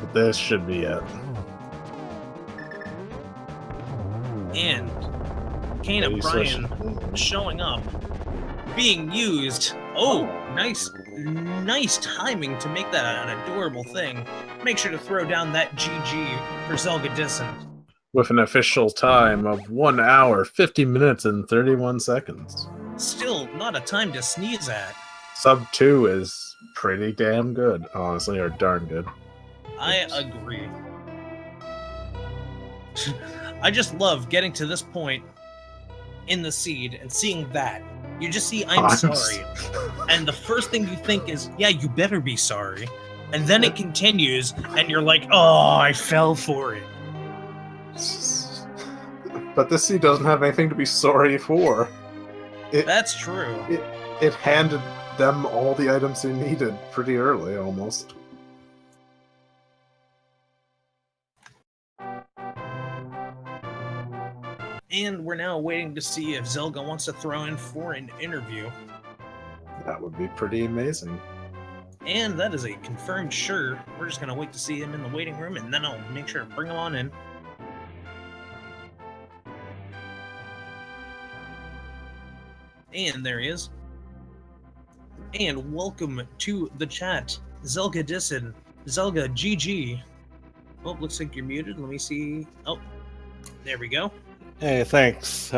Speaker 2: But this should be it.
Speaker 1: And Kane O'Brien showing up, being used. Oh, nice timing to make that an adorable thing. Make sure to throw down that GG for zelgadissan.
Speaker 2: With an official time of 1 hour, 50 minutes, and 31 seconds.
Speaker 1: Still not a time to sneeze at.
Speaker 2: Sub 2 is pretty damn good, honestly, or darn good.
Speaker 1: I agree. I just love getting to this point in the seed and seeing that. You just see, I'm sorry. And the first thing you think is, yeah, you better be sorry. And then it continues, and you're like, oh, I fell for it.
Speaker 2: But this seed doesn't have anything to be sorry for.
Speaker 1: That's true.
Speaker 2: It handed them all the items they needed pretty early, almost.
Speaker 1: And we're now waiting to see if Zelda wants to throw in for an interview.
Speaker 2: That would be pretty amazing.
Speaker 1: And that is a confirmed sure. We're just going to wait to see him in the waiting room, and then I'll make sure to bring him on in. And there he is. And welcome to the chat, zelgadissan, Zelga GG. Oh, looks like you're muted. Let me see. Oh, there we go.
Speaker 4: Hey, thanks.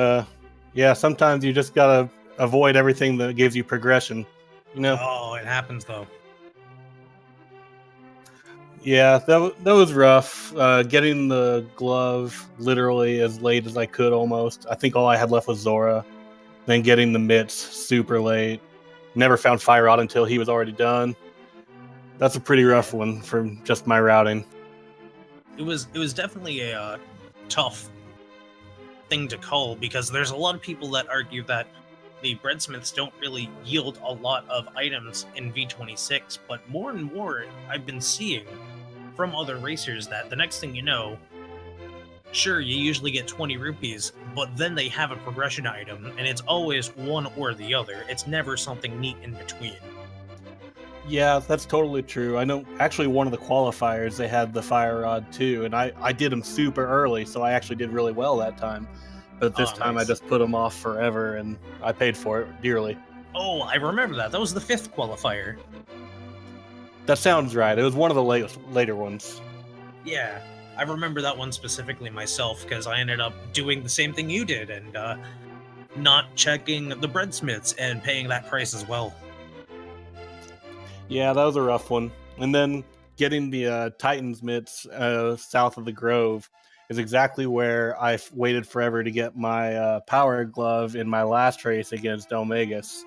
Speaker 4: Yeah, sometimes you just gotta avoid everything that gives you progression, you know?
Speaker 1: Oh, it happens though.
Speaker 4: Yeah, that was rough. Getting the glove literally as late as I could almost. I think all I had left was Zora. Then getting the mitts super late. Never found Fire Rod until he was already done. That's a pretty rough one for just my routing.
Speaker 1: It was definitely a tough thing to call, because there's a lot of people that argue that the breadsmiths don't really yield a lot of items in V26, but more and more I've been seeing from other racers that the next thing you know, sure, you usually get 20 rupees, but then they have a progression item, and it's always one or the other. It's never something neat in between.
Speaker 4: Yeah, that's totally true. I know, actually, one of the qualifiers, they had the Fire Rod too, and I did them super early, so I actually did really well that time. But this time
Speaker 1: nice.
Speaker 4: I just put them off forever, and I paid for it dearly.
Speaker 1: Oh, I remember that. That was the 5th qualifier.
Speaker 4: That sounds right. It was one of the later ones.
Speaker 1: Yeah, I remember that one specifically myself, because I ended up doing the same thing you did, and not checking the breadsmiths and paying that price as well.
Speaker 4: Yeah, that was a rough one. And then getting the Titans mitts south of the Grove is exactly where I waited forever to get my power glove in my last race against Omegas.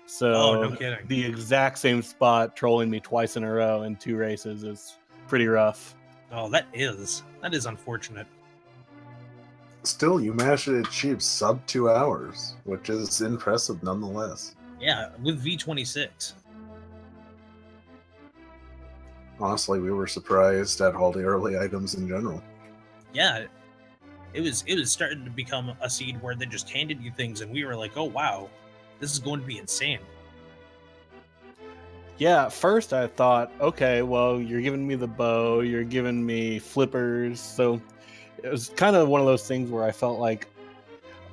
Speaker 4: So
Speaker 1: no kidding.
Speaker 4: The exact same spot trolling me twice in a row in 2 races is pretty rough.
Speaker 1: Oh, that is unfortunate.
Speaker 2: Still, you managed to achieve sub 2 hours, which is impressive nonetheless.
Speaker 1: Yeah, with V26.
Speaker 2: Honestly, we were surprised at all the early items in general.
Speaker 1: Yeah, it was starting to become a seed where they just handed you things, and we were like, oh wow, this is going to be insane.
Speaker 4: Yeah, at first I thought, okay, well, you're giving me the bow, you're giving me flippers, so it was kind of one of those things where I felt like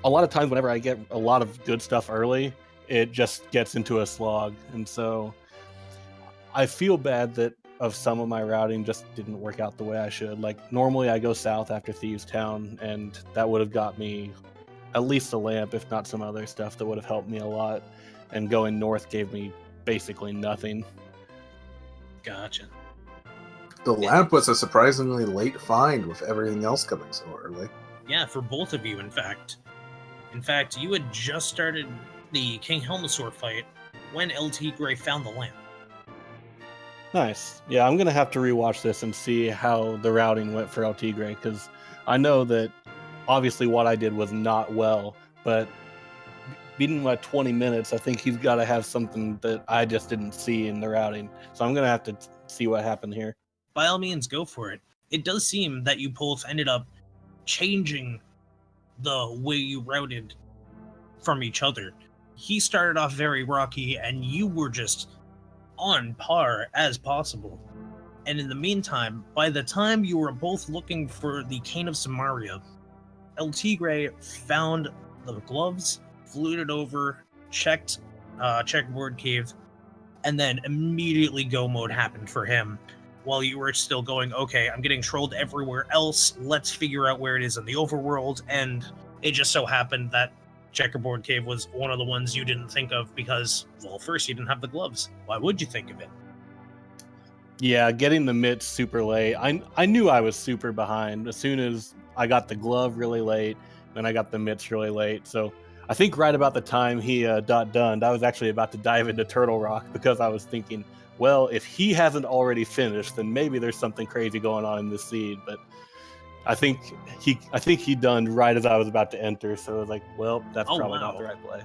Speaker 4: a lot of times whenever I get a lot of good stuff early, it just gets into a slog, and so I feel bad that of some of my routing just didn't work out the way I should. Like, normally I go south after Thieves Town, and that would have got me at least a lamp, if not some other stuff that would have helped me a lot, and going north gave me basically nothing.
Speaker 1: Gotcha.
Speaker 2: The lamp was a surprisingly late find with everything else coming so early.
Speaker 1: Yeah, for both of you, in fact. In fact, you had just started the King Helmasaur fight when LTigre found the lamp.
Speaker 4: Nice. Yeah, I'm gonna have to rewatch this and see how the routing went for LTigre, because I know that obviously what I did was not well, but beating my 20 minutes, I think he's got to have something that I just didn't see in the routing. So I'm gonna have to see what happened here.
Speaker 1: By all means, go for it. It does seem that you both ended up changing the way you routed from each other. He started off very rocky, and you were just on par as possible. And in the meantime, by the time you were both looking for the Cane of Samaria, LTigre found the gloves, flew it over, checked checkerboard cave, and then immediately go mode happened for him. While you were still going, okay, I'm getting trolled everywhere else, let's figure out where it is in the overworld, and it just so happened that checkerboard cave was one of the ones you didn't think of because, well, first you didn't have the gloves. Why would you think of it?
Speaker 4: Yeah, getting the mitts super late. I knew I was super behind as soon as I got the glove really late, then I got the mitts really late. So I think right about the time he got done, I was actually about to dive into Turtle Rock because I was thinking, well, if he hasn't already finished, then maybe there's something crazy going on in this seed. But I think he done right as I was about to enter. So I was like, well, that's probably not the right play.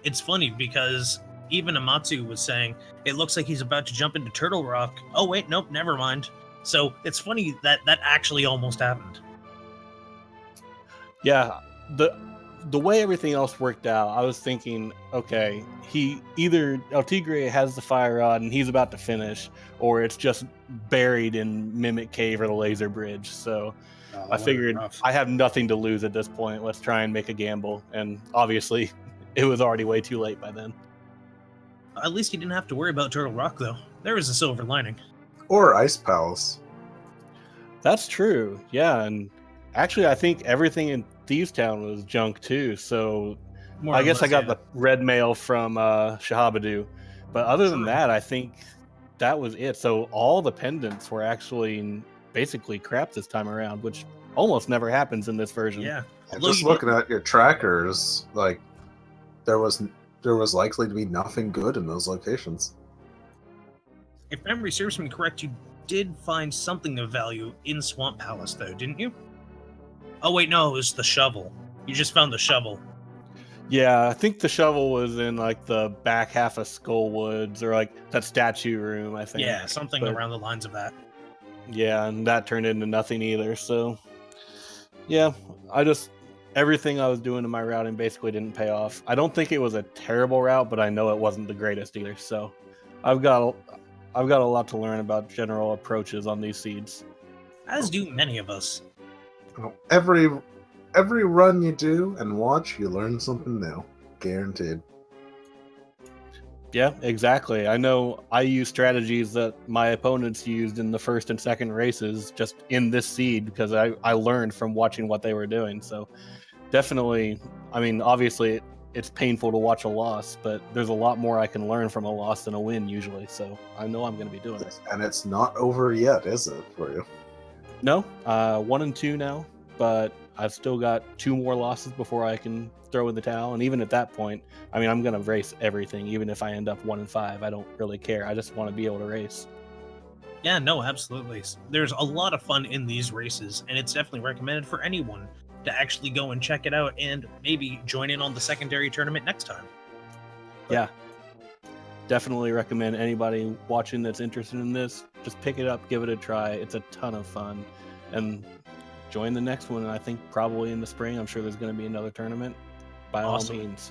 Speaker 1: It's funny because even Amatsu was saying, it looks like he's about to jump into Turtle Rock. Oh, wait, nope, never mind. So it's funny that that actually almost happened.
Speaker 4: Yeah, the way everything else worked out, I was thinking, okay, he either LTigre has the fire rod and he's about to finish, or it's just buried in Mimic Cave or the Laser Bridge. So I figured I have nothing to lose at this point. Let's try and make a gamble. And obviously, it was already way too late by then.
Speaker 1: At least you didn't have to worry about Turtle Rock, though. There was a silver lining.
Speaker 2: Or Ice Palace.
Speaker 4: That's true. Yeah, and actually, I think everything in Thieves Town was junk too. So I guess I got the red mail from Shahabadu. But other than that, I think that was it. So all the pendants were actually basically crap this time around, which almost never happens in this version.
Speaker 1: Yeah.
Speaker 2: And just looking at your trackers, like there was likely to be nothing good in those locations.
Speaker 1: If memory serves me correct, you did find something of value in Swamp Palace, though, didn't you? Oh, wait, no, it was the shovel. You just found the shovel.
Speaker 4: Yeah, I think the shovel was in, like, the back half of Skull Woods, or, like, that statue room, I think.
Speaker 1: Yeah, something around the lines of that.
Speaker 4: Yeah, and that turned into nothing either, so... Yeah, everything I was doing in my routing basically didn't pay off. I don't think it was a terrible route, but I know it wasn't the greatest either, so... I've got a lot to learn about general approaches on these seeds.
Speaker 1: As do many of us.
Speaker 2: Every run you do and watch, you learn something new. Guaranteed.
Speaker 4: Yeah, exactly. I know I use strategies that my opponents used in the first and second races just in this seed because I learned from watching what they were doing. So definitely, I mean, obviously it's painful to watch a loss, but there's a lot more I can learn from a loss than a win usually. So I know I'm going to be doing it.
Speaker 2: And it's not over yet, is it, for you?
Speaker 4: No, 1 and 2 now, but I've still got 2 more losses before I can throw in the towel. And even at that point, I mean, I'm going to race everything. Even if I end up 1 and 5, I don't really care. I just want to be able to race.
Speaker 1: Yeah, no, absolutely. There's a lot of fun in these races, and it's definitely recommended for anyone to actually go and check it out and maybe join in on the secondary tournament next time.
Speaker 4: Yeah. Definitely recommend anybody watching that's interested in this, just pick it up, give it a try. It's a ton of fun. And join the next one. I think probably in the spring. I'm sure there's going to be another tournament. By all means.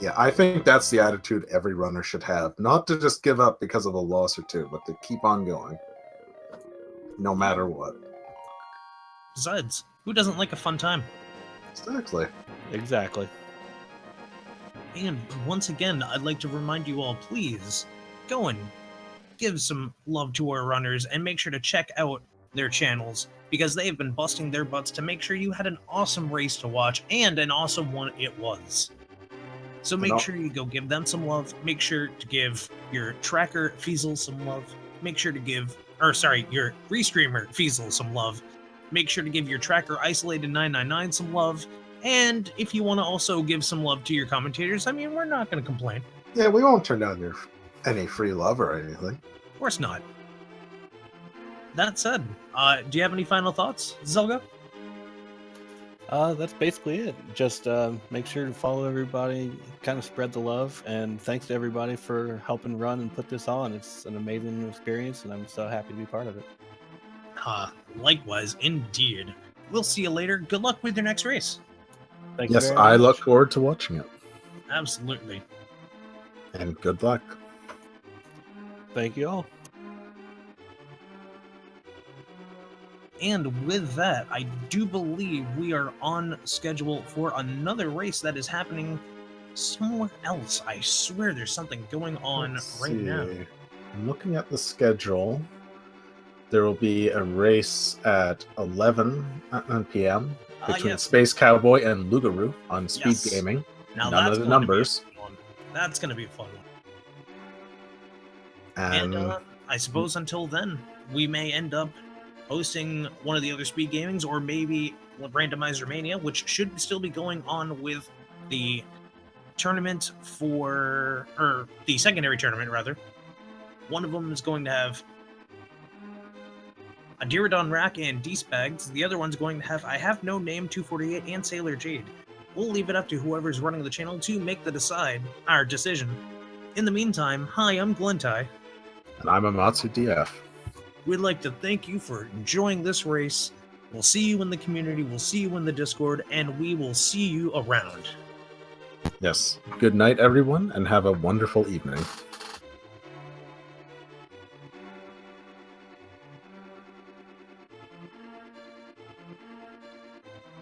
Speaker 2: Yeah, I think that's the attitude every runner should have. Not to just give up because of a loss or two, but to keep on going. No matter what.
Speaker 1: Besides, who doesn't like a fun time?
Speaker 2: Exactly.
Speaker 1: And once again, I'd like to remind you all, please, go and give some love to our runners and make sure to check out their channels because they have been busting their butts to make sure you had an awesome race to watch, and an awesome one it was. So make sure you go give them some love. Make sure to give your tracker Feasel some love. Make sure to give, your restreamer Feasel some love. Make sure to give your tracker Isolated 999 some love. And if you want to also give some love to your commentators, I mean, we're not going to complain.
Speaker 2: Yeah, we won't turn down any free love or anything.
Speaker 1: Of course not. That said, do you have any final thoughts, Zelga?
Speaker 4: That's basically it. Just make sure to follow everybody, kind of spread the love, and thanks to everybody for helping run and put this on. It's an amazing experience, and I'm so happy to be part of it.
Speaker 1: Likewise, indeed. We'll see you later. Good luck with your next race.
Speaker 4: Thank you
Speaker 2: Yes,
Speaker 4: very
Speaker 2: I
Speaker 4: much.
Speaker 2: look forward to watching it.
Speaker 1: Absolutely.
Speaker 2: And good luck.
Speaker 4: Thank you all.
Speaker 1: And with that, I do believe we are on schedule for another race that is happening somewhere else. I swear there's something going on
Speaker 2: Let's
Speaker 1: right now.
Speaker 2: see. I'm looking at the schedule. There will be a race at 11 p.m. between
Speaker 1: Yes.
Speaker 2: Space Cowboy and Lugaroo on Speed
Speaker 1: Yes.
Speaker 2: Gaming.
Speaker 1: Now
Speaker 2: None
Speaker 1: that's
Speaker 2: of the
Speaker 1: going to be a
Speaker 2: numbers.
Speaker 1: fun one. That's going to be a fun one.
Speaker 2: And
Speaker 1: And I suppose until then, we may end up hosting one of the other speed gamings, or maybe Randomizer Mania, which should still be going on with the tournament or the secondary tournament, rather. One of them is going to have a Diradon Rack and D-Spags. The other one's going to have I Have No Name 248 and Sailor Jade. We'll leave it up to whoever's running the channel to make the decision. In the meantime, hi, I'm Glentai.
Speaker 2: and I'm Amatsu DF.
Speaker 1: We'd like to thank you for enjoying this race. We'll see you in the community, we'll see you in the Discord, and we will see you around.
Speaker 2: Yes. Good night, everyone, and have a wonderful evening.